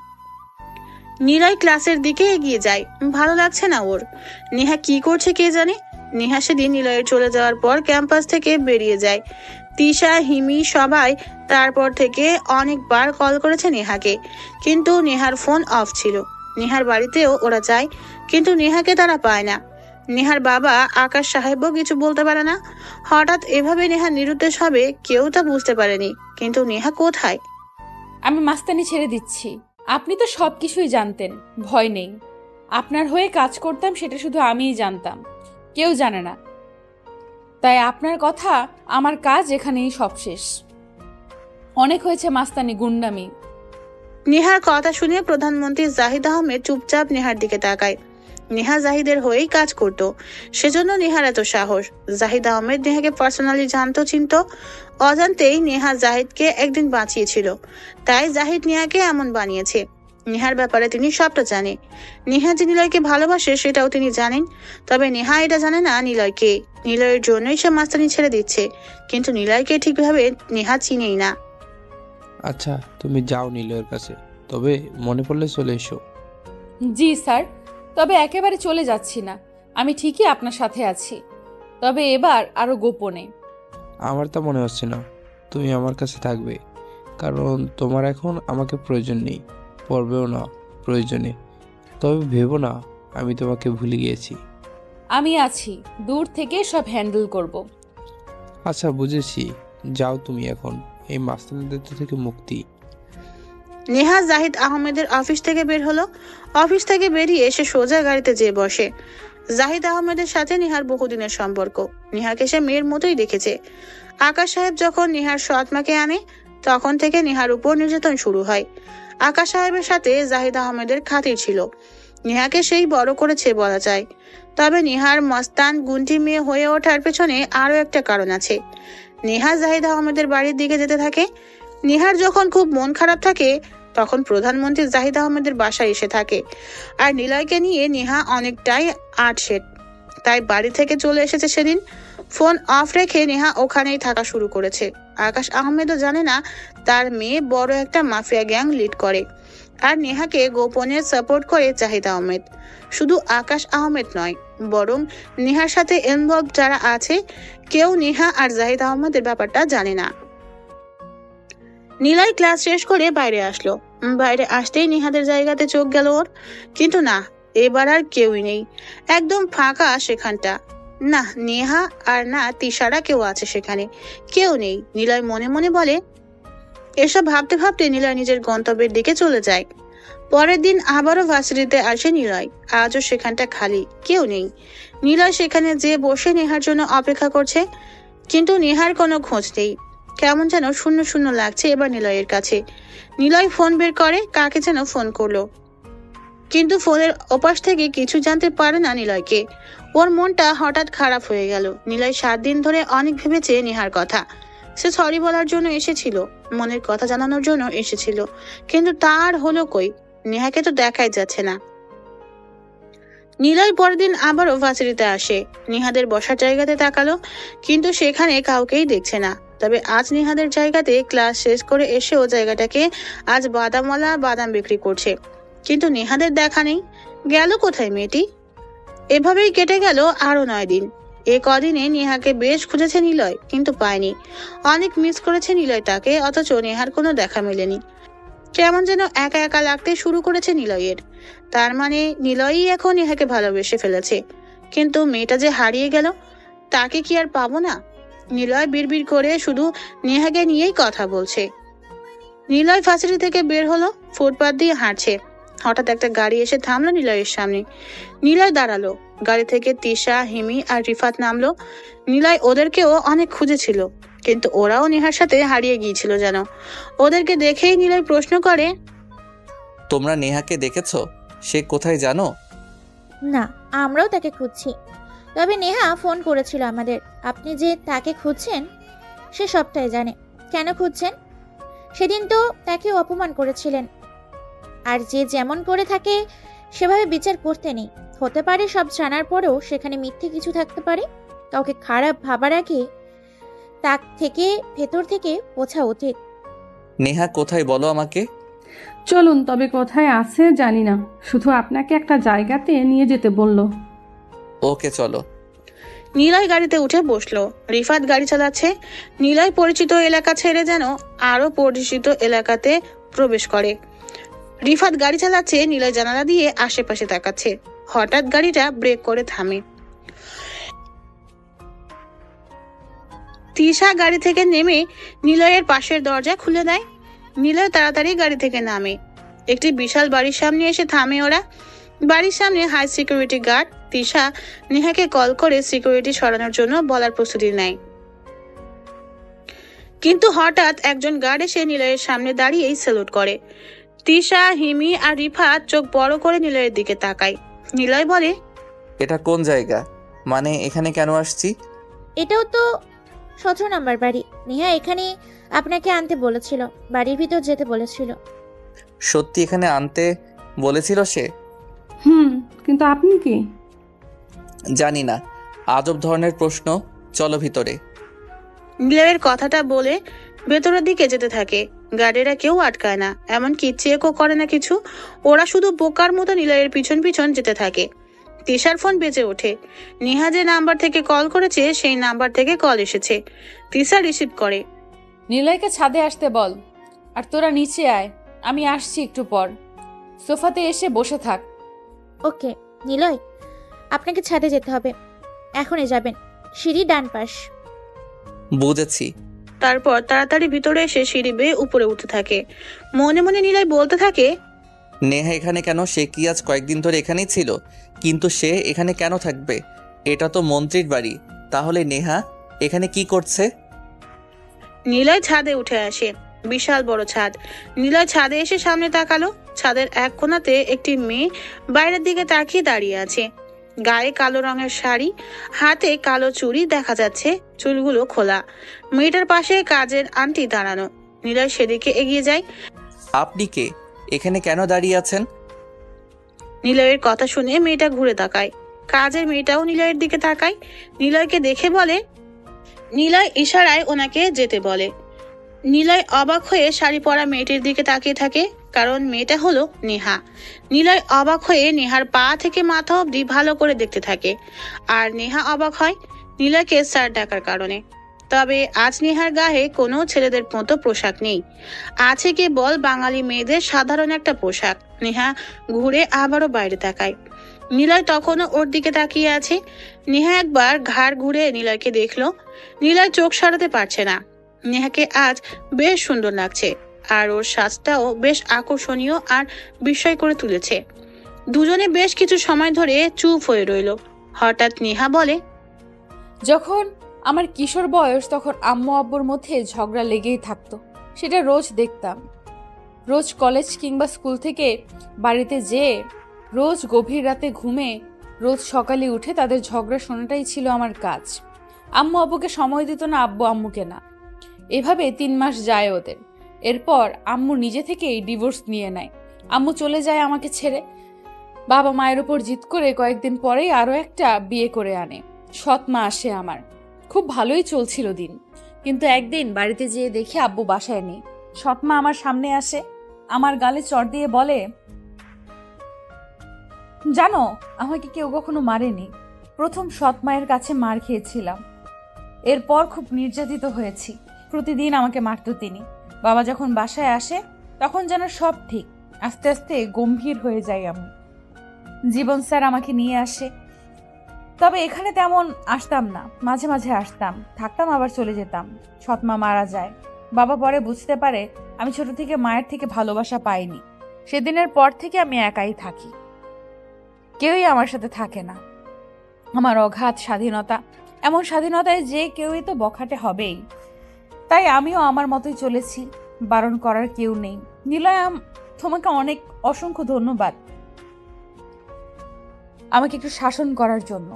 নিলয় ক্লাসের দিকে এগিয়ে যায়। ভালো লাগছে না ওর। নেহা কি করছে কে জানে। নেহা সেদিন নিলয়ের চলে যাওয়ার পর ক্যাম্পাস থেকে বেরিয়ে যায়। তিশা, হিমি সবাই তারপর থেকে অনেকবার কল করেছে নেহাকে, কিন্তু নেহার ফোন অফ ছিল। নেহার বাড়িতেও ওরা যায়, কিন্তু নেহাকে তারা পায় না। নেহার বাবা আকাশ সাহেবও কিছু বলতে পারে না। হঠাৎ এভাবে নেহা নিরুদ্দেশ হবে কেউ তা বুঝতে পারেনি, কিন্তু নেহা কোথায়? আমি মাস্তানি ছেড়ে দিচ্ছি। আপনি তো সব কিছুই জানতেন, ভয় নেই। আপনার হয়ে কাজ করতাম সেটা শুধু আমিই জানতাম, কেউ জানে না। তাই আপনার কথা, আমার কাজ এখানেই সব শেষ। অনেক হয়েছে মাস্তানি, গুন্ডামি। নেহার কথা শুনে প্রধানমন্ত্রী জাহিদ আহমেদ চুপচাপ নেহার দিকে তাকায়। নেহা জাহিদের হয়েই কাজ করত, সেজন্য নেহার এত সাহস। জাহিদ আহমেদ নেহাকে পার্সোনালি জানতো, চিনতো। অজান্তেই নেহা জাহিদকে একদিন বাঁচিয়েছিল, তাই জাহিদ নেহাকে এমন বানিয়েছে। নেহার ব্যাপারে তিনি সবটা জানে। নেহা যে নিলয়কে ভালোবাসে সেটাও তিনি জানেন, তবে নেহা এটা জানে না নিলয়কে। নিলয়ের জন্যই সে মাস্তানি ছেড়ে দিচ্ছে, কিন্তু নিলয়কে ঠিকভাবে নেহা চিনেই না। আচ্ছা, তুমি যাও নিলয়ের কাছে, তবে মনে পড়লে চলে এসো। জি স্যার, তবে একেবারে চলে যাচ্ছি না, আমি ঠিকই আপনার সাথে আছি, তবে এবার আরো গোপনে। আমার তা মনে হচ্ছে না তুমি আমার কাছে থাকবে, কারণ তোমার এখন আমাকে প্রয়োজন নেই, পড়বেও না প্রয়োজনে। তবে ভেবো না আমি তোমাকে ভুলে গিয়েছি। আমি আছি, দূর থেকে সব হ্যান্ডেল করব। আচ্ছা বুঝেছি, যাও তুমি এখন, এই মাস্তানদের থেকে মুক্তি। নেহা জাহিদ আহমেদের অফিস থেকে বের হলো। অফিস থেকে বেরিয়ে এসে সোজা গাড়িতে যেয়ে বসে। জাহিদ আহমেদের সাথে নেহার বহুদিনের সম্পর্ক। নেহাকে সে মেয়ের মতোই দেখেছে। আকাশ সাহেব যখন নেহার সৎমাকে আনে, তখন থেকে নেহার উপর নির্যাতন শুরু হয়। আকাশ সাহেবের সাথে জাহিদ আহমেদের খাতির ছিল, নেহাকে সেই বড় করেছে বলা যায়। তবে নেহার মস্তান গুন্টি মেয়ে হয়ে ওঠার পেছনে আরো একটা কারণ আছে। নেহা জাহিদ আহমেদের বাড়ির দিকে যেতে থাকে। নেহার যখন খুব মন খারাপ থাকে, তখন প্রধানমন্ত্রী জাহিদ আহমেদের বাসায় এসে থাকে। আর নিলয়কে নিয়ে নেহা অনেকটাই আটসেট, তাই বাড়ি থেকে চলে এসেছে সেদিন। ফোন অফ রেখে নেহা ওখানেই থাকা শুরু করেছে। আকাশ আহমেদও জানে না তার মেয়ে বড় একটা মাফিয়া গ্যাং লিড করে, আর নেহাকে গোপনে সাপোর্ট করে জাহিদ আহমেদ। শুধু আকাশ আহমেদ নয়, বরং নেহার সাথে ইনভলভ যারা আছে, কেউ নেহা আর জাহিদ আহমেদের ব্যাপারটা জানে না। নিলয় ক্লাস শেষ করে বাইরে আসলো। বাইরে আসতেই নেহাদের জায়গাতে চোখ গেল ওর, কিন্তু না, এবার আর কেউই নেই। একদম ফাঁকা সেখানটা। না নেহা আর না তিশারা কেউ আছে সেখানে, কেউ নেই। নিলয় মনে মনে বলে। এসব ভাবতে ভাবতে নিলয় নিজের গন্তব্যের দিকে চলে যায়। পরের দিন আবারও ভার্সিটিতে আসে নিলয়। আজও সেখানটা খালি, কেউ নেই। নিলয় সেখানে যে বসে নেহার জন্য অপেক্ষা করছে, কিন্তু নেহার কোনো খোঁজ নেই। কেমন যেন শূন্য শূন্য লাগছে এবার নিলয়ের কাছে। নিলয় ফোন বের করে, কাকে যেন ফোন করলো, কিন্তু ফোনের ওপাশ থেকে কিছু জানতে পারে না নিলয়কে। ওর মনটা হঠাৎ খারাপ হয়ে গেল। নিলয় 7 দিন ধরে অনেক ভেবেছে নেহার কথা। সে সরি বলার জন্য এসেছিল, মনের কথা জানানোর জন্য এসেছিল, কিন্তু তার হলো কই? নেহাকে তো দেখাই যাচ্ছে না। নিলয় পরের দিন আবারও ভার্সিটিতে আসে। নেহাদের বসার জায়গাতে তাকালো, কিন্তু সেখানে কাউকেই দেখছে না। তবে আজ নেহাদের জায়গাতে ক্লাস শেষ করে এসেও জায়গাটাকে আজ বাদামওয়ালা বাদাম বিক্রি করছে, কিন্তু নেহাদের দেখা নেই। গেল কোথায় মেয়েটি? এভাবেই কেটে গেল আরো 9 দিন। এ কদিনে নেহাকে বেশ খুঁজেছে নিলয়, কিন্তু পায়নি। অনেক মিস করেছে নিলয় তাকে, অথচ নেহার কোনো দেখা মেলেনি। কেমন যেন একা একা লাগতে শুরু করেছে নিলয়ের। তার মানে নিলয়ই এখন নেহাকে ভালোবেসে ফেলেছে। কিন্তু মেয়েটা যে হারিয়ে গেল, তাকে কি আর পাবো না? নিলয় বিড়বিড় করে শুধু নেহাকে নিয়েই কথা বলছে। নিলয় ভার্সিটি থেকে বের হলো, ফুটপাত দিয়ে হাঁটছে। হঠাৎ একটা গাড়ি এসে থামলো নিলয়ের সামনে। নিলয় দাঁড়ালো। গাড়ি থেকে তিশা, হিমি আর রিফাত নামলো। নিলয় ওদেরকেও অনেক খুঁজেছিল, কিন্তু ওরাও নেহার সাথে হারিয়ে গিয়েছিল যেন। ওদেরকে দেখেই নিলয় প্রশ্ন করে, তোমরা নেহাকে দেখেছো? সে কোথায় জানো? না, আমরাও তাকে খুঁজছি। তবে নেহা ফোন করেছিল আমাদের। আপনি যে তাকে খুঁজছেন সে সবটাই জানে। কেন খুঁজছেন? সেদিন তো তাকে অপমান করেছিলেন। আর যে যেমন করে থাকে সেভাবে বিচার করতে নেই। হতে পারে সব জানার পরেও সেখানে মিথ্যে কিছু থাকতে পারে। কাউকে খারাপ ভাবার আগে তার থেকে ভেতর থেকে বোঝা উচিত। নেহা কোথায় বলো আমাকে? চলুন, তবে কোথায় আছে জানি না, শুধু আপনাকে একটা জায়গাতে নিয়ে যেতে বলল। ওকে চলো। নিলয় গাড়িতে উঠে বসলো। রিফাত গাড়ি চালাচ্ছে। নিলয় পরিচিত এলাকা ছেড়ে যেন আরো পরিচিত এলাকাতে প্রবেশ করে। রিফাত গাড়ি চালাচ্ছে, নিলয় জানালা দিয়ে আশেপাশে তাকাচ্ছে। হঠাৎ গাড়িটা ব্রেক করে থামে। তিশা গাড়ি থেকে নেমে নিলয়ের পাশের দরজা খুলে দেয়। নিলয় তাড়াতাড়ি গাড়ি থেকে নামে। একটি বিশাল বাড়ির সামনে এসে থামে ওরা। বাড়ির সামনে হাই সিকিউরিটি গার্ড। তিশা নেহাকে কল করে সিকিউরিটি সরানোর জন্য বলার প্রস্তুতি নেয়, কিন্তু হঠাৎ একজন গার্ড এসে নিলয়ের সামনে দাঁড়িয়েই স্যালুট করে। তিশা, হিমি আর রিফাত চোখ বড় করে নিলয়ের দিকে তাকায়। নিলয় বলে, এটা কোন জায়গা? মানে এখানে কেন আসছি? এটাও তো 17 নম্বর বাড়ি। নেহা এখানে আপনাকে আনতে বলেছিল, বাড়ির ভিতর যেতে বলেছিল। সত্যি এখানে আনতে বলেছিল সে? কিন্তু আপনি কি? জানি না, আজব ধরনের প্রশ্ন। চলো ভিতরে। নিলয়ের কথাটা বলে ভেতরের দিকে যেতে থাকে। গার্ডেরা কেউ আটকায় না, এমনকি চেকও করে না কিছু। ওরা শুধু বোকার মতো নিলয়ের পিছন পিছন যেতে থাকে। তিশার ফোন বেজে ওঠে। নেহা যে নাম্বার থেকে কল করেছে সেই নাম্বার থেকে কল এসেছে। তিশা রিসিভ করে। নিলয়কে ছাদে আসতে বল, আর তোরা নিচে আয়, আমি আসছি একটু পর। সোফাতে এসে বসে থাক। ওকে নিলয়, আপনাকে ছাদে যেতে হবে, এখনই যাবেন, সিঁড়ি ডান পাশ। বুঝেছি। তারপর তাড়াতাড়ি ভিতরে এসে সিঁড়ি বেয়ে উপরে উঠতে থাকে। মনে মনে নিলয় বলতে থাকে, নেহা এখানে কেন? সে কি আজ কয়েকদিন ধরে এখানেই ছিল? কিন্তু সে এখানে কেন থাকবে? এটা তো মন্ত্রীর বাড়ি। তাহলে নেহা এখানে কি করছে? নিলয় ছাদে উঠে আসে। বিশাল বড় ছাদ। নিলয় ছাদে এসে সামনে তাকালো। ছাদের এক কোণাতে একটি মেয়ে বাইরের দিকে তাকিয়ে দাঁড়িয়ে আছে। গায়ে কালো রঙের শাড়ি, হাতে কালো চুড়ি দেখা যাচ্ছে, চুলগুলো খোলা। মেয়েটার পাশে কাজের আন্টি দাঁড়ানো। নিলয় সেদিকে এগিয়ে যায়। আপনি কে? এখানে কেন দাঁড়িয়ে আছেন? নিলয়ের কথা শুনে মেয়েটা ঘুরে তাকায়। কাজের মেয়েটাও নিলয়ের দিকে তাকায়। নিলয়কে দেখে বলে, নিলয় ইশারায় ওনাকে যেতে বলে। নিলয় অবাক হয়ে শাড়ি পরা মেয়েটির দিকে তাকিয়ে থাকে, কারণ মেয়েটা হলো নেহা। নিলয় অবাক হয়ে নেহার পা থেকে মাথা অবধি ভালো করে দেখতে থাকে। আর নেহা অবাক হয় নিলয়কে স্যার ডাকার কারণে। তবে আজ নেহার গায়ে কোনো ছেলেদের মতো পোশাক নেই, আছে কেবল বাঙালি মেয়েদের সাধারণ একটা পোশাক। নেহা ঘুরে আবারও বাইরে তাকায়। নিলয় তখনও ওর দিকে তাকিয়ে আছে। নেহা একবার ঘাড় ঘুরে নিলয়কে দেখলো। নিলয় চোখ সরাতে পারছে না। নেহাকে আজ বেশ সুন্দর লাগছে, আর ওর সাজটাও বেশ আকর্ষণীয় আর বিস্ময় করে তুলেছে। দুজনে বেশ কিছু সময় ধরে চুপ হয়ে রইল। হঠাৎ নেহা বলে, যখন আমার কিশোর বয়স তখন আম্মু আব্বুর মধ্যে ঝগড়া লেগেই থাকতো, সেটা রোজ দেখতাম। রোজ কলেজ কিংবা স্কুল থেকে বাড়িতে যেয়ে, রোজ গভীর রাতে ঘুমে, রোজ সকালে উঠে তাদের ঝগড়া শোনাটাই ছিল আমার কাজ। আম্মু আব্বুকে সময় দিত না, আব্বু আম্মুকে না। এভাবে 3 মাস যায় ওদের। এরপর আম্মু নিজে থেকেই ডিভোর্স নিয়ে নেয়। আম্মু চলে যায় আমাকে ছেড়ে। বাবা মায়ের উপর জিদ করে কয়েকদিন পরেই আরও একটা বিয়ে করে আনে। সৎ মা আসে আমার। খুব ভালোই চলছিল দিন, কিন্তু একদিন বাড়িতে যেয়ে দেখি আব্বু বাসায় নেই। সৎ মা আমার সামনে আসে, আমার গালে চড় দিয়ে বলে, জানো আমাকে কেউ কখনো মারেনি, প্রথম সৎ মায়ের কাছে মার খেয়েছিলাম। এরপর খুব নির্যাতিত হয়েছি, প্রতিদিন আমাকে মারত তিনি। বাবা যখন বাসায় আসে তখন যেন সব ঠিক। আস্তে আস্তে গম্ভীর হয়ে যাই আমি। জীবন স্যার আমাকে নিয়ে আসে, তবে এখানে তেমন আসতাম না, মাঝে মাঝে আসতাম, থাকতাম, আবার চলে যেতাম। সৎমা মারা যায়। বাবা পরে বুঝতে পারে আমি ছোট থেকে মায়ের থেকে ভালোবাসা পাইনি। সেদিনের পর থেকে আমি একাই থাকি, কেউই আমার সাথে থাকে না। আমার অগাধ স্বাধীনতা, এমন স্বাধীনতায় যে কেউই তো বখাটে হবেই। তাই আমিও আমার মতোই চলেছি, বারণ করার কেউ নেই। নিলয়, তোমাকে অনেক অসংখ্য ধন্যবাদ আমাকে একটু শাসন করার জন্য।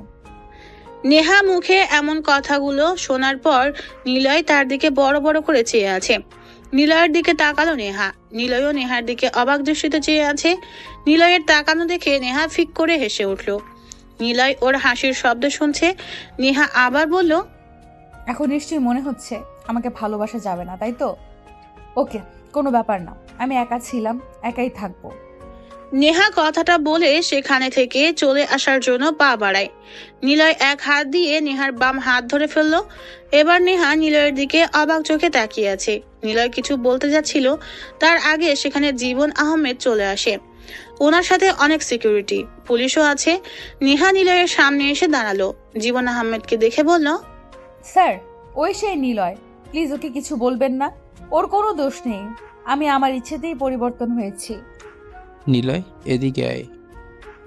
নেহা মুখে এমন কথাগুলো শোনার পর নিলয় তার দিকে বড় বড় করে চেয়ে আছে। নিলয়ের দিকে তাকালো নেহা। নিলয়ও নেহার দিকে অবাক দৃষ্টিতে চেয়ে আছে। নিলয়ের তাকানো দেখে নেহা ফিক করে হেসে উঠল। নিলয় ওর হাসির শব্দ শুনছে। নেহা আবার বলল, এখন নিশ্চয়ই মনে হচ্ছে আমাকে ভালোবাসা যাবে না, তাই তো? ওকে, কোনো ব্যাপার না, আমি একা ছিলাম, একাই থাকবো। নেহা কথাটা বলে সেখানে থেকে চলে আসার জন্য পা বাড়ায়। নিলয় এক হাত দিয়ে নেহার বাম হাত ধরে ফেললো। এবার নেহা নিলয়ের দিকে অবাক চোখে তাকিয়ে আছে। নিলয় কিছু বলতে যাচ্ছিল, তার আগে সেখানে জীবন আহমেদ চলে আসে। ওনার সাথে অনেক সিকিউরিটি, পুলিশও আছে। নেহা নিলয়ের সামনে এসে দাঁড়ালো। জীবন আহমেদকে দেখে বলল, স্যার, ওই সেই নিলয়, প্লিজ ওকে কিছু বলবেন না, ওর কোনো দোষ নেই, আমি আমার ইচ্ছেতেই পরিবর্তন হয়েছি। নিলয়, এদিকে আয়।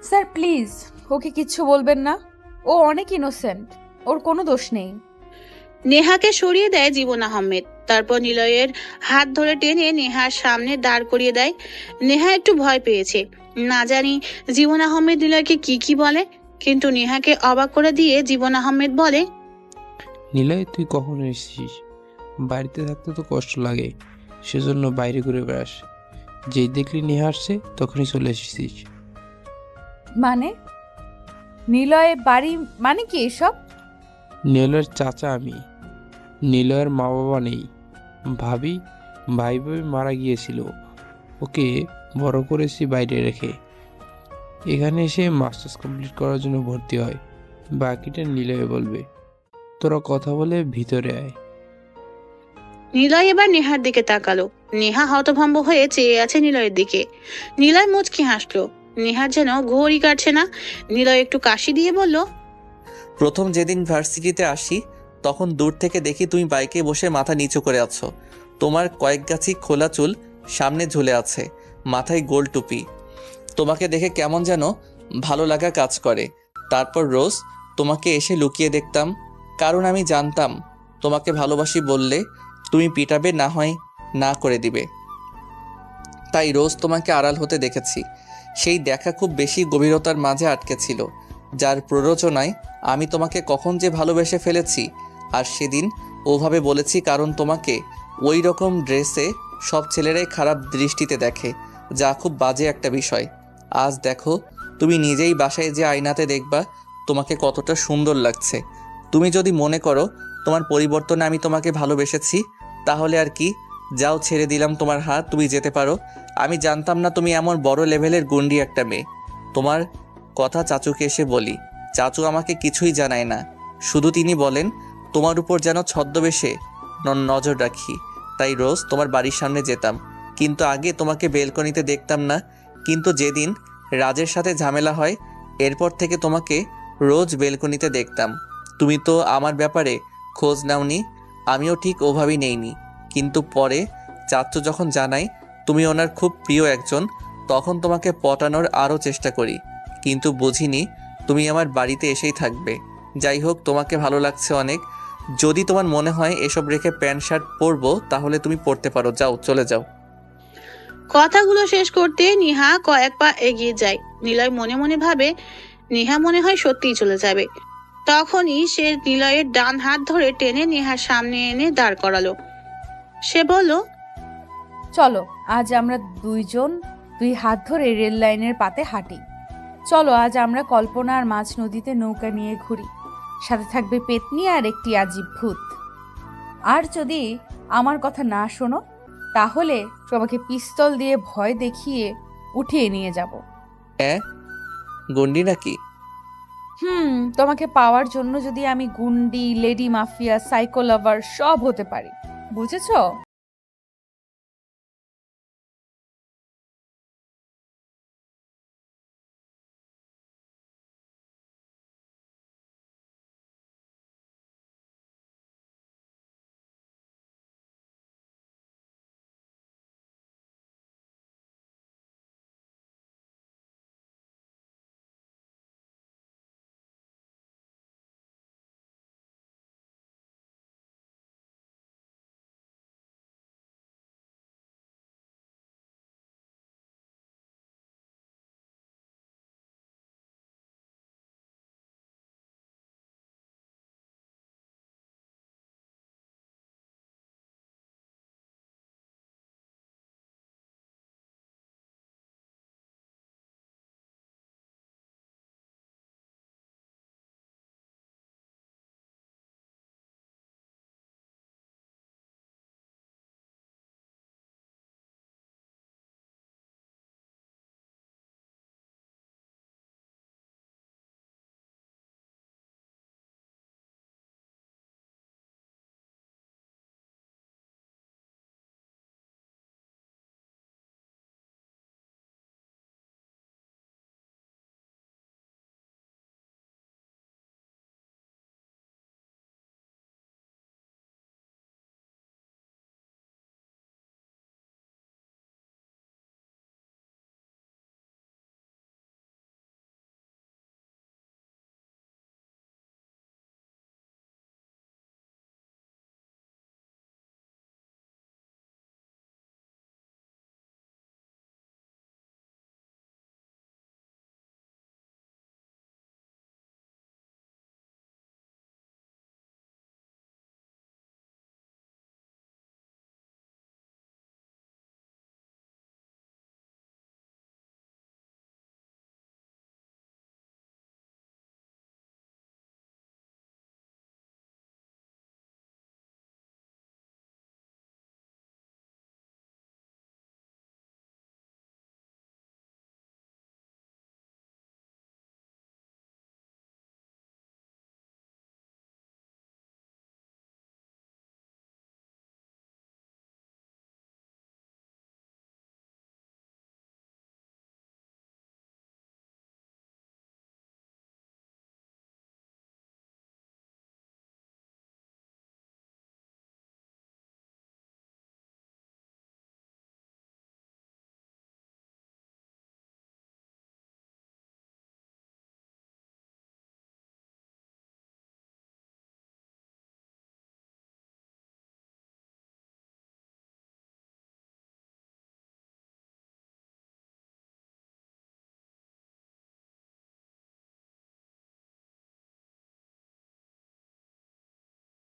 স্যার প্লিজ ওকে কিচ্ছু বলবেন না, ও অনেক ইনোসেন্ট, ওর কোনো দোষ নেই। নেহাকে সরিয়ে দেয় জীবন আহমেদ। তারপর নিলয়ের হাত ধরে টেনে নেহার সামনে দাঁড় করিয়ে দেয়। নেহা একটু ভয় পেয়েছে। না জানি জীবন আহমেদ নিলয়কে কি বলে, কিন্তু নেহাকে অবাক করে দিয়ে জীবন আহমেদ বলে, নিলয়, তুই কখন এসেছিস? বাড়িতে থাকতে তো কষ্ট লাগে, সেজন্য বাইরে ঘুরে বেড়াস। যেই দেখলি নেহা আসছে তখনই চলে এসেছিস। মানে নিলয় বাড়ি মানে কি এসব? নিলয়ের চাচা আমি। নিলয়ের মা বাবা নেই, ভাই ভাই মারা গিয়েছিল। ওকে বড় করেছি বাইরে রেখে। এখানে এসে মাস্টার্স কমপ্লিট করার জন্য ভর্তি হয়। বাকিটা নিলয়ে বলবে। তোরা কথা বলে ভিতরে আয়। নিলয় এবার নেহার দিকে তাকালো। নেহা হতভম্ব হয়ে চেয়ে আছে নিলয়ের দিকে। নিলয় মুচকি হাসলো। নেহার যেন ঘড়ি কাটছে না। নিলয় একটু কাশি দিয়ে বলল, প্রথম যেদিন ভার্সিটিতে আসি তখন দূর থেকে দেখি তুমি বাইকে বসে মাথা নিচু করে আছো। তোমার কয়েক গাছি খোলা চুল সামনে ঝুলে আছে, মাথায় গোল টুপি। তোমাকে দেখে কেমন যেন ভালো লাগা কাজ করে। তারপর রোজ তোমাকে এসে লুকিয়ে দেখতাম, কারণ আমি জানতাম তোমাকে ভালোবাসি বললে তুমি পিটাবে, না হয় না করে দিবে। তাই রোজ তোমাকে আড়াল হতে দেখেছি। সেই দেখা খুব বেশি গভীরতার মাঝে আটকে ছিল, যার প্ররোচনায় আমি তোমাকে কখন যে ভালোবেসে ফেলেছি। আর সেদিন ওভাবে বলেছি কারণ তোমাকে ওই রকম ড্রেসে সব ছেলেরাই খারাপ দৃষ্টিতে দেখে, যা খুব বাজে একটা বিষয়। আজ দেখো, তুমি নিজেই বাসায় যে আয়নাতে দেখবা তোমাকে কতটা সুন্দর লাগছে। তুমি যদি মনে করো তোমার পরিবর্তনে আমি তোমাকে ভালোবেসেছি, তাহলে আর কি, যাও, ছেড়ে দিলাম তোমার হাত, তুমি যেতে পারো। আমি জানতাম না তুমি এমন বড় লেভেলের গুন্ডি একটা মেয়ে। তোমার কথা চাচুকে এসে বলি, চাচু আমাকে কিছুই জানায় না, শুধু তিনি বলেন তোমার উপর যেন ছদ্মবেশে নজর রাখি। তাই রোজ তোমার বাড়ির সামনে যেতাম, কিন্তু আগে তোমাকে বেলকনিতে দেখতাম না। কিন্তু যেদিন রাজের সাথে ঝামেলা হয়, এরপর থেকে তোমাকে রোজ বেলকনিতে দেখতাম। তুমি তো আমার ব্যাপারে খোঁজ নাওনি, আমিও ঠিক ওভাবেই নেইনি। কিন্তু পরে চাচু যখন জানাই তুমি ওনার খুব প্রিয় একজন, তখন তোমাকে পটানোর আরও চেষ্টা করি, কিন্তু বুঝিনি তুমি আমার বাড়িতে এসেই থাকবে। যাই হোক, তোমাকে ভালো লাগছে অনেক। যদি তোমার মনে হয় এসব রেখে প্যান্ট শার্ট পরবো, তাহলে তুমি পরতে পারো, যাও, চলে যাও। কথাগুলো শেষ করতে নেহা কয়েক পা এগিয়ে যায়। নিলয় মনে মনে ভাবে নেহা মনে হয় সত্যিই চলে যাবে। তখনই সে নিলয়ের ডান হাত ধরে টেনে নেহার সামনে এনে দাঁড় করালো। সে বলল, চলো আজ আমরা দুই হাত ধরে রেল লাইনের পাতে হাঁটি। চলো আজ আমরা কল্পনা আর মাঝ নদীতে নৌকা নিয়ে ঘুরি। সাথে থাকবে পেতনি আর একটি আজীব ভূত। আর যদি আমার কথা না শোনো, তাহলে তোমাকে পিস্তল দিয়ে ভয় দেখিয়ে উঠিয়ে নিয়ে যাব। গন্ডি নাকি? তোমাকে পাওয়ার জন্য যদি আমি গুন্ডি, লেডি মাফিয়া, সাইকো লাভার সব হতে পারি, বুঝেছো?